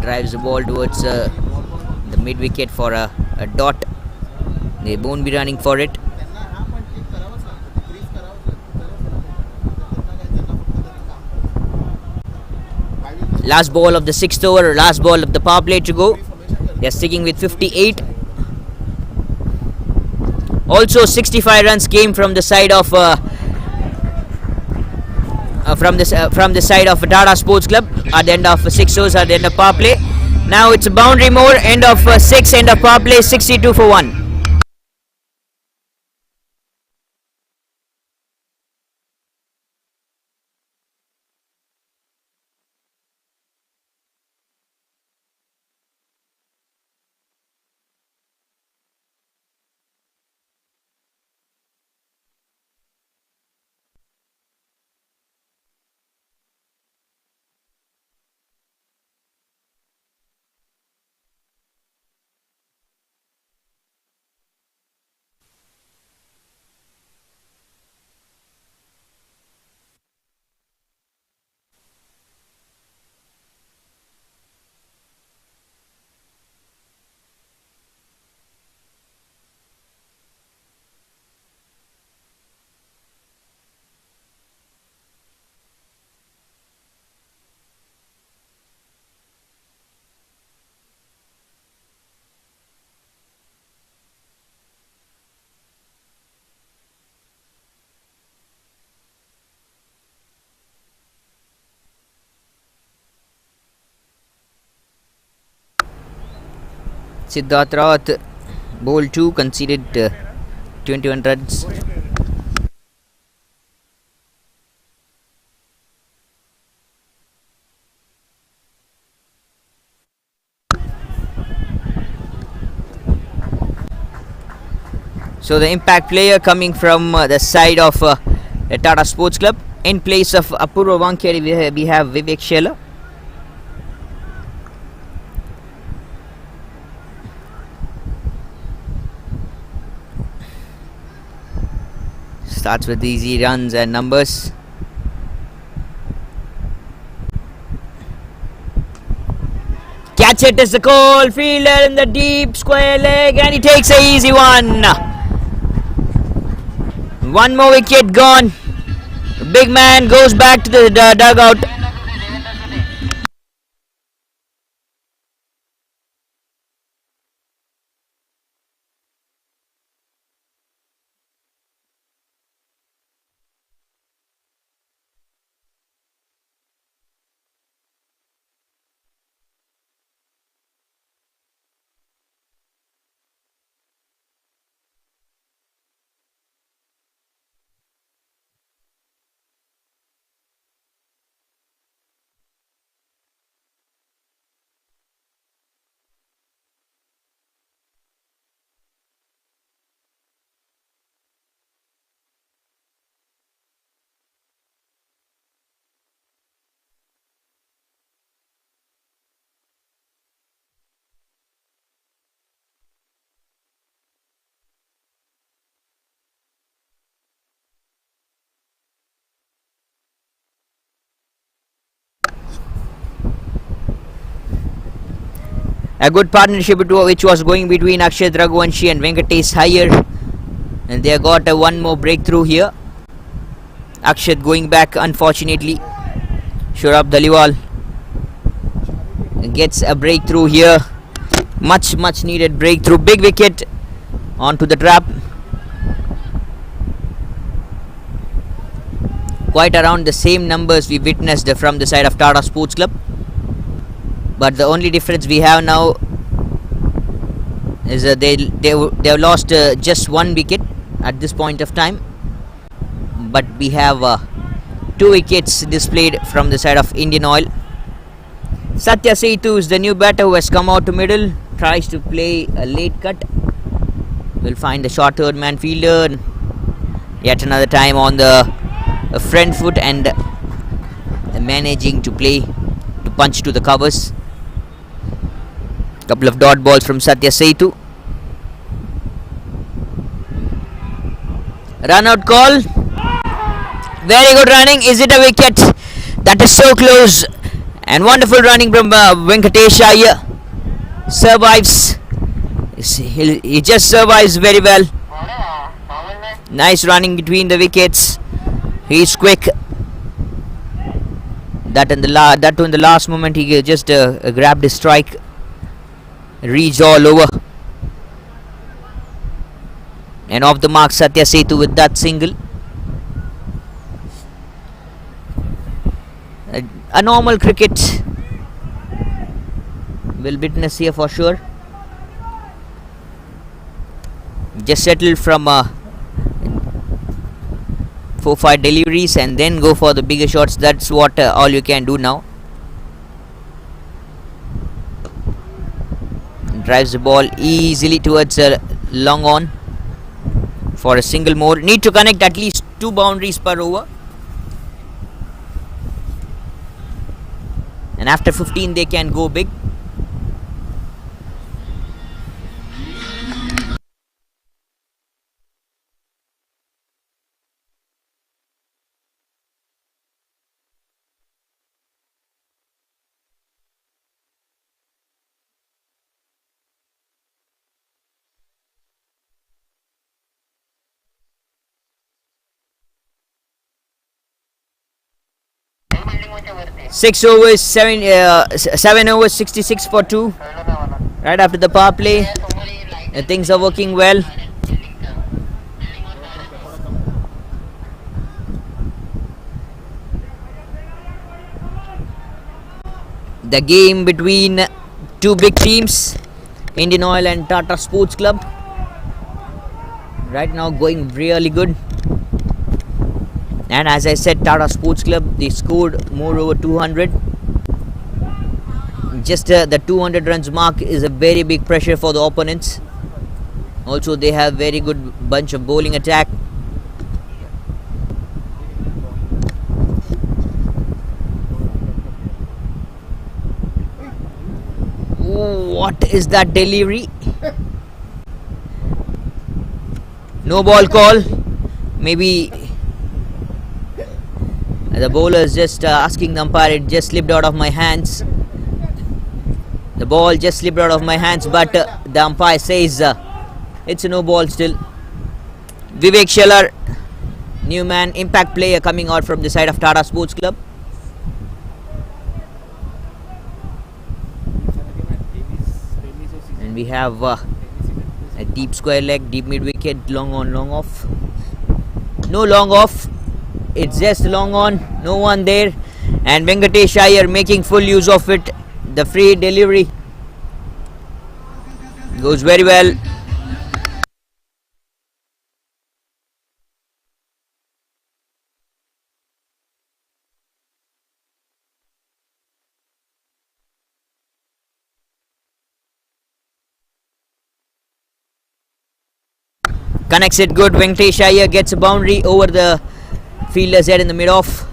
Drives the ball towards the mid wicket for a dot. They won't be running for it. Last ball of the 6th over, last ball of the power play to go. They are sticking with 58. Also 65 runs came from the side of from the side of Tata Sports Club at the end of 6 overs at the end of power play. Now it's a boundary more, end of 6, end of power play, 62 for 1. Siddharth Rawat bowled 2, conceded 21 runs. So the impact player coming from the side of the Tata Sports Club. In place of Apurva Wankhede, we have Vivek Sheller. Starts with easy runs and numbers. Catch it is the call. Fielder in the deep square leg, and he takes a easy one. One more wicket gone. Big man goes back to the dugout. A good partnership which was going between Akshat Raghuvanshi and Venkatesh Iyer, and they got one more breakthrough here. Akshat going back, unfortunately. Shurab Dhaliwal gets a breakthrough here. Much needed breakthrough. Big wicket onto the trap. Quite around the same numbers we witnessed from the side of Tata Sports Club. But the only difference we have now is they have lost just one wicket at this point of time. But we have 2 wickets displayed from the side of Indian Oil. Satya Setu is the new batter who has come out to middle. Tries to play a late cut. Will find the short third man fielder. Yet another time on the front foot and managing to punch to the covers. Couple of dot balls from Satya Setu. Run out call. Very good running. Is it a wicket? That is so close. And wonderful running from Venkatesh Iyer. Survives. He just survives very well. Nice running between the wickets. He's quick. That in the last moment he just grabbed his strike. Reads all over. And off the mark, Satya Setu with that single. A normal cricket will witness here for sure. Just settle from 4-5 deliveries and then go for the bigger shots. That's what all you can do now. Drives the ball easily towards a long on for a single more. Need to connect at least 2 boundaries per over. And after 15 they can go big. Six overs, 7 overs, 66 for 2. Right after the power play, things are working well. The game between two big teams, Indian Oil and Tata Sports Club, right now going really good. And as I said, Tata Sports Club, they scored more over 200. Just the 200 runs mark is a very big pressure for the opponents. Also, they have very good bunch of bowling attack. Ooh, what is that delivery? No ball call. Maybe the bowler is just asking the umpire, it just slipped out of my hands. The ball just slipped out of my hands, but the umpire says it's a no ball still. Vivek Shelar, new man, impact player coming out from the side of Tata Sports Club. And we have a deep square leg, deep mid wicket, long on, long off. No long off. It's just long on, no one there, and Venkatesh Iyer making full use of it. The free delivery goes very well. Connects it good. Venkatesh Iyer gets a boundary over the fielder's head in the mid off,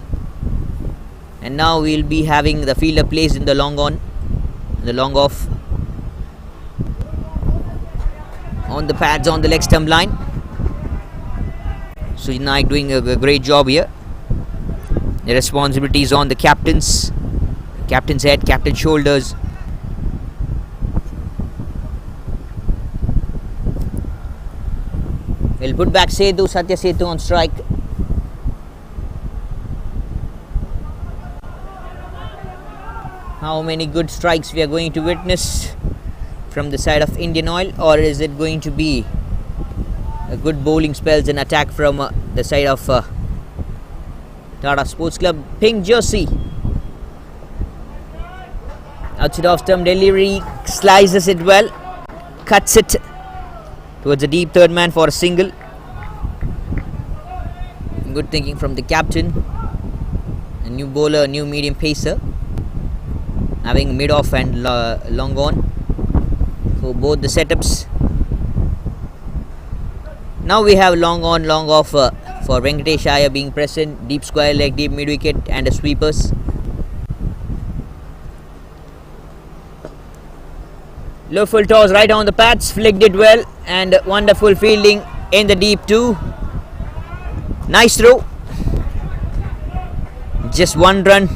and now we'll be having the fielder placed in the long on, the long off, on the pads on the leg stump line. Sujiat Naik doing a great job here. The responsibility is on the captain's head, captain's shoulders. We'll put back Satya Setu on strike. How many good strikes we are going to witness from the side of Indian Oil, or is it going to be a good bowling spells and attack from the side of Tata Sports Club? Pink jersey, outside off stump delivery, slices it well, cuts it towards the deep third man for a single. Good thinking from the captain. A new bowler, a new medium pacer, having mid off and long on for both the setups. Now we have long on, long off for Venkatesh Iyer being present, deep square leg, deep mid wicket, and a sweepers. Low full toss right on the pads, flicked it well, and wonderful fielding in the deep too. Nice throw. Just one run.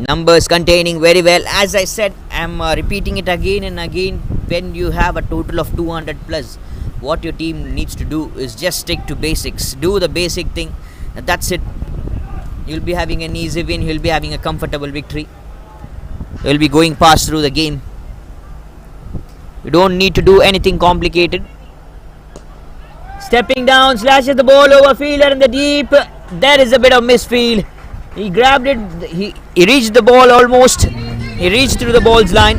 Numbers containing very well. As I said, I'm repeating it again and again. When you have a total of 200 plus, what your team needs to do is just stick to basics. Do the basic thing. That's it. You'll be having an easy win. You'll be having a comfortable victory. You'll be going past through the game. You don't need to do anything complicated. Stepping down, slashes the ball over fielder in the deep. There is a bit of misfield. He grabbed it. He reached the ball almost. He reached through the ball's line.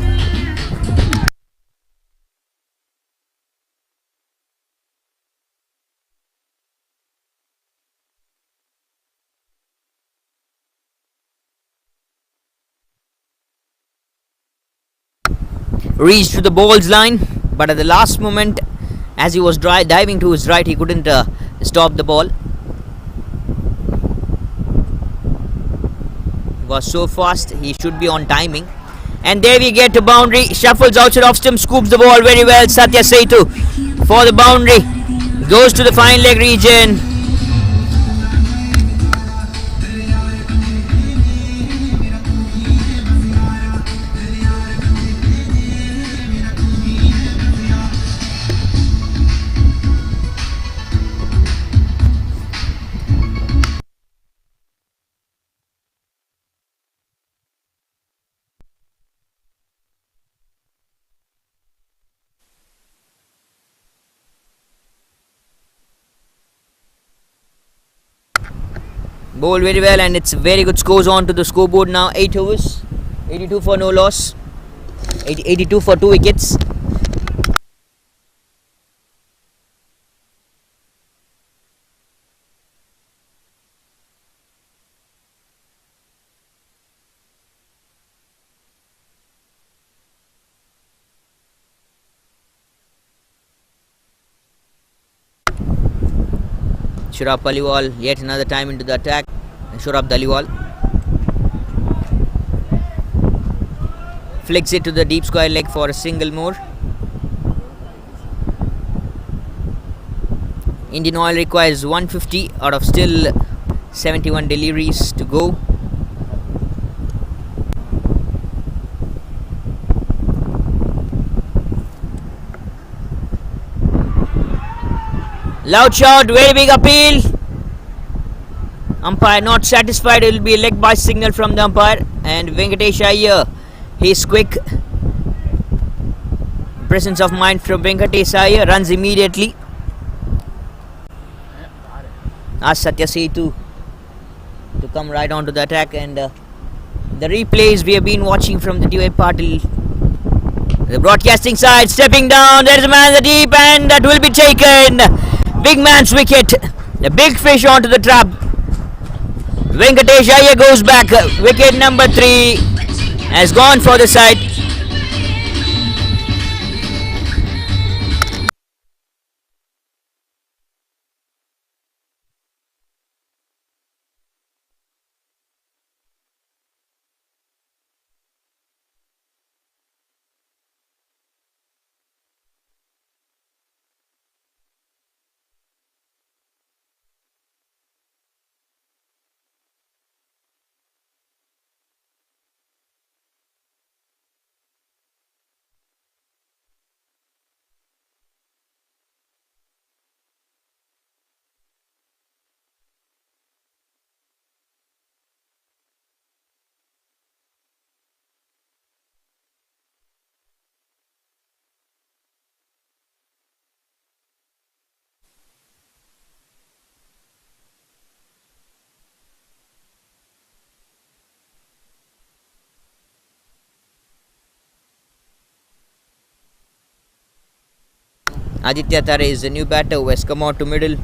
Reached to the ball's line, but at the last moment, as he was diving to his right, he couldn't stop the ball. He was so fast, he should be on timing. And there we get a boundary. Shuffles outside off stump, scoops the ball very well. Satya Setu for the boundary. Goes to the fine leg region. Bowled very well, and it's very good scores on to the scoreboard now. 8 overs, 82 for no loss, 82 for 2 wickets. Shurab Paliwal yet another time into the attack. Shurab Daliwal flicks it to the deep square leg for a single more. Indian Oil requires 150 out of still 71 deliveries to go. Loud shout, very big appeal. Umpire not satisfied. It will be a leg by signal from the umpire. And Venkatesh Iyer, he's quick. Presence of mind from Venkatesh Iyer, runs immediately. Ask Satya Setu to come right onto the attack, and the replays we have been watching from the DY Patil. The broadcasting side stepping down. There is a man in the deep, and that will be taken. Big man's wicket. The big fish onto the trap. Venkatesh Iyer goes back. Wicket number 3 has gone for the side. Aditya Tare is the new batter who has come out to middle.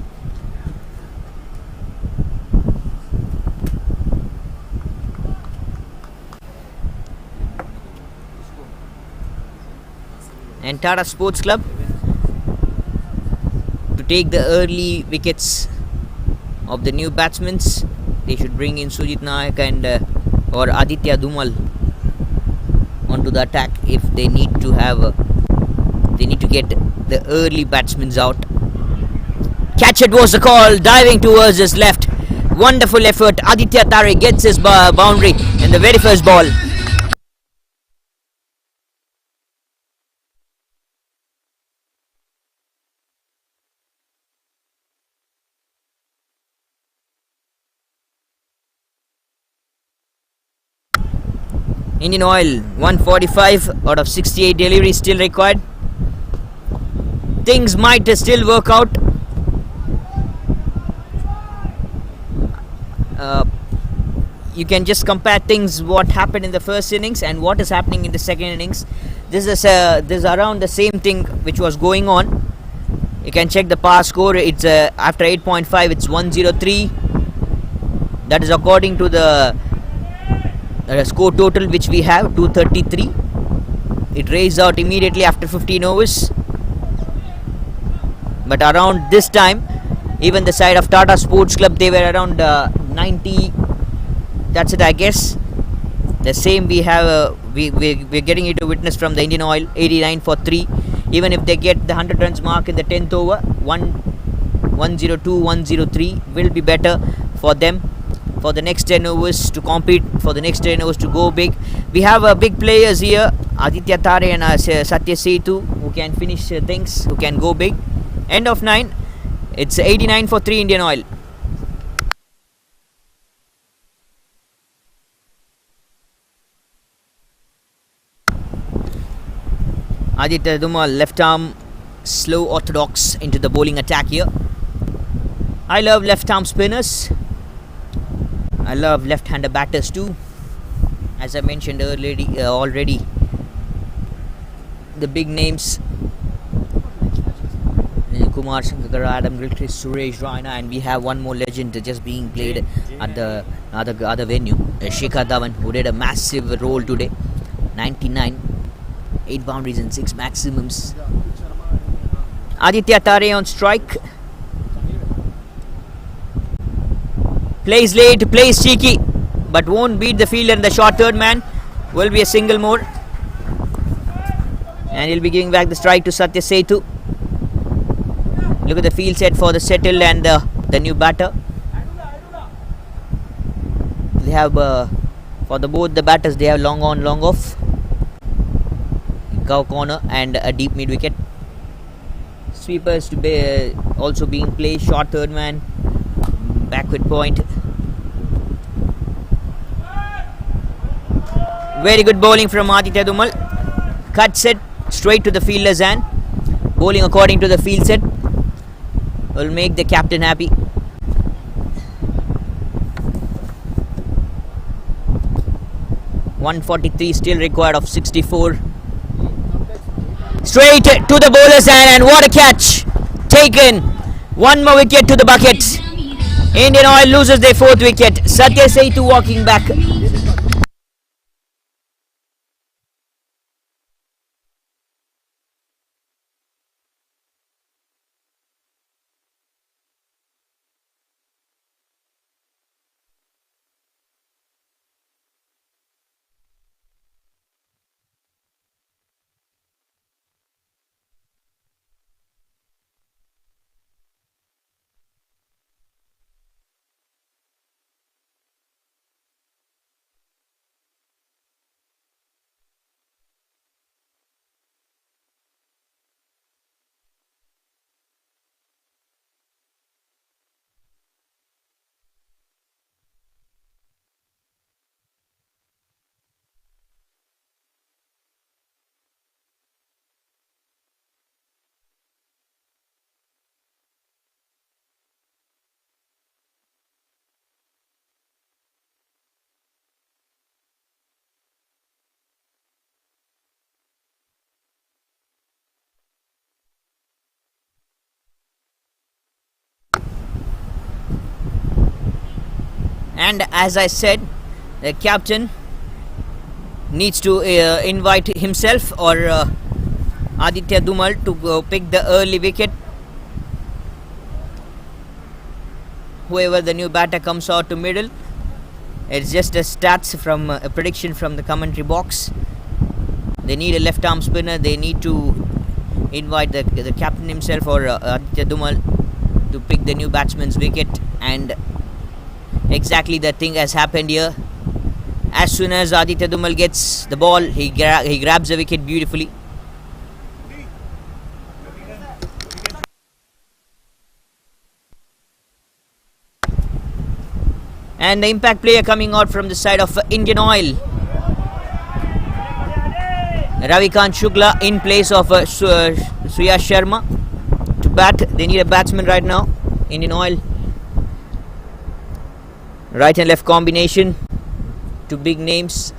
And Tata Sports Club to take the early wickets of the new batsmen. They should bring in Sujit Nayak and or Aditya Dhumal onto the attack if they need to have. They need to get the early batsmen out. Catch it was the call, diving towards his left. Wonderful effort. Aditya Tare gets his boundary in the very first ball. Indian Oil 145 out of 68 deliveries still required. Things might still work out. you can just compare things what happened in the first innings and what is happening in the second innings. This is around the same thing which was going on. You can check the past score. It's after 8.5 it's 103. That is according to the score total which we have, 233. It raised out immediately after 15 overs. But around this time, even the side of Tata Sports Club, they were around 90. That's it, I guess. The same we have, we're getting it to witness from the Indian Oil, 89 for 3. Even if they get the 100 runs mark in the 10th over, 102, 103 will be better for them for the next 10 overs to compete, for the next 10 overs to go big. We have big players here, Aditya Tare and Satya Setu, who can finish things, who can go big. End of 9, it's 89 for 3 Indian Oil. Aditya Dumal, left arm, slow orthodox into the bowling attack here. I love left arm spinners. I love left-hander batters too. As I mentioned earlier, already, the big names: Kumar Sangakkara, Adam Gilchrist, Suresh Raina, and we have one more legend just being played at the other venue, Shikhar Dhawan, who did a massive role today. 99, 8 boundaries and 6 maximums. Aditya Tare on strike. Plays late, plays cheeky, but won't beat the fielder in the short third man. Will be a single more. And he'll be giving back the strike to Satya Setu. Look at the field set for the settle and the new batter. They have, for both the batters, they have long on, long off. Cow corner and a deep mid wicket. Sweepers to be also being played, short third man, backward point. Very good bowling from Aditya Dumal. Cut set straight to the fielder's hand. Bowling according to the field set will make the captain happy. .143 still required of 64. Straight to the bowler's hand, and what a catch! Taken. One more wicket to the bucket. Indian Oil loses their 4th wicket. Satya Setu walking back. And as I said, the captain needs to invite himself or Aditya Dumal to pick the early wicket. Whoever the new batter comes out to middle, it's just a stats from a prediction from the commentary box. They need a left arm spinner. They need to invite the captain himself or Aditya Dumal to pick the new batsman's wicket, and exactly the thing has happened here. As soon as Aditya Dumal gets the ball, he grabs the wicket beautifully. And the impact player coming out from the side of Indian Oil, Ravikant Shukla in place of Suya Sharma to bat. They need a batsman right now, Indian Oil. Right and left combination. Two big names.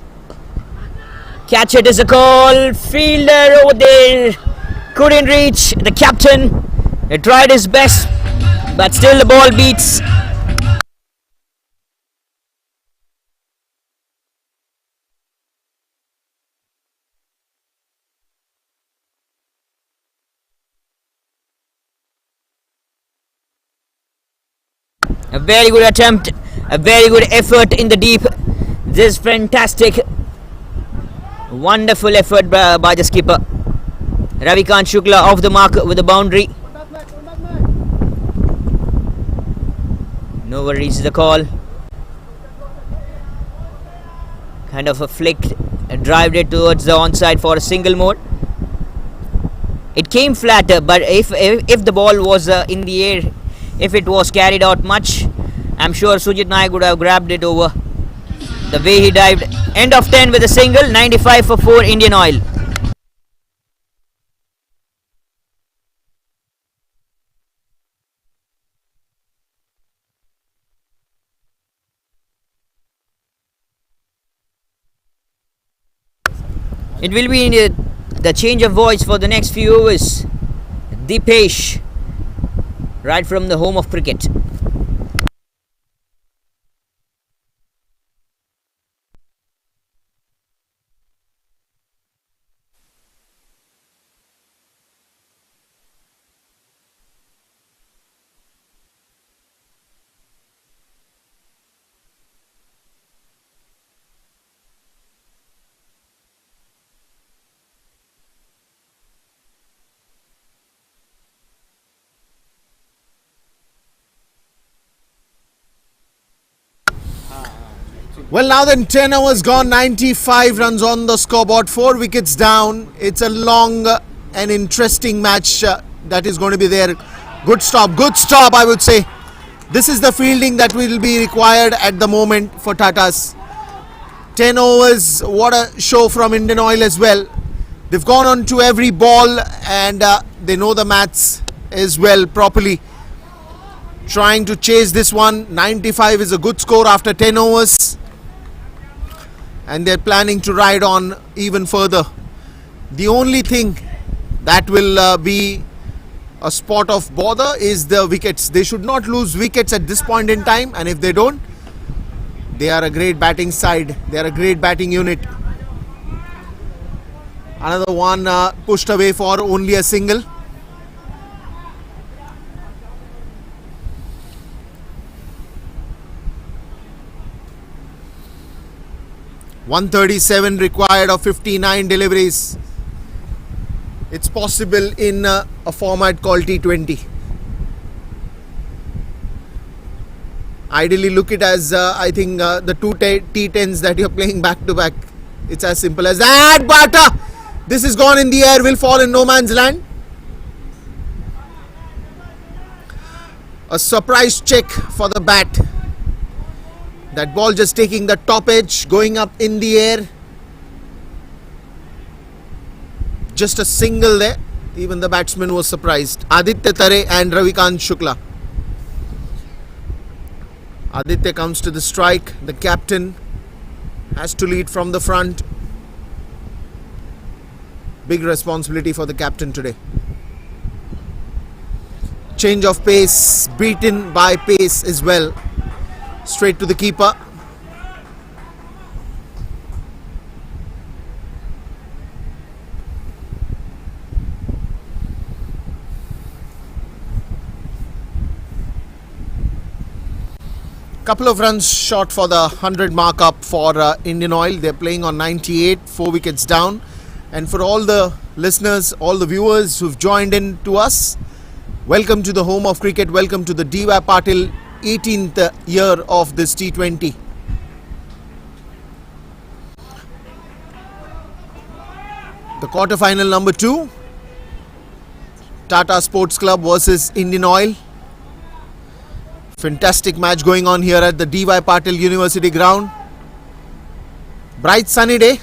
Catch it is a call. Fielder over there couldn't reach the captain. He tried his best, but still the ball beats. A very good attempt, a very good effort in the deep. This is fantastic. Wonderful effort by the skipper. Ravikant Shukla off the mark with the boundary. No worries, the call. Kind of a flick, drived it towards the onside for a single mode. It came flatter, but if the ball was in the air, if it was carried out much, I'm sure Sujit Naik would have grabbed it over. The way he dived. End of 10 with a single, 95 for 4 Indian Oil. It will be the change of voice for the next few overs. Dipesh, right from the home of cricket. Well, now then, 10 overs gone, 95 runs on the scoreboard, 4 wickets down. It's a long and interesting match that is going to be there. Good stop, I would say. This is the fielding that will be required at the moment for Tatas. 10 overs, what a show from Indian Oil as well. They've gone on to every ball and they know the maths as well properly. Trying to chase this one. 95 is a good score after 10 overs. And they're planning to ride on even further. The only thing that will be a spot of bother is the wickets. They should not lose wickets at this point in time, and if they don't, they are a great batting side. They are a great batting unit. Another one pushed away for only a single. .137 required of 59 deliveries. It's possible in a format called T20. Ideally look it as I think the two T10s that you're playing back to back. It's as simple as that. But this is gone in the air, will fall in no man's land. A surprise check for the bat. That ball just taking the top edge, going up in the air. Just a single there. Even the batsman was surprised. Aditya Tare and Ravikant Shukla. Aditya comes to the strike. The captain has to lead from the front. Big responsibility for the captain today. Change of pace, beaten by pace as well. Straight to the keeper. Couple of runs short for the 100 mark up for Indian Oil. They're playing on 98, 4 wickets down. And for all the listeners, all the viewers who've joined in to us, welcome to the home of cricket. Welcome to the D.Y. Patil 18th year of this T20. The quarter-final number 2. Tata Sports Club versus Indian Oil. Fantastic match going on here at the D.Y. Patil University ground. Bright sunny day.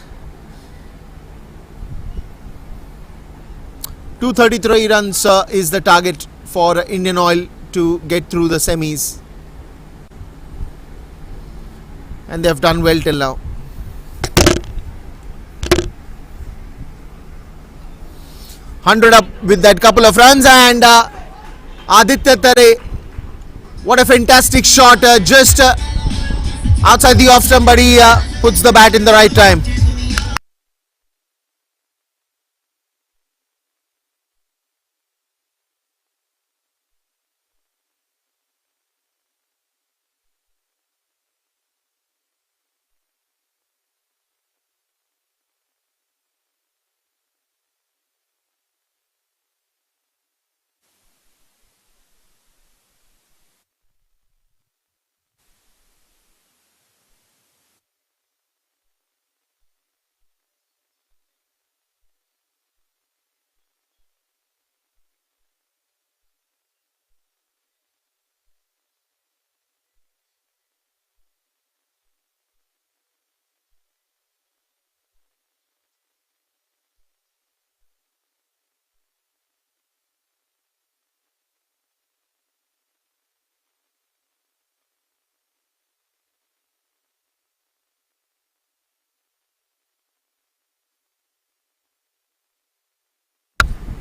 233 runs is the target for Indian Oil to get through the semis. and they have done well till now. Hundred up with that couple of runs, and Aditya Tare, what a fantastic shot, just outside the off stump, but he puts the bat in the right time.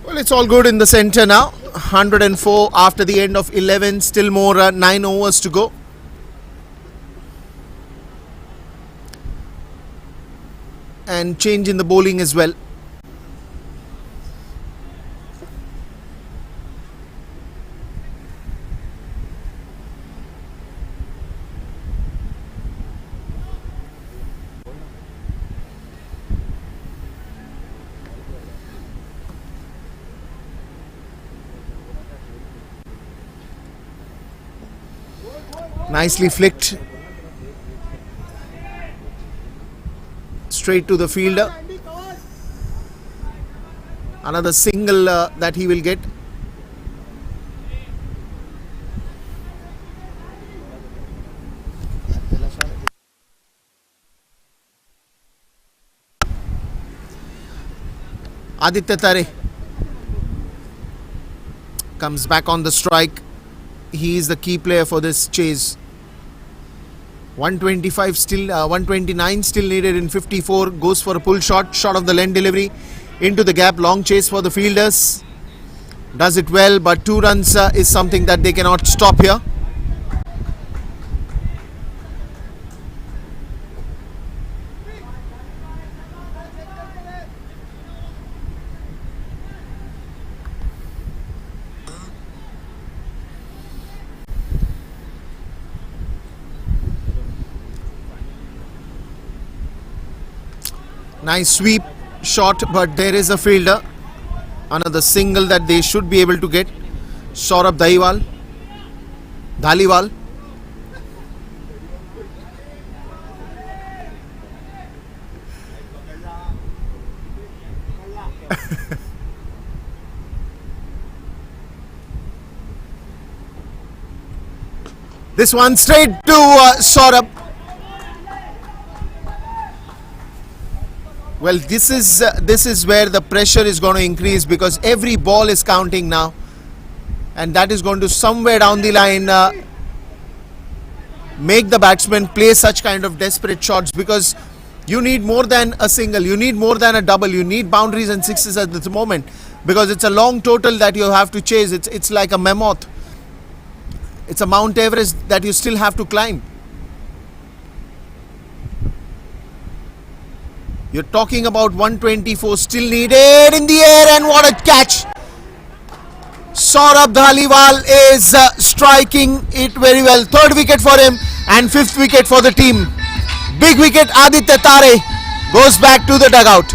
Well, it's all good in the centre now. 104 after the end of 11. Still more 9 overs to go. And change in the bowling as well. Nicely flicked straight to the fielder. Another single that he will get. Aditya Tare comes back on the strike. He is the key player for this chase. 125 still, 129 still needed in 54. Goes for a pull shot, shot of the length delivery into the gap. Long chase for the fielders. Does it well, but 2 runs is something that they cannot stop here. Nice sweep shot, but there is a fielder. Another single that they should be able to get. Saurabh Dhaliwal. This one straight to Saurabh. Well, this is where the pressure is going to increase, because every ball is counting now, and that is going to somewhere down the line make the batsman play such kind of desperate shots, because you need more than a single, you need more than a double, you need boundaries and sixes at this moment, because it's a long total that you have to chase. It's like a mammoth. It's a Mount Everest that you still have to climb. You're talking about 124 still needed in the air, and what a catch! Saurabh Dhaliwal is striking it very well. 3rd wicket for him and 5th wicket for the team. Big wicket. Aditya Tare goes back to the dugout.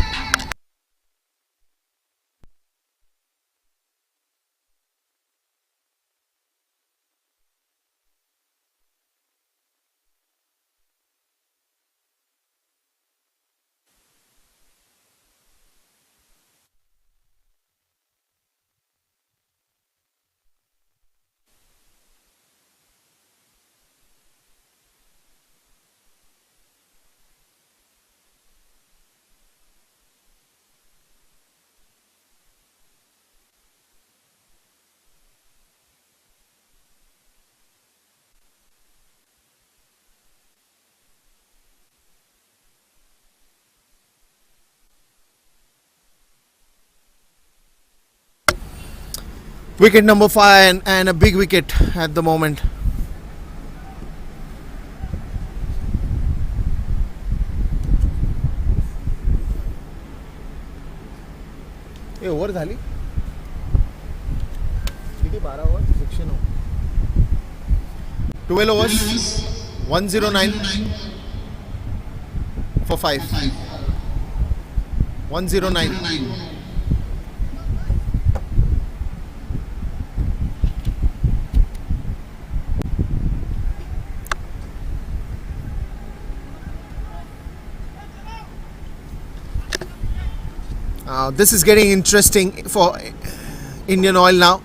Wicket number 5 and a big wicket at the moment. ये over झाली किती 12 over 12 overs 109 for 5 109. This is getting interesting for Indian Oil now.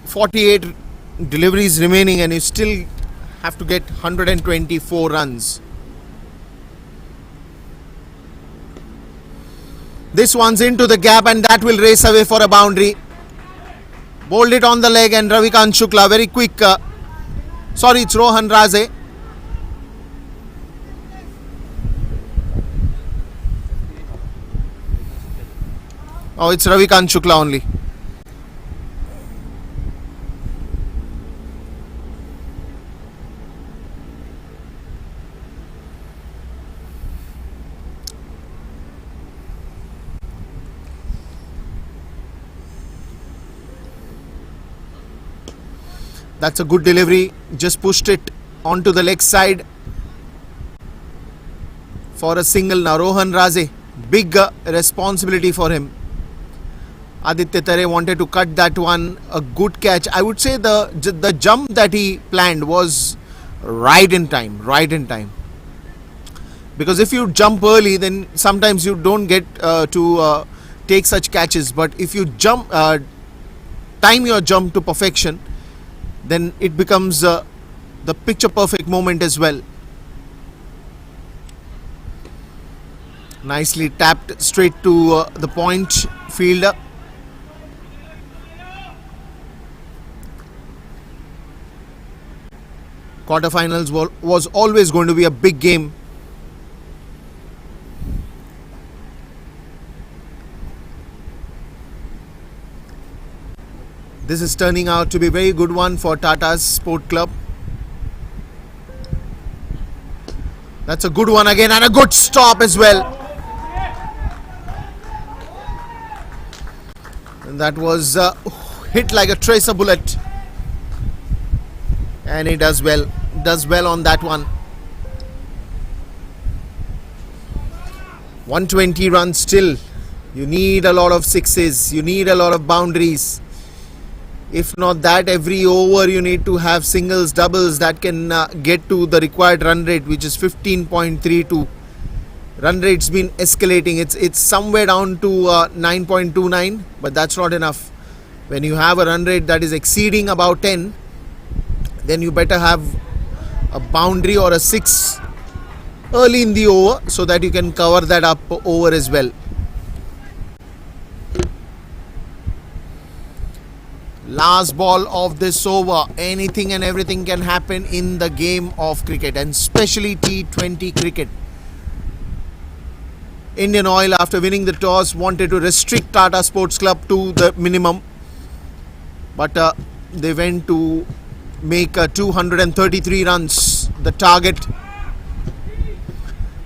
48 deliveries remaining and you still have to get 124 runs. This one's into the gap and that will race away for a boundary. Bowled it on the leg and Ravikant Shukla very quick. Sorry, it's Rohan Raze. Oh, it's Ravikant Shukla only. That's a good delivery. Just pushed it onto the leg side for a single. Now Rohan Raze, big responsibility for him. Aditya Tare wanted to cut that one. A good catch. I would say the jump that he planned was right in time. Because if you jump early, then sometimes you don't get to take such catches. But if you jump, time your jump to perfection, then it becomes the picture perfect moment as well. Nicely tapped straight to the point fielder. Quarterfinals was always going to be a big game. This is turning out to be a very good one for Tata's Sport Club. That's a good one again and a good stop as well. And that was hit like a tracer bullet. And he does well on that one. 120 runs still. You need a lot of sixes. You need a lot of boundaries. If not that, every over you need to have singles, doubles that can get to the required run rate, which is 15.32. Run rate's been escalating. It's somewhere down to 9.29, but that's not enough. When you have a run rate that is exceeding about 10, then you better have a boundary or a six early in the over so that you can cover that up over as well. Last ball of this over. Anything and everything can happen in the game of cricket, and especially T20 cricket. Indian Oil, after winning the toss, wanted to restrict Tata Sports Club to the minimum, but they went to make 233 runs the target.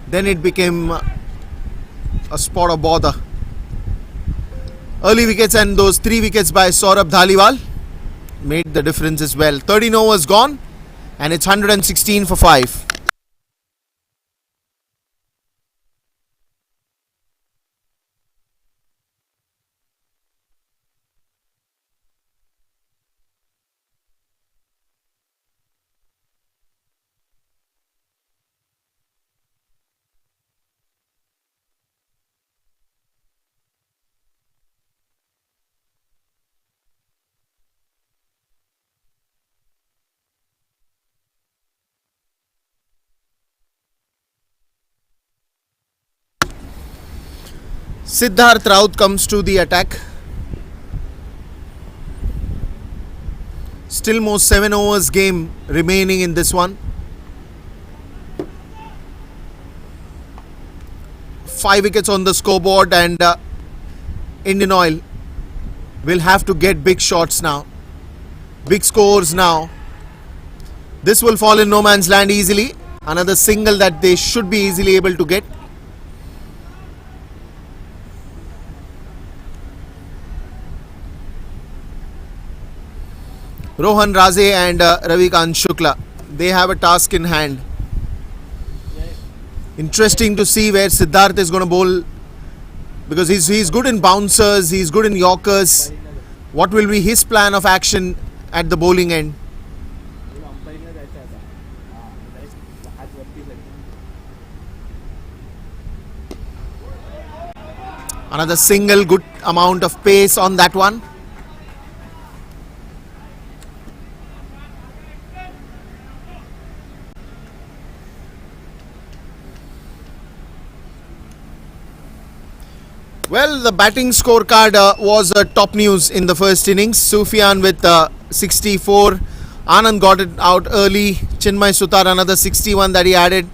Then it became a spot of bother. Early wickets and those 3 wickets by Saurabh Dhaliwal made the difference as well. 13 overs gone and it's 116 for 5. Siddharth Raut comes to the attack. Still more 7 overs game remaining in this one. 5 wickets on the scoreboard, and Indian Oil will have to get big shots now. Big scores now. This will fall in no man's land easily. Another single that they should be easily able to get. Rohan Raze and Ravikant Shukla, they have a task in hand. Interesting to see where Siddharth is going to bowl, because he's good in bouncers, he's good in yorkers. What will be his plan of action at the bowling end? Another single, good amount of pace on that one. Well, the batting scorecard was top news in the first innings. Sufian with 64. Anand got it out early. Chinmay Sutar another 61 that he added.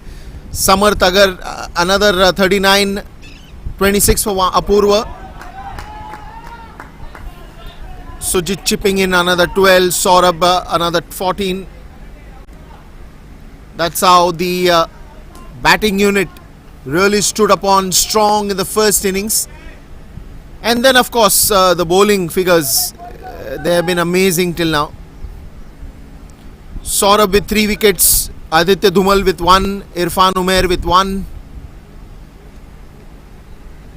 Samar Tagar another 39. 26 for Apurva. Sujit chipping in another 12. Saurabh another 14. That's how the batting unit really stood upon strong in the first innings. And then of course the bowling figures, they have been amazing till now. Saurabh with 3 wickets, Aditya Dhumal with 1, Irfan Umair with 1.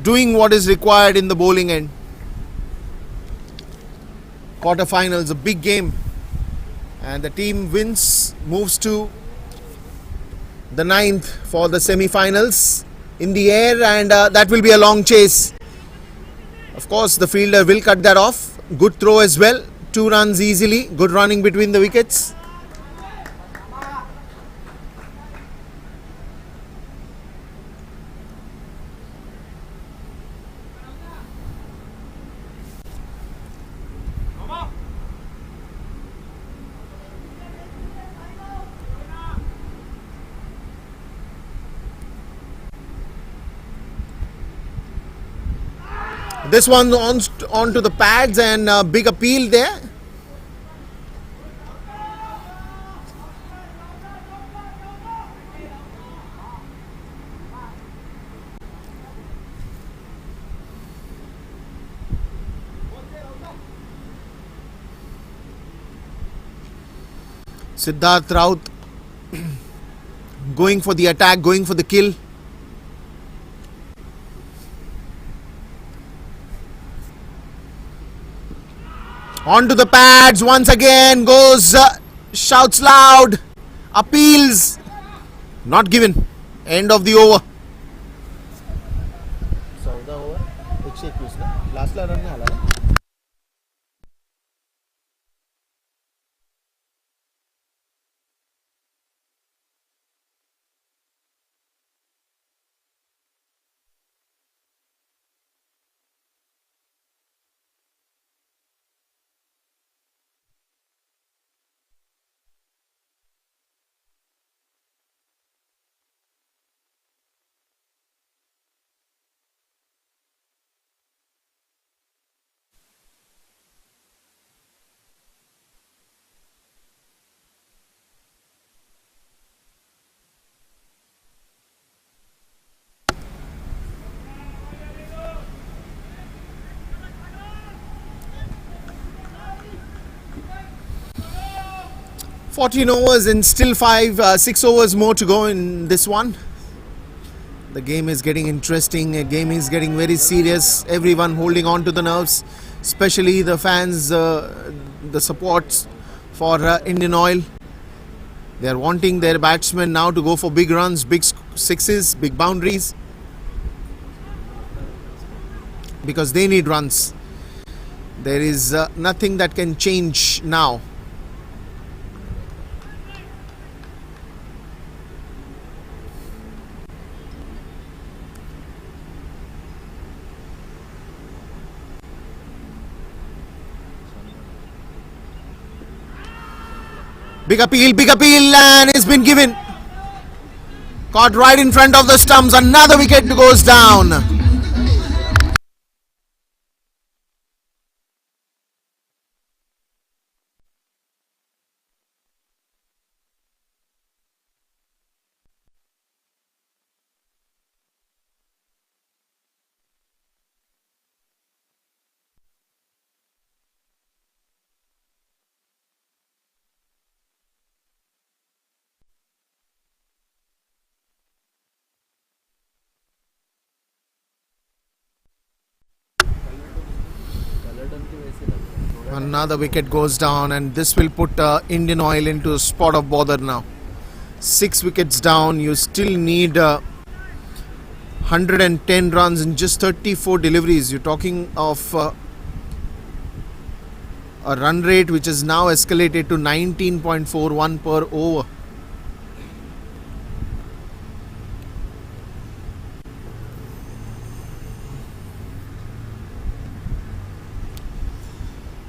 Doing what is required in the bowling end. Quarterfinals, a big game. And the team wins, moves to the 9th for the semi-finals in the air, and that will be a long chase. Of course, the fielder will cut that off. Good throw as well. 2 runs easily. Good running between the wickets. This one on to the pads, and big appeal there. Siddharth Raut going for the attack, going for the kill. Onto the pads once again, goes, shouts loud, appeals, not given. End of the over. 14 over, 121 ना, last ला run नहीं आला ना. $14 overs and still 6 overs more to go in this one. The game is getting interesting. The game is getting very serious. Everyone holding on to the nerves, especially the fans, the supports for Indian Oil. They are wanting their batsmen now to go for big runs, big sixes, big boundaries, because they need runs. There is nothing that can change now. Big appeal, and it's been given. Caught right in front of the stumps. Another wicket goes down. Another wicket goes down, and this will put Indian Oil into a spot of bother now. 6 wickets down. You still need 110 runs in just 34 deliveries. You're talking of a run rate which is now escalated to 19.41 per over.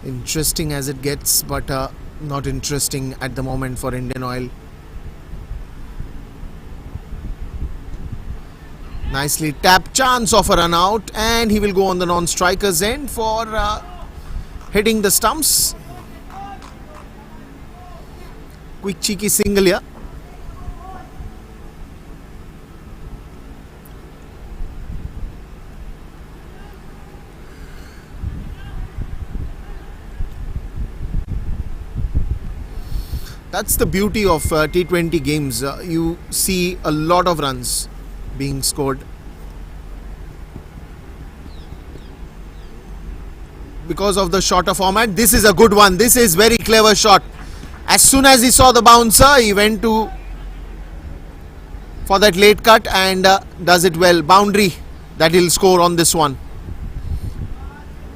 Interesting as it gets, but not interesting at the moment for Indian Oil. Nicely tapped, chance of a run out, and he will go on the non-striker's end for hitting the stumps. Quick cheeky single here. That's the beauty of T20 games. You see a lot of runs being scored because of the shorter format. This is a good one. This is very clever shot. As soon as he saw the bouncer, he went for that late cut and does it well. Boundary that he'll score on this one.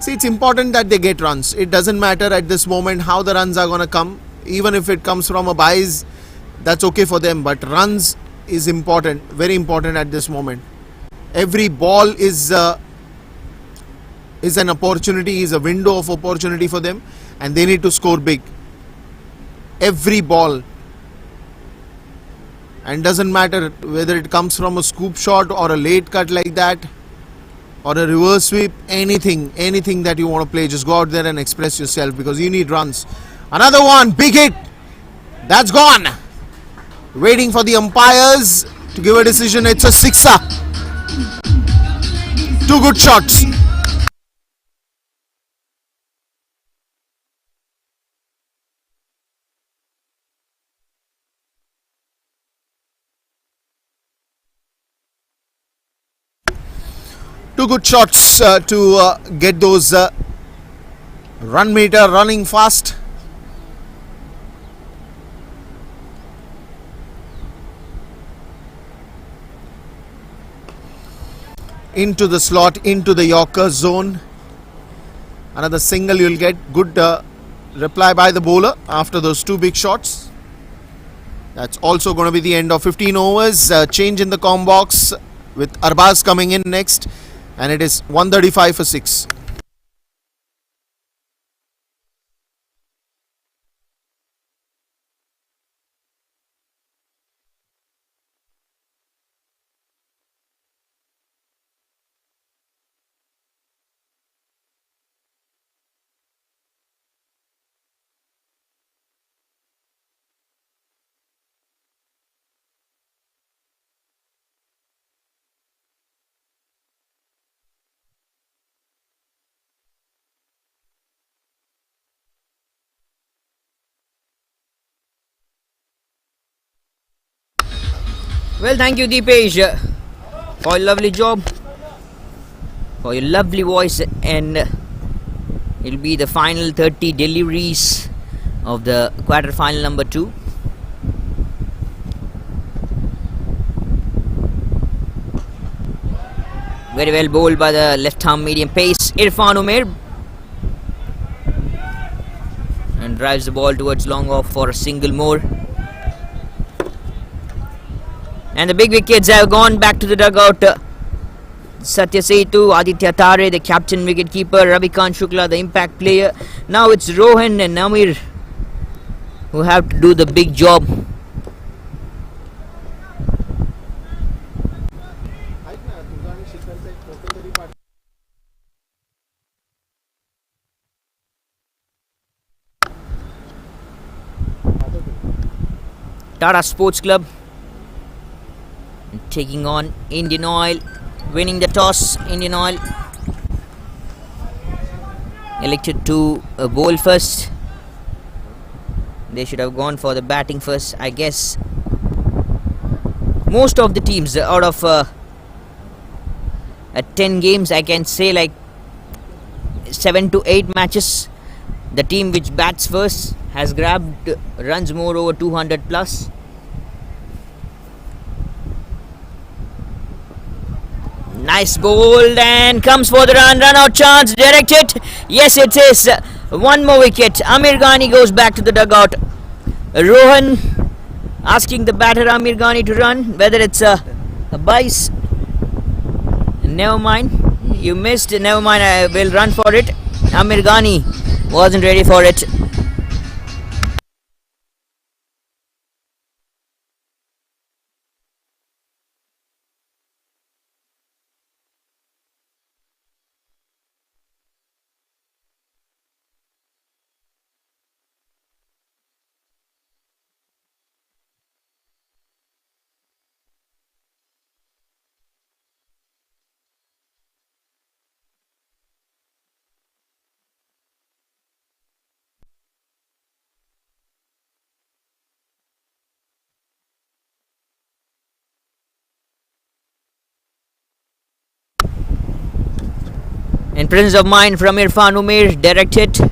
See, it's important that they get runs. It doesn't matter at this moment how the runs are going to come. Even if it comes from a buys, that's okay for them, but runs is important, very important at this moment. Every ball is an opportunity, is a window of opportunity for them, and they need to score big. Every ball, and doesn't matter whether it comes from a scoop shot or a late cut like that or a reverse sweep, anything that you want to play, just go out there and express yourself because you need runs. Another one, big hit, that's gone. Waiting for the umpires to give a decision. It's a sixer. 2 good shots. Two good shots to get those run meter running fast. Into the slot, into the Yorker zone. Another single you'll get. Good reply by the bowler after those 2 big shots. That's also going to be the end of 15 overs. Change in the com box with Arbaz coming in next, and it is 135 for 6. Well, thank you, Deepesh, for your lovely job, for your lovely voice, and it'll be the final 30 deliveries of the quarter final number 2. Very well bowled by the left arm medium pace Irfan Umair, and drives the ball towards long off for a single more. And the big wickets have gone back to the dugout. Satya Setu, Aditya Tare, the captain wicketkeeper, Ravikant Shukla, the impact player. Now it's Rohan and Namir who have to do the big job. Tata Sports Club taking on Indian Oil, winning the toss. Indian Oil elected to bowl first. They should have gone for the batting first, I guess. Most of the teams out of 10 games, I can say like 7 to 8 matches, The team which bats first has grabbed runs more over 200 plus. Nice bowled and comes for the run out chance, directed. Yes, it is. One more wicket. Amir Ghani goes back to the dugout. Rohan asking the batter Amir Ghani to run, whether it's a bice. Never mind, you missed. Never mind, I will run for it. Amir Ghani wasn't ready for it. In presence of mind from Irfan Umair, directed,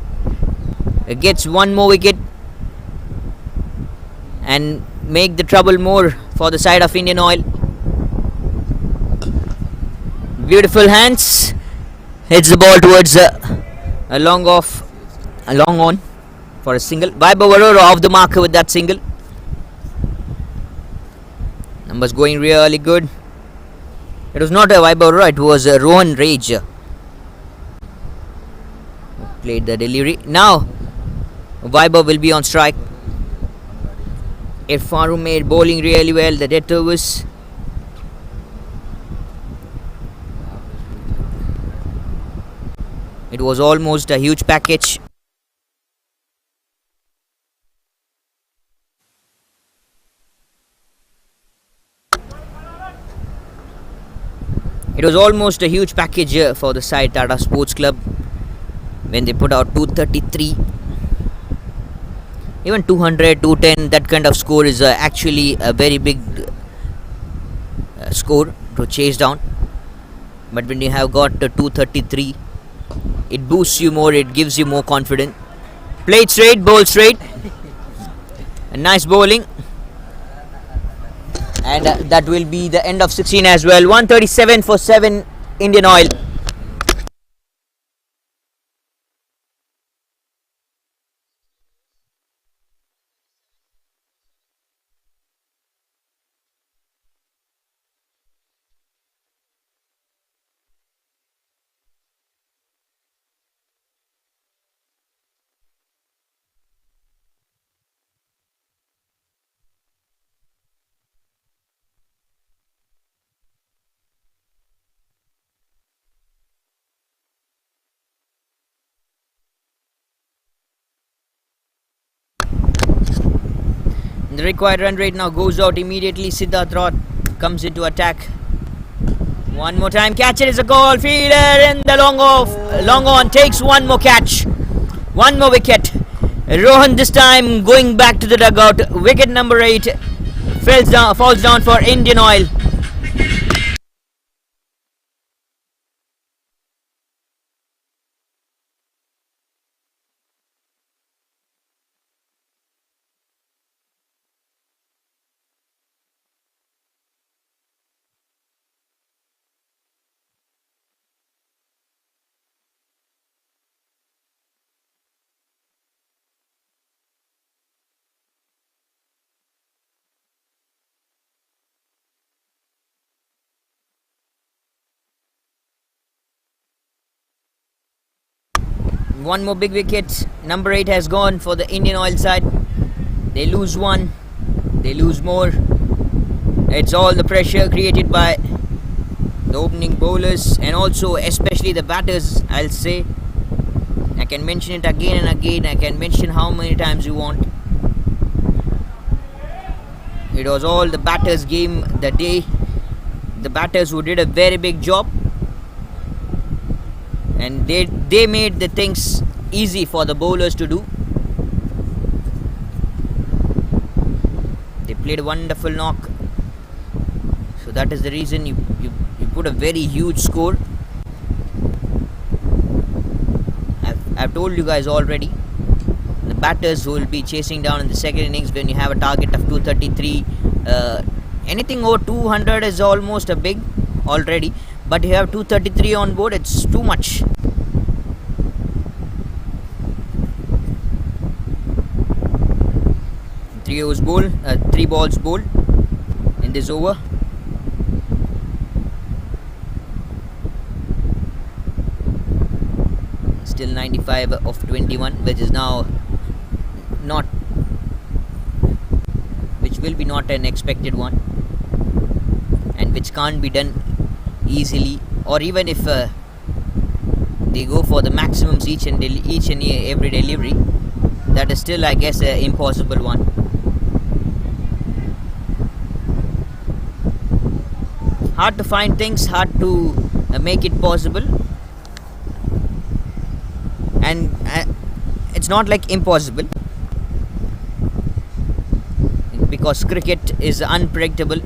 gets one more wicket and make the trouble more for the side of Indian Oil. Beautiful hands, hits the ball towards a long on for a single. Vaibhav Arora off the marker with that single. Numbers going really good. It was not a Vaibhav Arora, it was a Rohan Rage. Played the delivery. Now Vaibhav will be on strike. Irfan Umair bowling really well. The death overs. It was almost a huge package. It was almost a huge package for the side Tata Sports Club when they put out 233. Even 200, 210, that kind of score is actually a very big score to chase down. But when you have got 233, it boosts you more, it gives you more confidence. Played straight, bowled straight. A nice bowling. And that will be the end of 16 as well. 137 for 7, Indian Oil. The required run rate now goes out immediately. Siddharth Roth comes into attack. One more time, catch it is a goal. Fielder in the long on takes one more catch. One more wicket. Rohan this time going back to the dugout. Wicket number 8 falls down for Indian Oil. One more big wicket. Number 8 has gone for the Indian Oil side. They lose one, they lose more. It's all the pressure created by the opening bowlers and also especially the batters, I'll say. I can mention it again and again. I can mention how many times you want. It was all the batters' game that day. The batters who did a very big job. And they made the things easy for the bowlers to do. They played a wonderful knock. So that is the reason you put a very huge score. I've told you guys already. batters who will be chasing down in the second innings when you have a target of 233. Anything over 200 is almost a big already, but you have 233 on board, it's too much. Three balls bowled in this over. Still 95 of 21, which is now not, which will be not an expected one, and which can't be done easily, or even if they go for the maximums each and every delivery, that is still, I guess, an impossible one. Hard to find things, hard to make it possible, and it's not like impossible, because cricket is unpredictable.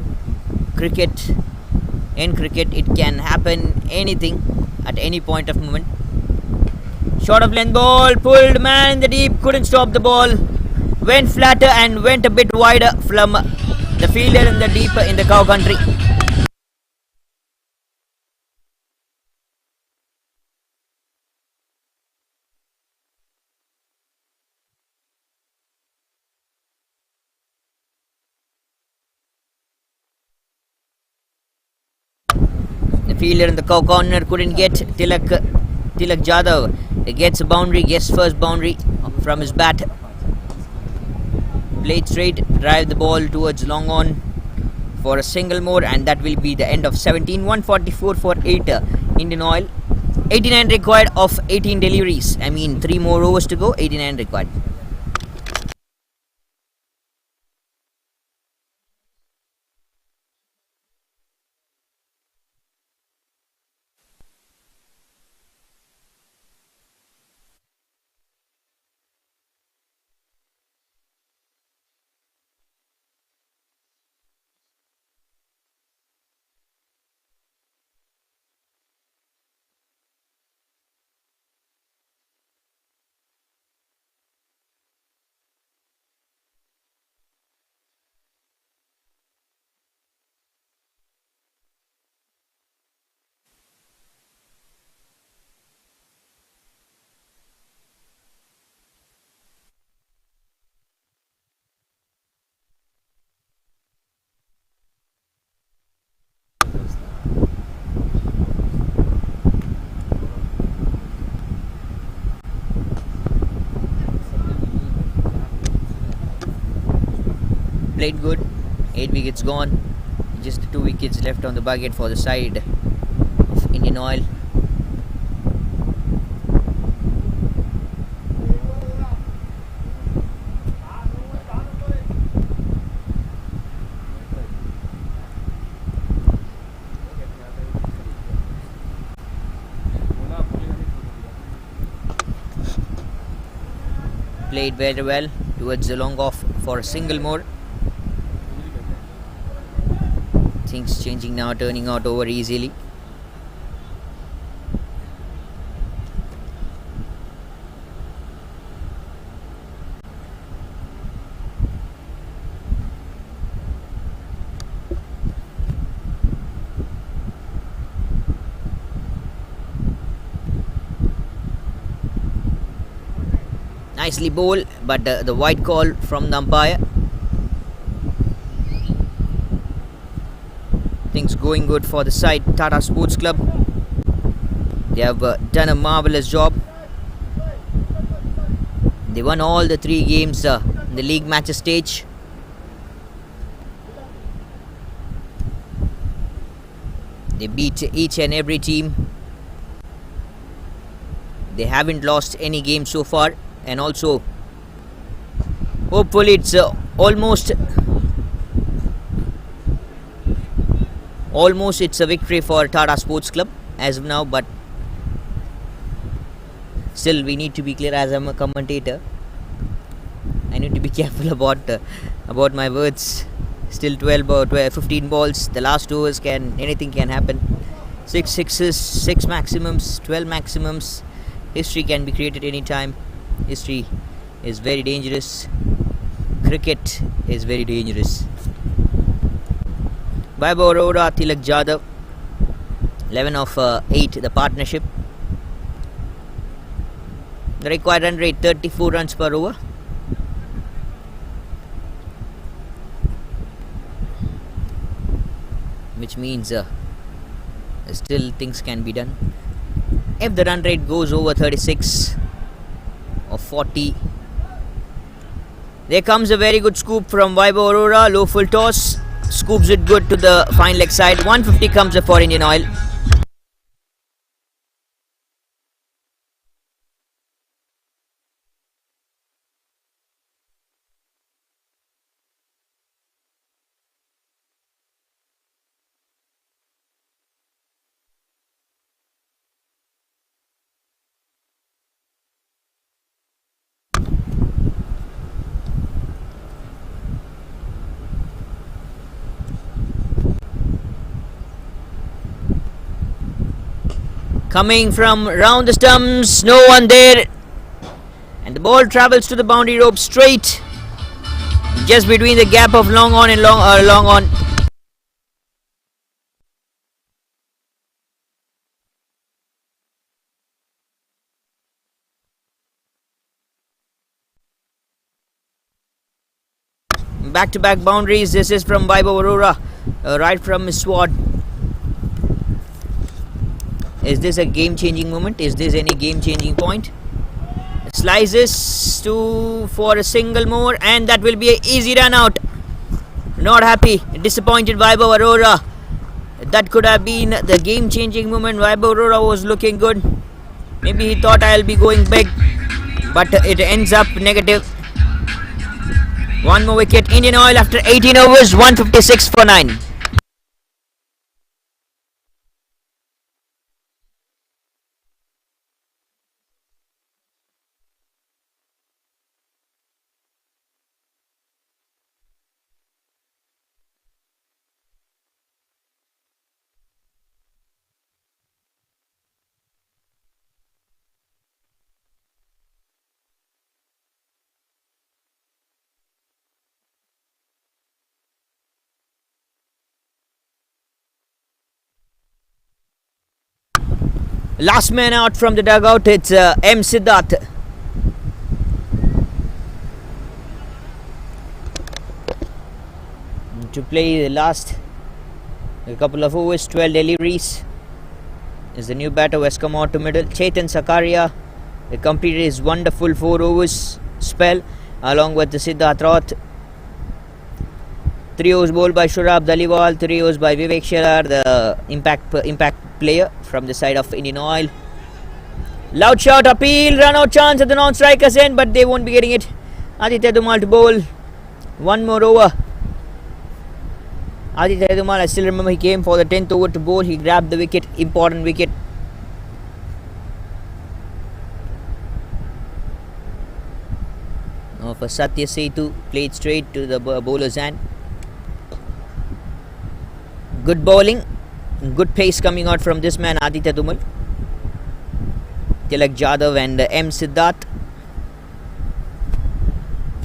In cricket it can happen anything at any point of moment. Short of length ball, pulled, man in the deep, couldn't stop the ball, went flatter and went a bit wider from the fielder in the deep in the cow country. The fielder in the cow corner couldn't get Tilak Jadhav. He gets a boundary, gets first boundary from his bat. Played straight, drive the ball towards long on for a single more, and that will be the end of 17. 144 for 8 Indian Oil. 89 required of 18 deliveries. I mean, 3 more overs to go, 89 required. Played good, 8 wickets gone, just 2 wickets left on the bucket for the side of Indian Oil. Played very well towards the long off for a single more. Things changing now, turning out over easily. Nicely bowled, but the white call from the umpire. Things going good for the side, Tata Sports Club. They have done a marvellous job. They won all the 3 games in the league matches stage. They beat each and every team. They haven't lost any game so far, and also hopefully it's almost it's a victory for Tata Sports Club as of now, but still we need to be clear. As I'm a commentator, I need to be careful about my words. Still 15 balls, the last overs, anything can happen. 6 sixes, 6 maximums, 12 maximums. History can be created anytime. History is very dangerous. Cricket is very dangerous. Vaibhav Arora, Tilak Jadhav, 11 of 8, the partnership. The required run rate 34 runs per over. Which means still things can be done. If the run rate goes over 36 or 40, there comes a very good scoop from Vaibhav Arora. Low full toss, scoops it good to the fine leg side. 150 comes up for Indian Oil. Coming from round the stumps, no one there, and the ball travels to the boundary rope straight, just between the gap of long on and long on. Back-to-back boundaries. This is from Vaibhav Arora, right from his sword. Is this a game-changing moment? Is this any game-changing point? Slices for a single more, and that will be an easy run out. Not happy, disappointed Vaibhav Arora. That could have been the game-changing moment. Vaibhav Arora was looking good. Maybe he thought I'll be going big, but it ends up negative. One more wicket. Indian Oil after 18 overs, 156 for 9. Last man out from the dugout, it's M. Siddharth. To play the last a couple of overs, 12 deliveries. Is the new batter who has come out to middle. Chetan Sakaria completed his wonderful 4 overs spell along with the Siddharth Roth. 3 overs bowled by Shurab Daliwal, 3 overs by Vivek Sherar, the impact player from the side of Indian Oil. Loud shot, appeal, run out chance at the non-strikers end, but they won't be getting it. Aditya Dhumal to bowl. One more over. Aditya Dhumal, I still remember he came for the 10th over to bowl. He grabbed the wicket, important wicket. For Satya Setu, played straight to the bowler's hand. Good bowling, good pace coming out from this man Aditya Dhumal. Tilak Jadhav and M. Siddharth.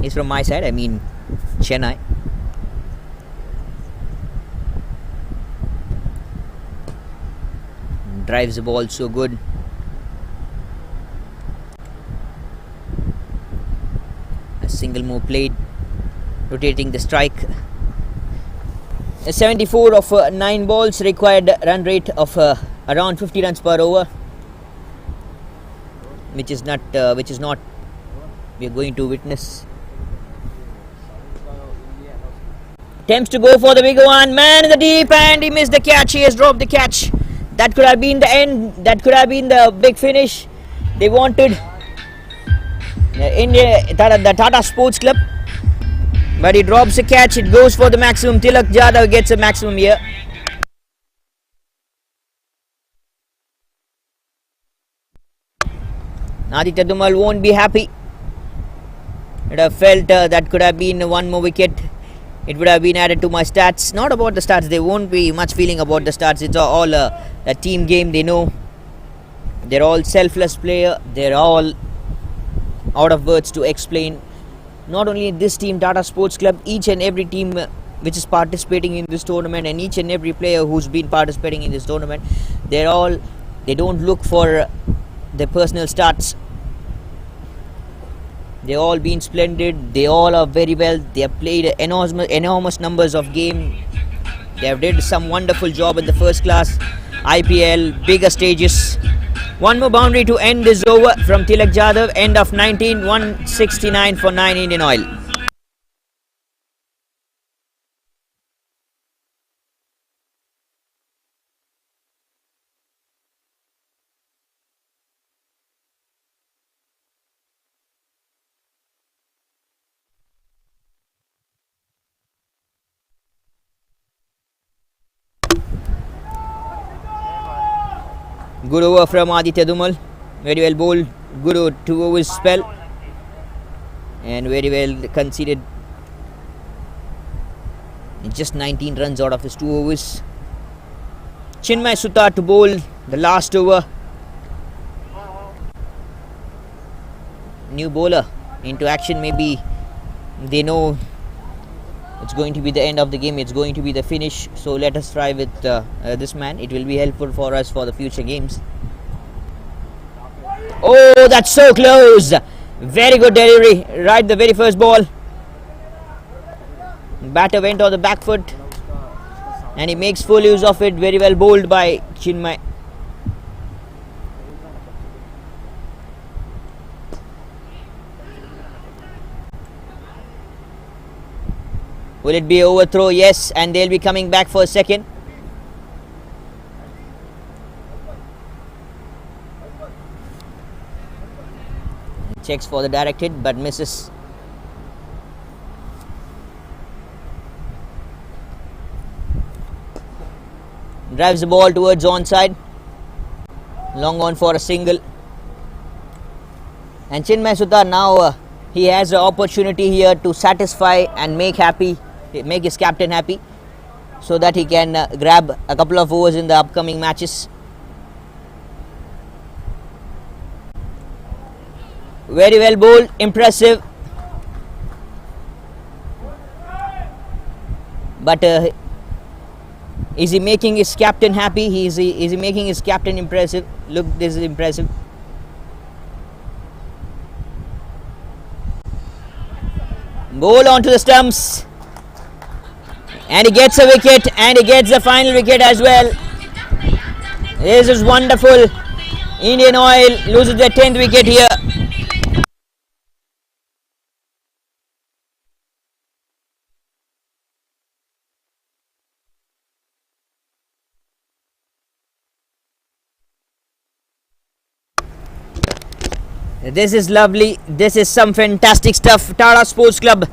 He's from my side, I mean Chennai. Drives the ball so good. A single move played, rotating the strike. 74 of 9 balls, required run rate of around 50 runs per over, which is not we are going to witness. Attempts to go for the bigger one, man in the deep, and he missed the catch. He has dropped the catch. That could have been the end. That could have been the big finish they wanted. The Tata Sports Club. But he drops a catch, it goes for the maximum. Tilak Jadhav gets a maximum here. Aditya Dhumal won't be happy. It have felt that could have been one more wicket. It would have been added to my stats. Not about the stats, they won't be much feeling about the stats. It's all a team game, they know. They're all selfless player. They're all out of words to explain. Not only this team, Tata Sports Club, each and every team which is participating in this tournament, and each and every player who's been participating in this tournament, they don't look for their personal stats. They all been splendid. They all are very well. They have played enormous numbers of game. They have did some wonderful job in the first class, IPL, bigger stages. One more boundary to end this over from Tilak Jadhav. End of 19, 169 for 9 Indian Oil. Good over from Aditya Dumal. Very well bowled. Good 2 overs spell. And very well conceded. Just 19 runs out of his 2 overs. Chinmay Sutar to bowl the last over. New bowler into action. Maybe they know it's going to be the end of the game, it's going to be the finish, so let us try with this man. It will be helpful for us for the future games. Oh, that's so close. Very good delivery, right the very first ball. Batter went on the back foot and he makes full use of it. Very well bowled by Chinmay. Will it be overthrow? Yes, and they'll be coming back for a second. Checks for the direct hit but misses. Drives the ball towards onside. Long on for a single. And Chinmay Sutar now he has the opportunity here to satisfy and make his captain happy, so that he can grab a couple of overs in the upcoming matches. Very well bowled, impressive. But is he making his captain happy? Is he making his captain impressive? Look, this is impressive. Bowl onto the stumps. And he gets a wicket, and he gets the final wicket as well. This is wonderful. Indian Oil loses their 10th wicket here. This is lovely. This is some fantastic stuff. Tata Sports Club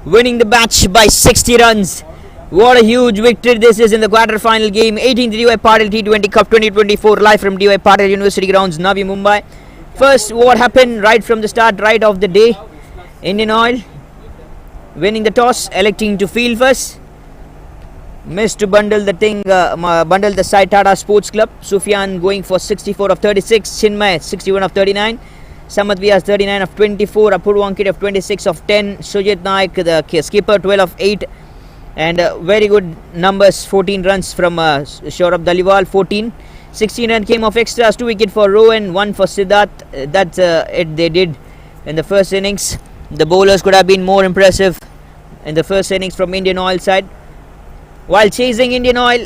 winning the match by 60 runs. What a huge victory this is in the quarter-final game. 18th DY Patil T20 Cup 2024 live from DY Patil University Grounds, Navi Mumbai. First, what happened right from the start, right of the day? Indian Oil winning the toss, electing to field first. Missed to bundle the side Tata Sports Club. Sufian going for 64 of 36. Chinmay 61 of 39. Samat Vyas 39 of 24. Apurva Ankit of 26 of 10. Sujit Naik, the skipper, 12 of 8. And very good numbers, 14 runs from Saurabh Dhaliwal, 14. 16 run came off extras, 2 wicket for Rowan, 1 for Siddharth. That's it they did in the first innings. The bowlers could have been more impressive in the first innings from Indian Oil side. While chasing Indian Oil,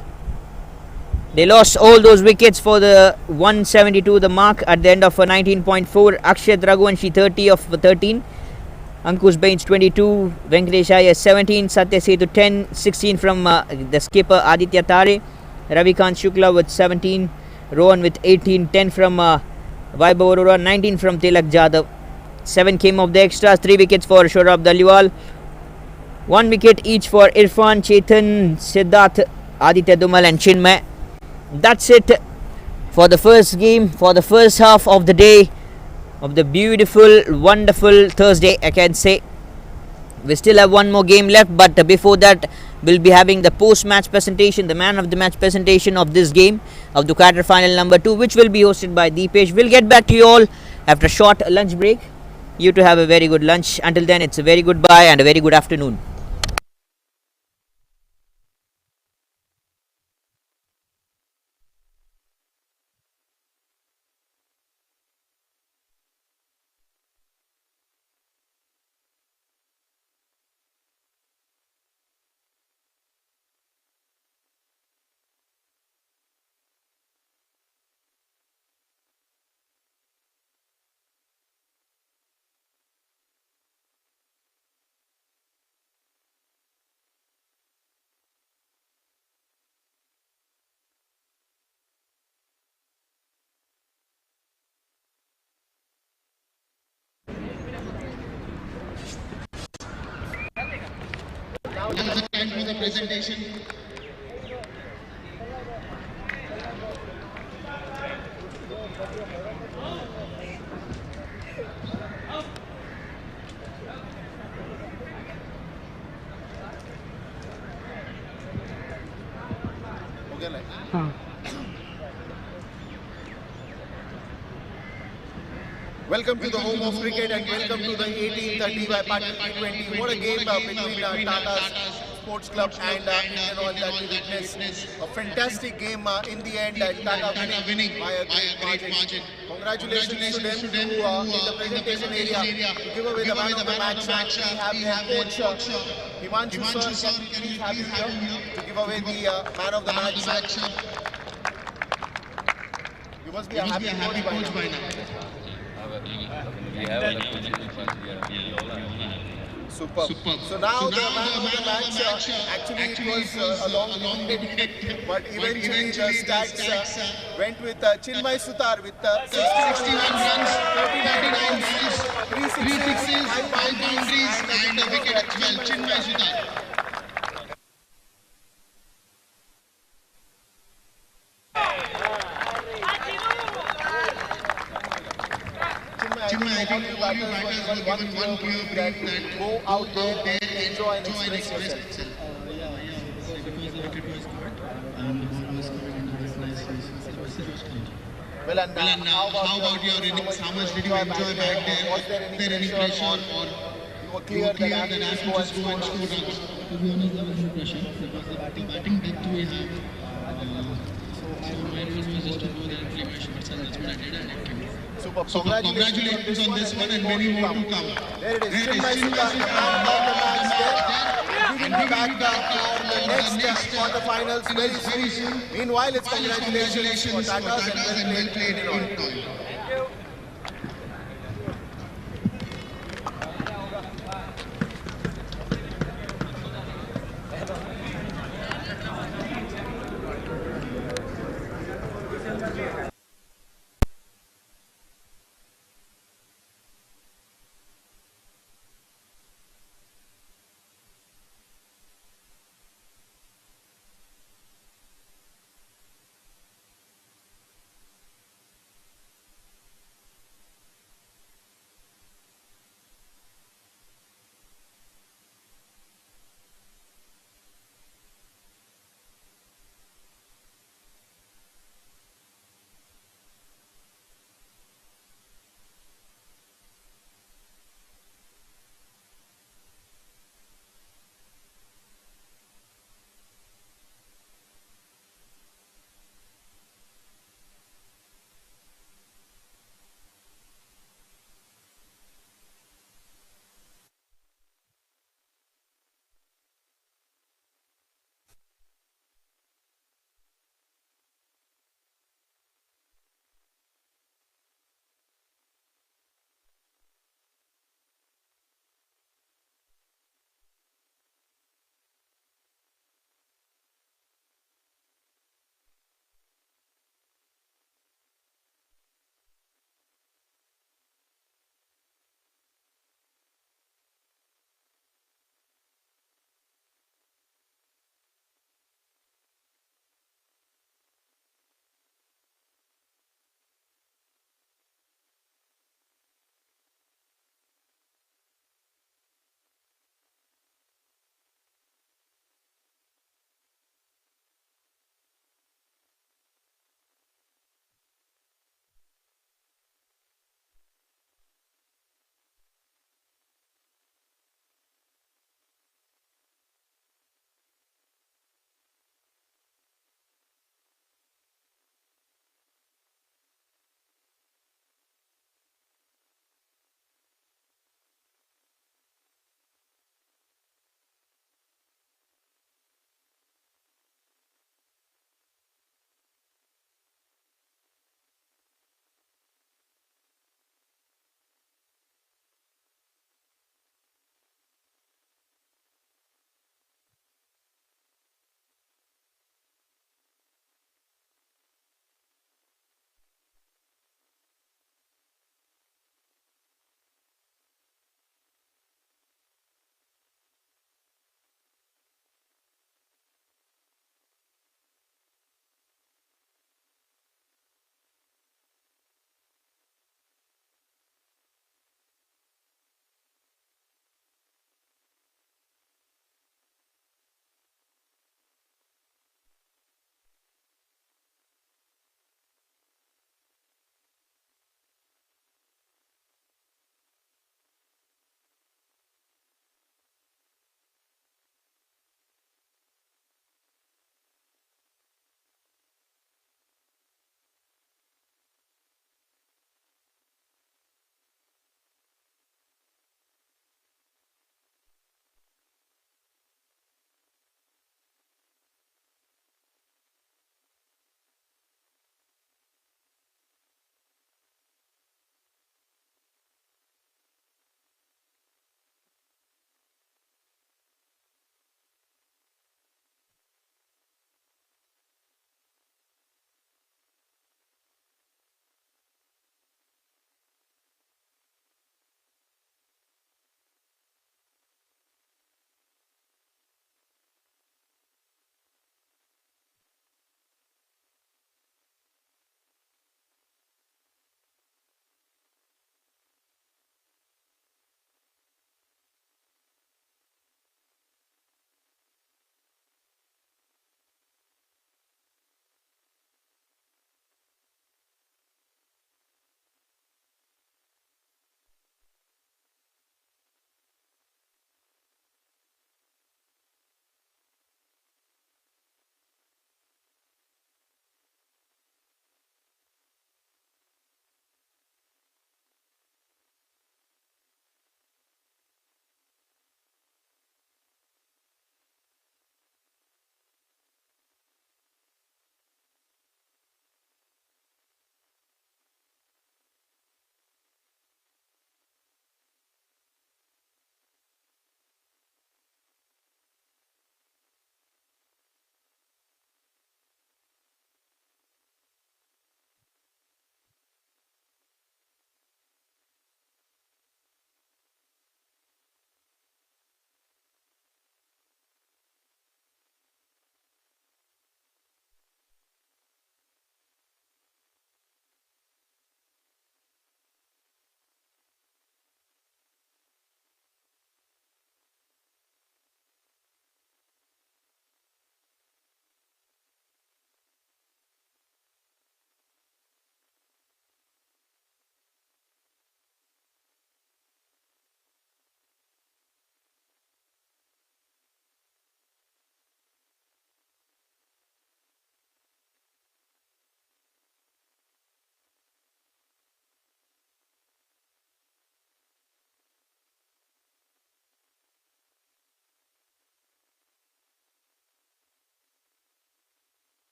they lost all those wickets for the 172, the mark at the end of 19.4. Akshat Raghuvanshi 30 of 13. Ankush Bains 22, Venkatesh Iyer 17, Satya Setu 10, 16 from the skipper Aditya Tare, Ravikant Shukla with 17, Rohan with 18, 10 from Vaibhav Arora, 19 from Tilak Jadhav. 7 came off the extras, 3 wickets for Saurabh Dhaliwal, 1 wicket each for Irfan, Chetan, Siddharth, Aditya Dumal and Chinmay. That's it for the first game, for the first half of the day, of the beautiful, wonderful Thursday, I can say. We still have one more game left, but before that, we'll be having the post-match presentation, the man of the match presentation of this game, of the quarter-final number 2, which will be hosted by Deepesh. We'll get back to you all after a short lunch break. You to have a very good lunch. Until then, it's a very good bye and a very good afternoon. Now is the time for the presentation. Welcome to the home of cricket and welcome to the 1830 by Patil T20. What a game between Tata's Sports Club and Indian Oil that we witnessed. A fantastic game in the end and Tata winning by a great margin. Congratulations to them who in the presentation area to give away the man of the match. We have their coach Himanshu sir, please have him here to give away the man of the match. You must be a happy coach by now. We have other coaches, but Superb. So now the man of the match, actually it was a long debate, but eventually the stats went with Chinmay Sutar with 61 runs, 39 runs, 3 sixes, 5 boundaries and a wicket as well. Chinmay Sutar. I think all you batters were given one clear brief that go out there and enjoy and express yourself. Because the wicket was good and the ball was good and it was nice. It was the first time. Well, and how about your innings? How much did you enjoy back there? Was there any pressure or you were clear that I have to just go and score runs? To be honest, there was no pressure because the batting depth we have. So my role was just to go there and play my shots and that's what I did and it came. Super. Congratulations on this one and many more to come. There it is. Chinmay Sutar, the man of the match there. We will be back for the next quarterfinals very soon. Meanwhile, it's congratulations for Tata and well played in all.